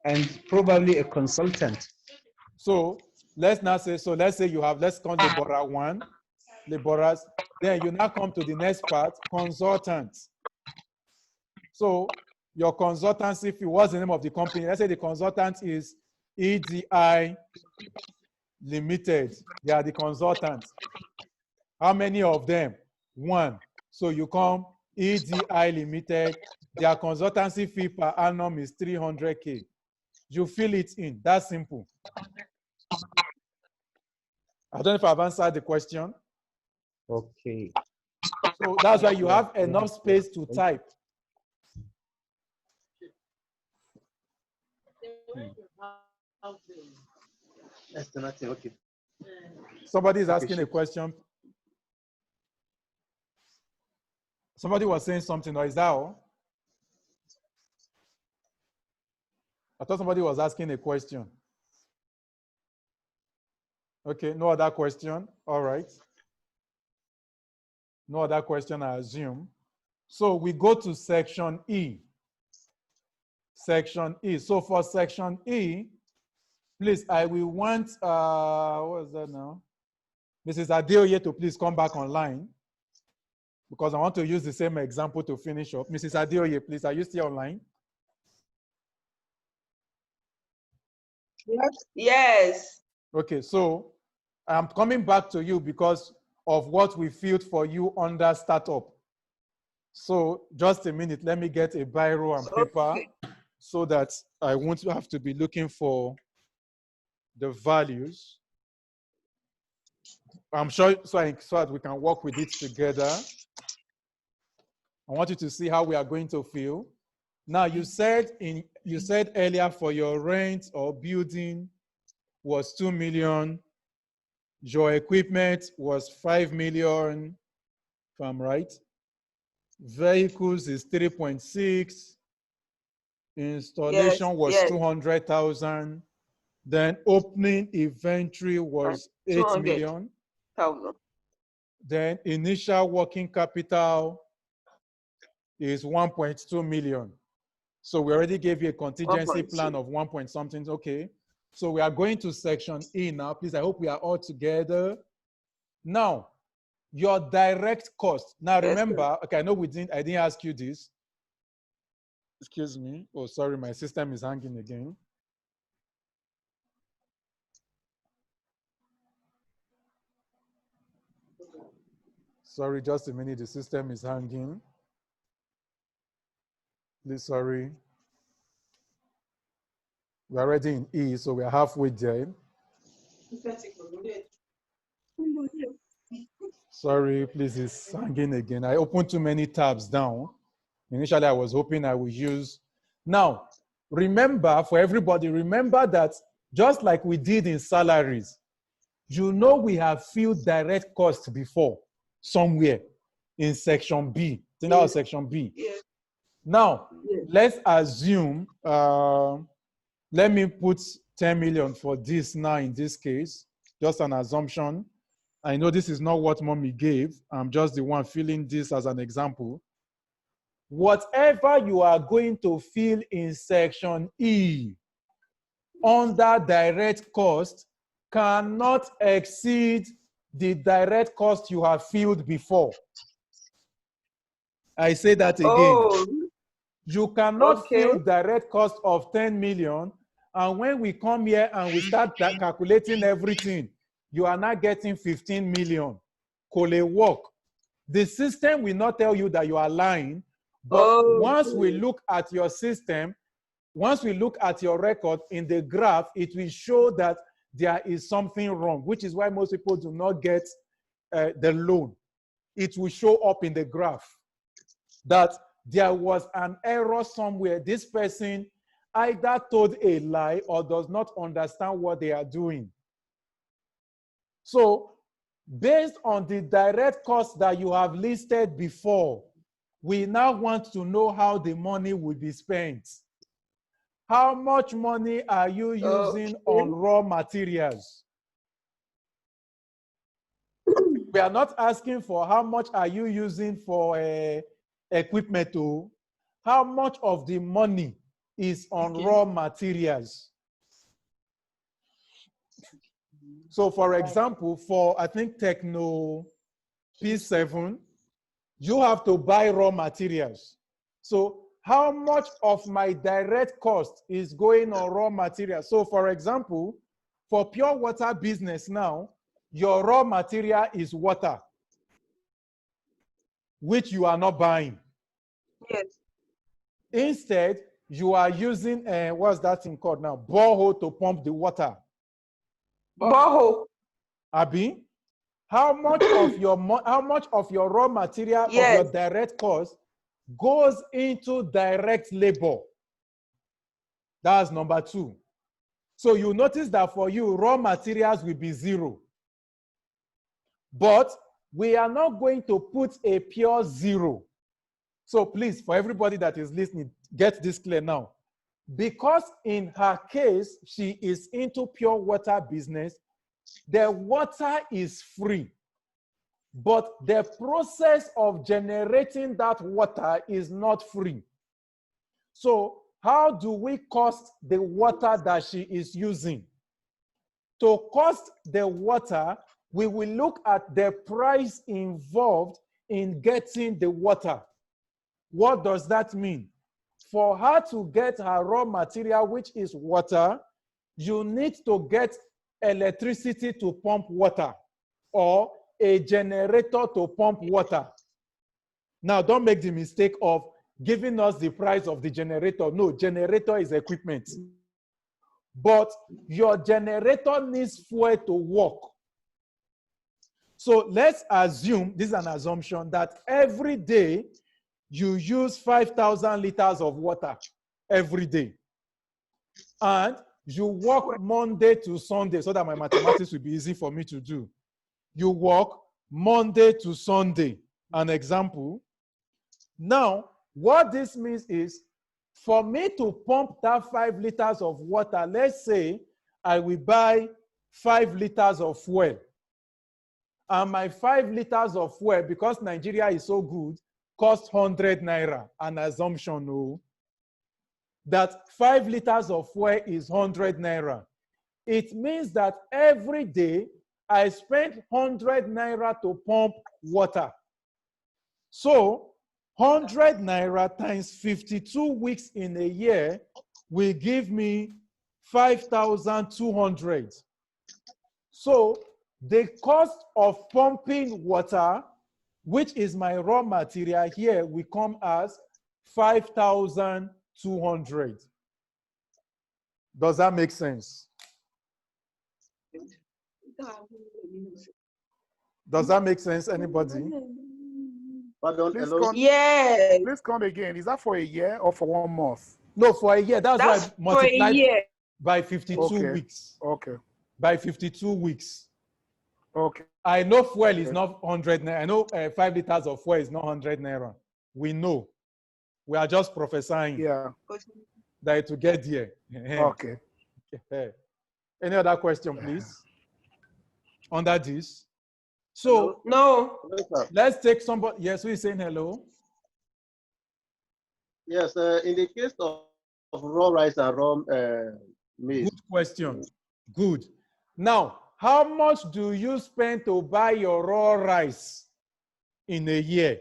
And probably a consultant. So let's now say, let's say you have, let's count laborer one, laborers. Then you now come to the next part, consultants. So your consultancy fee, what's the name of the company? Let's say the consultant is EDI Limited. They are the consultants. How many of them? One. So you come EDI Limited. Their consultancy fee per annum is 300K. You fill it in. That's simple. I don't know if I've answered the question. Okay. So that's why you have enough space to type. Okay. Somebody is asking a question. Somebody was saying something, or is that all? I thought somebody was asking a question. Okay, no other question. All right. No other question, I assume. So we go to section E. Section E. So for section E, please, I will want, what is that now? Mrs. Adeoye to please come back online because I want to use the same example to finish up. Mrs. Adeoye, please, are you still online? Yes. Okay, so I'm coming back to you because of what we filled for you under startup. So just a minute, let me get a biro and paper so that I won't have to be looking for the values. I'm sure so that we can work with it together. I want you to see how we are going to feel. Now you said earlier for your rent or building was 2 million. Your equipment was 5 million, if I'm right. Vehicles is 3.6. Installation was 200,000. Then opening inventory was 8 million. Then initial working capital is 1.2 million. So we already gave you a contingency plan of 1 point something. Okay. So we are going to section E now. Please, I hope we are all together. Now, your direct cost. Now remember, okay, I know I didn't ask you this. Excuse me. Oh, sorry, my system is hanging again. Sorry, just a minute, the system is hanging. Please, sorry. We're already in E, so we're halfway there. Sorry, please, it's hanging again. I opened too many tabs down. Initially, I was hoping I would use. Now, remember, for everybody, remember that just like we did in salaries, you know we have filled direct costs before, somewhere in section B. I think that was section B. Yes. Now, let's assume, let me put 10 million for this now in this case, just an assumption. I know this is not what mommy gave. I'm just the one filling this as an example. Whatever you are going to fill in section E under direct cost cannot exceed the direct cost you have filled before. I say that again. Oh, you cannot fill direct cost of 10 million. And when we come here and we start calculating everything, you are not getting 15 million. Cole work. The system will not tell you that you are lying, but once we look at your system, once we look at your record in the graph, it will show that there is something wrong, which is why most people do not get the loan. It will show up in the graph that there was an error somewhere. This person either told a lie or does not understand what they are doing. So, based on the direct costs that you have listed before, we now want to know how the money will be spent. How much money are you using on raw materials? We are not asking for how much are you using for equipment. How much of the money is on raw materials? So for example, for I think Techno P7, you have to buy raw materials. So how much of my direct cost is going on raw materials? So for example, for pure water business now, your raw material is water, which you are not buying. Yes. Instead, you are using, what's that thing called now? Borehole to pump the water. Borehole. Abi, how much of your raw material of your direct cost goes into direct labor? That's number 2. So you notice that for you, raw materials will be 0. But we are not going to put a pure 0. So please, for everybody that is listening, get this clear now. Because in her case, she is into pure water business, the water is free. But the process of generating that water is not free. So how do we cost the water that she is using? To cost the water, we will look at the price involved in getting the water. What does that mean? For her to get her raw material, which is water, you need to get electricity to pump water or a generator to pump water. Now, don't make the mistake of giving us the price of the generator. No, generator is equipment. But your generator needs fuel to work. So let's assume, this is an assumption, that every day you use 5,000 liters of water every day. And you work Monday to Sunday, so that my mathematics will be easy for me to do. You work Monday to Sunday, an example. Now, what this means is, for me to pump that 5 liters of water, let's say I will buy 5 liters of fuel. And my 5 liters of fuel, because Nigeria is so good, costs 100 naira, an assumption, no, that 5 liters of fuel is 100 naira. It means that every day I spend 100 naira to pump water. So 100 naira times 52 weeks in a year will give me 5,200. So the cost of pumping water, which is my raw material here, will come as 5,200. Does that make sense? Does that make sense, anybody? Pardon, hello? Yes. Please come again. Is that for a year or for 1 month? No, for a year. That's why I multiplied year. by 52 weeks. Okay. By 52 weeks. Okay. I know fuel is not 100 naira. I know 5 liters of fuel is not 100 naira. We know. We are just prophesying. Yeah. That it will get there. Okay. Any other question, please? Under this. So, no. Let's take somebody. Yes, who is saying hello? Yes, in the case of raw rice and raw maize. Good question. Good. Now, how much do you spend to buy your raw rice in a year?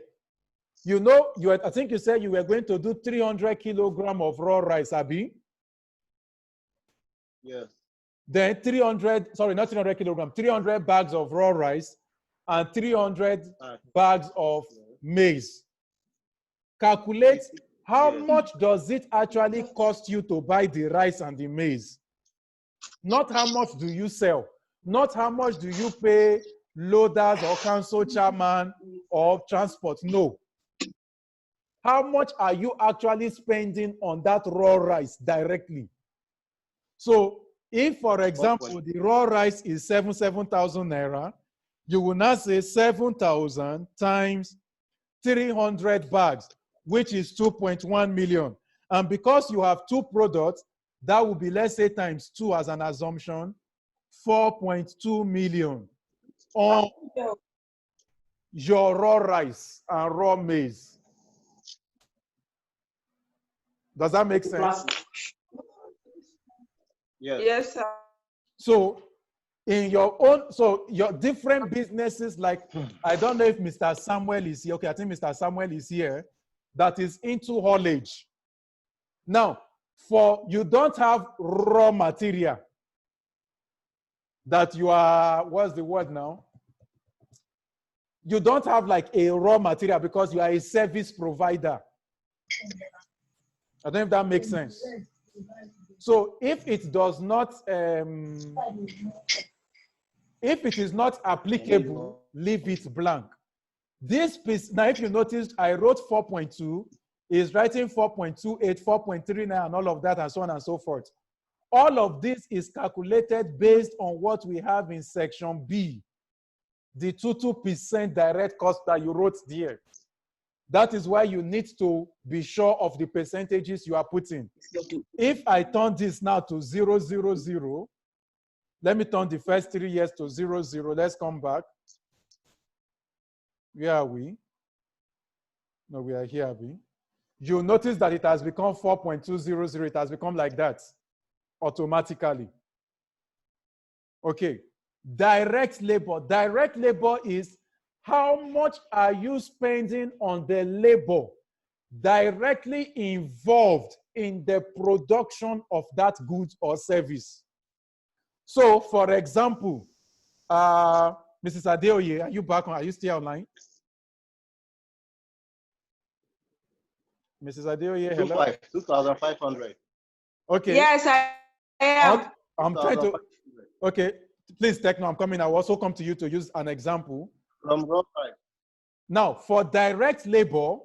You know, I think you said you were going to do 300 kilograms of raw rice, Abi? Yes. Then 300, sorry, not 300 kilograms, 300 bags of raw rice and 300 bags of maize. Calculate how much does it actually cost you to buy the rice and the maize? Not how much do you sell, not how much do you pay loaders or council chairman or transport, no. How much are you actually spending on that raw rice directly? So if, for example, the raw rice is 7,000 naira, you will now say 7,000 times 300 bags, which is 2.1 million. And because you have 2 products, that will be, let's say, times 2 as an assumption, 4.2 million on your raw rice and raw maize. Does that make sense? Yes. Yes, sir. So in your own, so your different businesses, like, I don't know if Mr. Samuel is here. Okay, I think Mr. Samuel is here, that is into haulage. Now, you don't have raw material that you are, what's the word now? You don't have like a raw material because you are a service provider. I don't know if that makes sense. So if it does not, if it is not applicable, leave it blank. This piece, now if you notice, I wrote 4.2, is writing 4.28, 4.39, and all of that, and so on and so forth. All of this is calculated based on what we have in section B, the 2% direct cost that you wrote there. That is why you need to be sure of the percentages you are putting. If I turn this now to 0, 0, 0, let me turn the first 3 years to 0, 0. Let's come back. Where are we? No, we are here, Abi. You notice that it has become 4.200. It has become like that automatically. Okay. Direct labor. Direct labor is how much are you spending on the labor directly involved in the production of that goods or service. So, for example, Mrs. Adeoye, are you back on? Are you still online? Mrs. Adeoye, hello? 2,500. Okay. Yes, I am. I'm trying to, okay, please, Techno, I'm coming. I'll also come to you to use an example. From raw price. Now, for direct labor,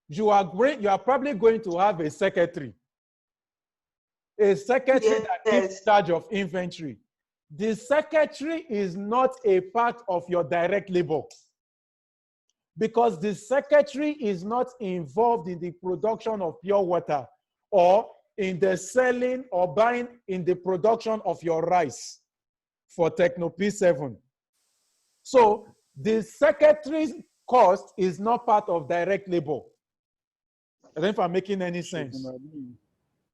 you are probably going to have a secretary that keeps charge of inventory. The secretary is not a part of your direct labor because the secretary is not involved in the production of pure water or in the selling or buying in the production of your rice for Techno P7. So the secretary's cost is not part of direct labor. I don't know if I'm making any sense.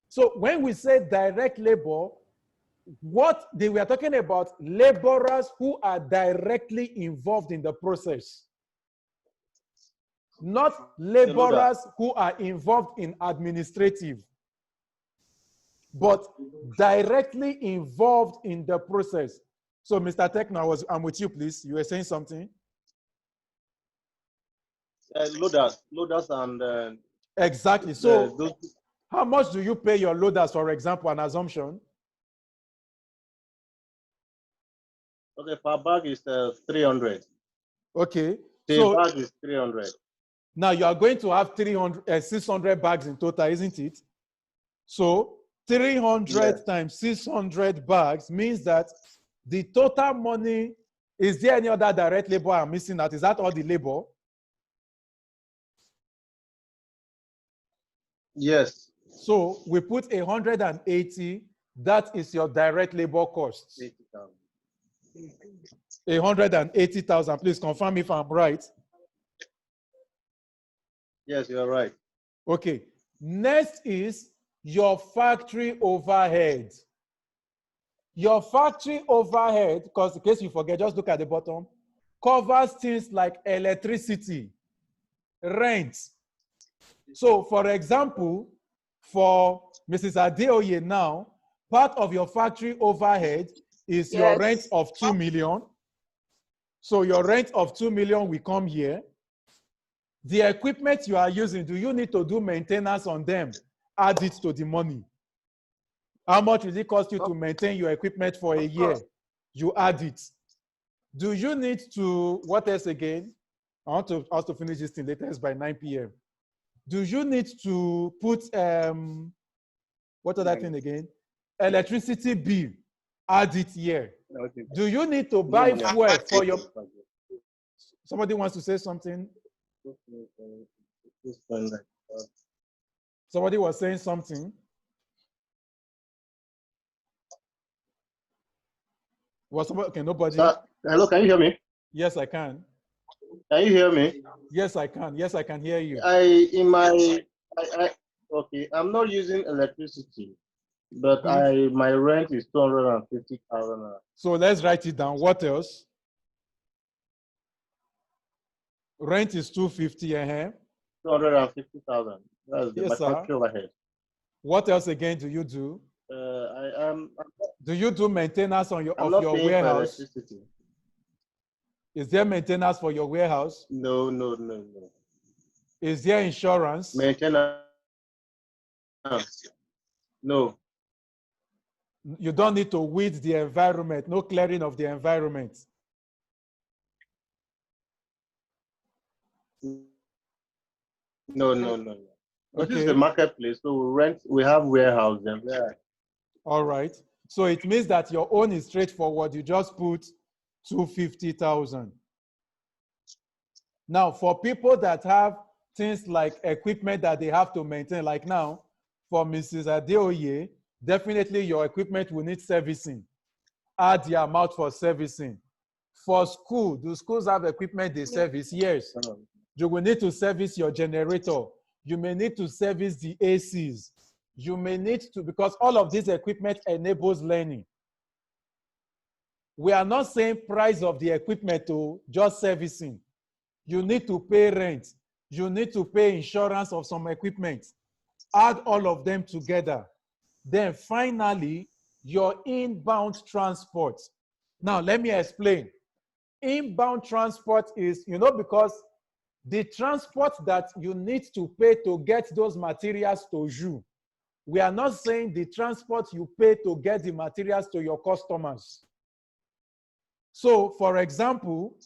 So when we say direct labor, what they were talking about laborers who are directly involved in the process, not laborers who are involved in administrative, but directly involved in the process. So Mr. Techno, I'm with you, please. You were saying something? Loaders and... exactly. So how much do you pay your loaders, for example, an assumption? Okay, per bag is 300. Okay. The bag is 300. Now you are going to have 600 bags in total, isn't it? So 300 times 600 bags means that the total money, is there any other direct labor I'm missing out? Is that all the labor? Yes. So we put 180, that is your direct labor costs. 180,000. Please confirm if I'm right. Yes, you're right. Okay. Next is your factory overhead. Your factory overhead, because in case you forget, just look at the bottom, covers things like electricity, rent. So, for example, for Mrs. Adeoye now, part of your factory overhead is your rent of 2 million. So your rent of 2 million will come here. The equipment you are using, do you need to do maintenance on them? Add it to the money. How much will it cost you to maintain your equipment for a year? You add it. Do you need to, what else again? I want us to finish this thing latest by 9 p.m. Do you need to put, what other thing again? Electricity bill, add it here. Do you need to buy fuel for your, somebody wants to say something? Somebody was saying something. Was somebody, okay, nobody. Hello, can you hear me? Yes, I can. Can you hear me? Yes, I can. Yes, I can hear you. Okay, I'm not using electricity, but my rent is 250,000. So let's write it down. What else? Rent is 250. 250,000. That's my factory overhead. What else again do you do? Do you do maintenance on your warehouse? Is there maintenance for your warehouse? No. Is there insurance? Maintenance. No. You don't need to weed the environment, no clearing of the environment. No. This is the marketplace, so we have warehouse and there. All right. So it means that your own is straightforward. You just put 250,000. Now, for people that have things like equipment that they have to maintain, like now, for Mrs. Adeoye, definitely your equipment will need servicing. Add the amount for servicing. For school, do schools have equipment they service? Yes. You will need to service your generator. You may need to service the ACs. You may need to, because all of this equipment enables learning. We are not saying price of the equipment to just servicing. You need to pay rent. You need to pay insurance of some equipment. Add all of them together. Then finally, your inbound transport. Now, let me explain. Inbound transport is, because the transport that you need to pay to get those materials to you. We are not saying the transport you pay to get the materials to your customers. So, for example,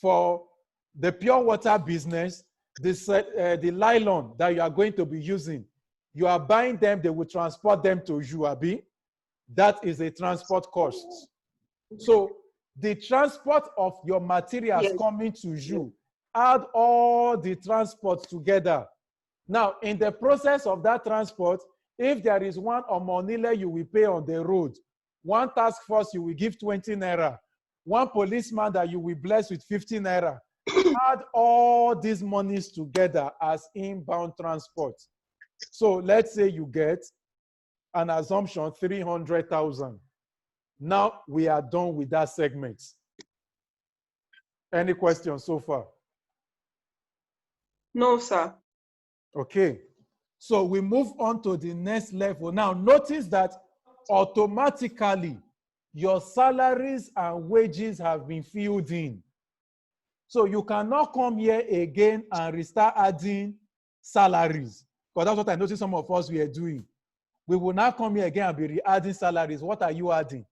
for the pure water business, the nylon that you are going to be using, you are buying them, they will transport them to you, Abi. That is a transport cost. So, the transport of your materials coming to you, add all the transport together. Now, in the process of that transport, if there is one omonile you will pay on the road, one task force you will give 20 naira, one policeman that you will bless with 50 naira, add all these monies together as inbound transport. So let's say you get an assumption 300,000. Now we are done with that segment. Any questions so far? No, sir. Okay. So we move on to the next level. Now notice that automatically your salaries and wages have been filled in. So you cannot come here again and restart adding salaries. Because that's what I noticed some of us were doing. We will now come here again and be re-adding salaries. What are you adding?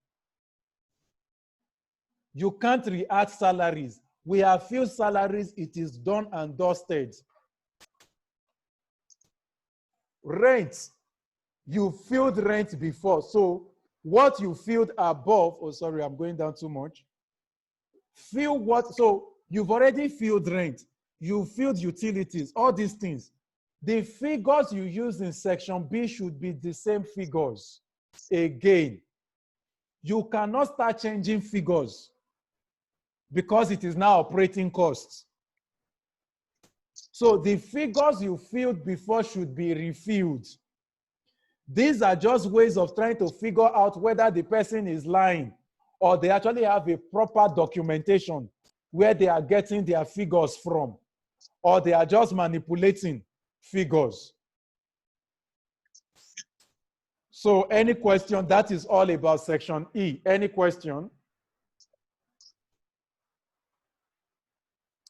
You can't re-add salaries. We have filled salaries. It is done and dusted. Rent. You filled rent before. So what you filled above, oh, sorry, I'm going down too much. Fill what, so you've already filled rent. You filled utilities, all these things. The figures you use in section B should be the same figures. Again, you cannot start changing figures because it is now operating costs. So the figures you filled before should be refilled. These are just ways of trying to figure out whether the person is lying or they actually have a proper documentation where they are getting their figures from, or they are just manipulating figures. So any question? That is all about section E. Any question?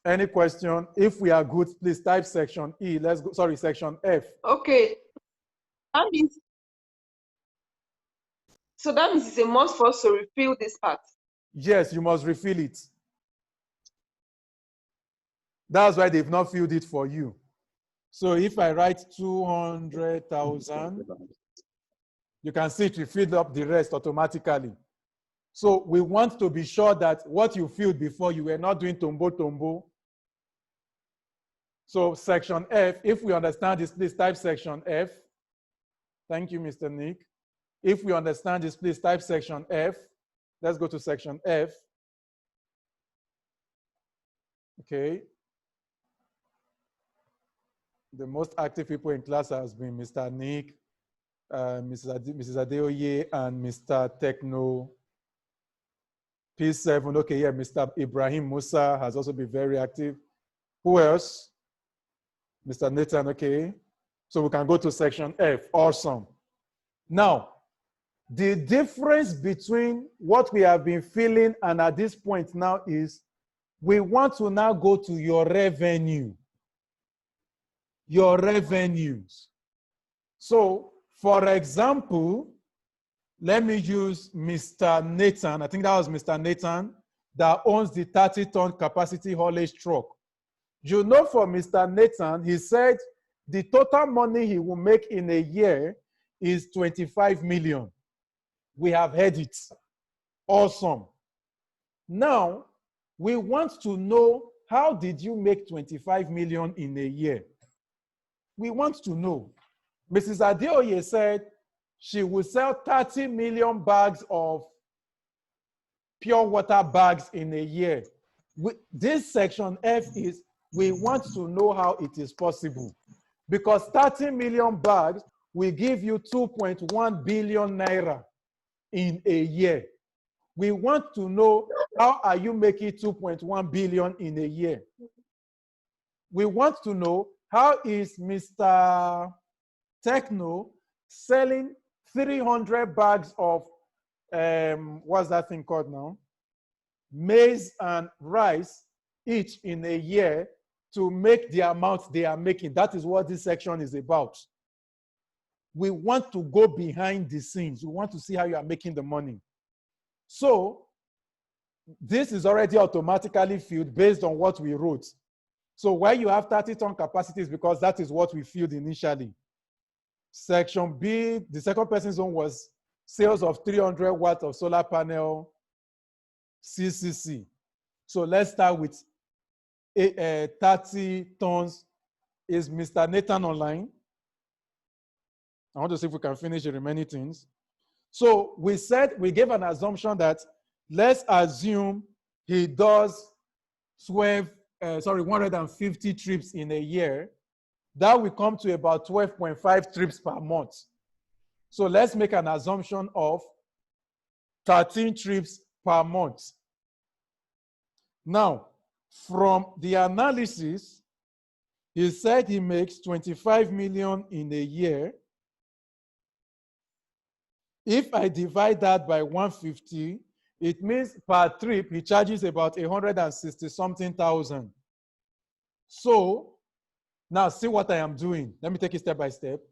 Any question? If we are good, please type section E. Let's go, sorry, section F. Okay. That means, so that means it's a must for us to refill this part. Yes, you must refill it. That's why they've not filled it for you. So if I write 200,000, you can see it will fill up the rest automatically. So we want to be sure that what you filled before, you were not doing tombo. So section F, if we understand this, please type section F. Thank you, Mr. Nick. If we understand this, please type section F. Let's go to section F. Okay. The most active people in class has been Mr. Nick, Mrs. Adeoye, and Mr. Techno. P7, okay, yeah, Mr. Ibrahim Musa has also been very active. Who else? Mr. Nathan, okay. So we can go to section F, awesome. Now, the difference between what we have been feeling and at this point now is we want to now go to your revenue. Your revenues. So, for example, let me use Mr. Nathan. I think that was Mr. Nathan that owns the 30-ton capacity haulage truck. You know, for Mr. Nathan, he said the total money he will make in a year is 25 million. We have heard it. Awesome. Now, we want to know, how did you make 25 million in a year? We want to know. Mrs. Adeoye said she will sell 30 million bags of pure water bags in a year. This section F is, we want to know how it is possible. Because 30 million bags will give you 2.1 billion naira in a year. We want to know, how are you making 2.1 billion in a year? We want to know, how is Mr. Techno selling 300 bags of, what's that thing called now? Maize and rice each in a year to make the amount they are making. That is what this section is about. We want to go behind the scenes. We want to see how you are making the money. So this is already automatically filled based on what we wrote. So why you have 30-ton capacities, because that is what we filled initially. Section B, the second person's zone was sales of 300 watts of solar panel CCC. So let's start with 30 tons. Is Mr. Nathan online? I want to see if we can finish the remaining things. So we said, we gave an assumption that let's assume he does 150 trips in a year. That will come to about 12.5 trips per month. So let's make an assumption of 13 trips per month. Now, from the analysis, he said he makes 25 million in a year. If I divide that by 150, it means per trip, he charges about 160-something thousand. So, now see what I am doing. Let me take it step by step.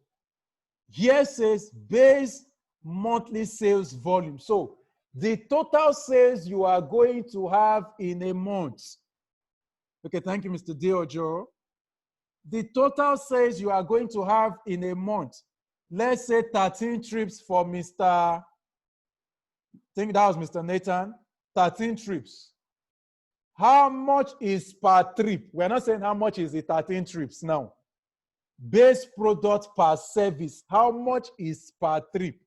Here says base monthly sales volume. So, the total sales you are going to have in a month. Okay, thank you, Mr. Deojo. The total sales you are going to have in a month. Let's say 13 trips for Mr. I think that was Mr. Nathan. 13 trips. How much is per trip? We're not saying how much is the 13 trips now. Base product per service. How much is per trip?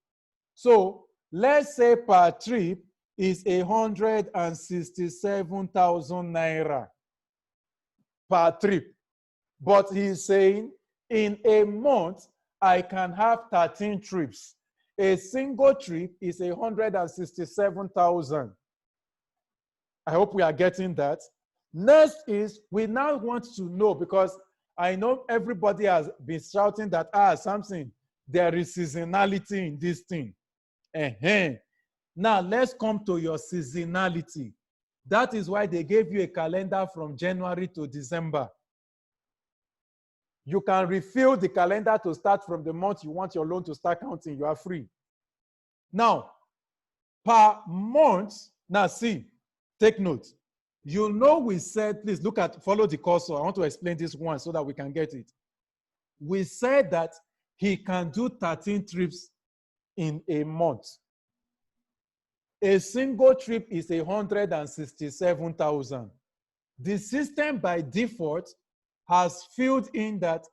So let's say per trip is 167,000 naira per trip. But he's saying in a month, I can have 13 trips. A single trip is 167,000. I hope we are getting that. Next is, we now want to know, because I know everybody has been shouting that, Samson, there is seasonality in this thing. Now, let's come to your seasonality. That is why they gave you a calendar from January to December. You can refill the calendar to start from the month you want your loan to start counting. You are free. Now, per month, now see, take note. You know we said, please look at, follow the cursor. I want to explain this one so that we can get it. We said that he can do 13 trips in a month. A single trip is 167,000. The system by default has filled in that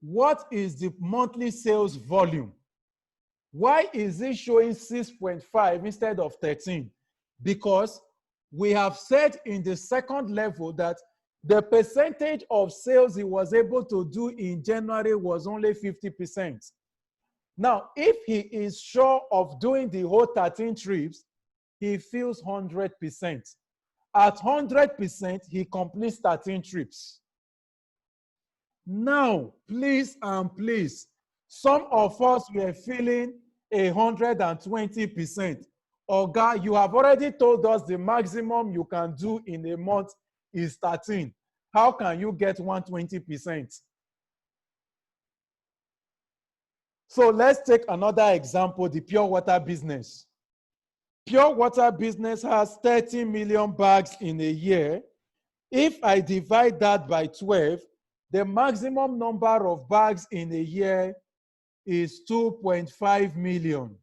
what is the monthly sales volume? Why is it showing 6.5 instead of 13? Because we have said in the second level that the percentage of sales he was able to do in January was only 50%. Now, if he is sure of doing the whole 13 trips, he feels 100%. At 100%, he completes 13 trips. Now, please and please, some of us were feeling 120%. Oga, you have already told us the maximum you can do in a month is 13. How can you get 120%? So let's take another example, the pure water business. Pure water business has 30 million bags in a year. If I divide that by 12, the maximum number of bags in a year is 2.5 million.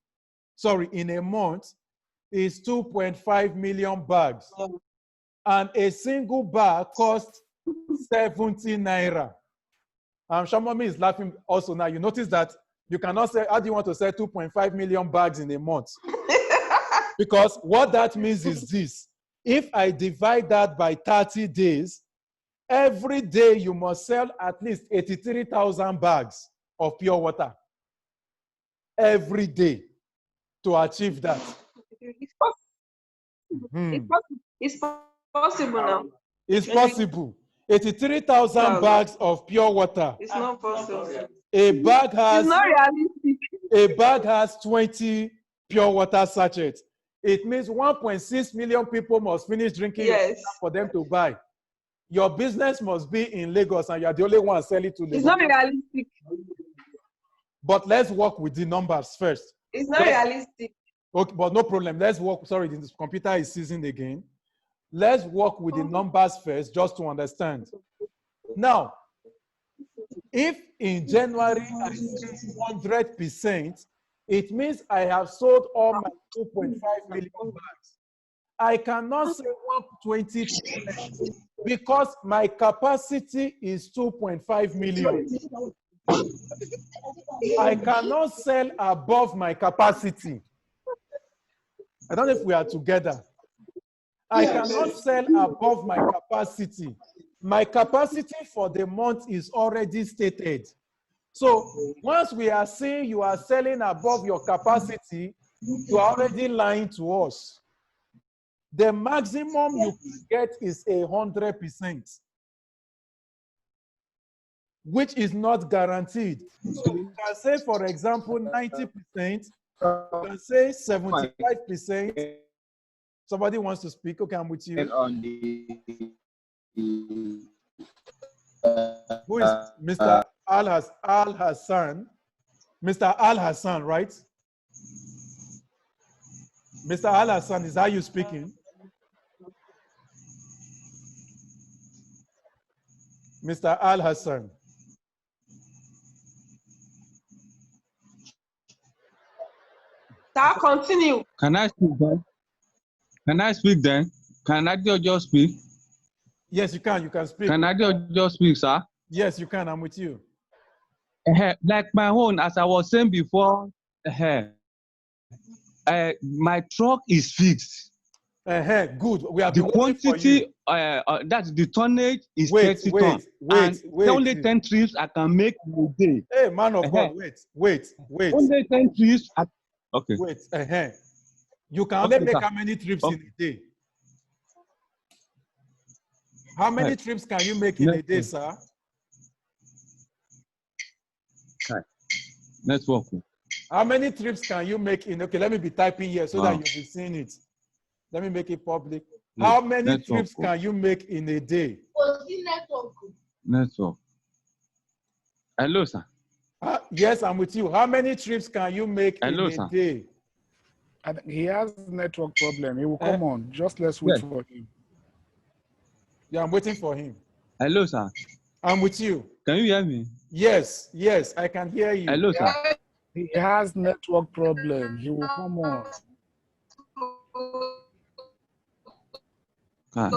Sorry, in a month is 2.5 million bags. And a single bag costs 70 naira. Shamami is laughing also now. You notice that you cannot say, how do you want to sell 2.5 million bags in a month? Because what that means is this. If I divide that by 30 days, every day you must sell at least 83,000 bags of pure water. Every day to achieve that. It's possible. It's possible now. It's possible. 83,000 bags of pure water. It's not possible. A bag has, it's not realistic. A bag has 20 pure water sachets. It means 1.6 million people must finish drinking for them to buy. Your business must be in Lagos and you're the only one selling to Lagos. It's not realistic. But let's work with the numbers first. It's not realistic. Okay, but no problem. Let's work. Sorry, the computer is seizing again. Let's work with the numbers first just to understand. Now, if in January I sell 100%, it means I have sold all my 2.5 million bags. I cannot say 120% because my capacity is 2.5 million. I cannot sell above my capacity. I don't know if we are together. I cannot sell above my capacity. My capacity for the month is already stated. So once we are saying you are selling above your capacity, you are already lying to us. The maximum you can get is 100%, which is not guaranteed. So you can say, for example, 90%, you can say 75%. Somebody wants to speak. Okay, I'm with you. Who is Mr. Al Hassan? Mr. Al Hassan, right? Mr. Al Hassan, is that you speaking? Mr. Al Hassan. Sir, continue. Can I speak then? Can I speak then? Can I just speak? Yes, you can. You can speak. Can I just speak, sir? Yes, you can. I'm with you. Like my own, as I was saying before, my truck is fixed. Good. We are the quantity, that's the tonnage is 30 tons. And only 10 trips I can make in a day. Hey, man of God, wait. Only 10 trips. Okay. Wait. You can only make how many trips in a day? How many trips can you make in a day, sir? Let's work. How many trips can you make in? Okay, let me be typing here so that you'll be seeing it. Let me make it public. How many trips can you make in a day? Network. Hello, sir. Yes, I'm with you. How many trips can you make in a day? I think he has a network problem. He will come on. Just let's wait for him. Yeah, I'm waiting for him. Hello, sir. I'm with you. Can you hear me? Yes, I can hear you. Hello, sir. He has network problem. He will come on. I'm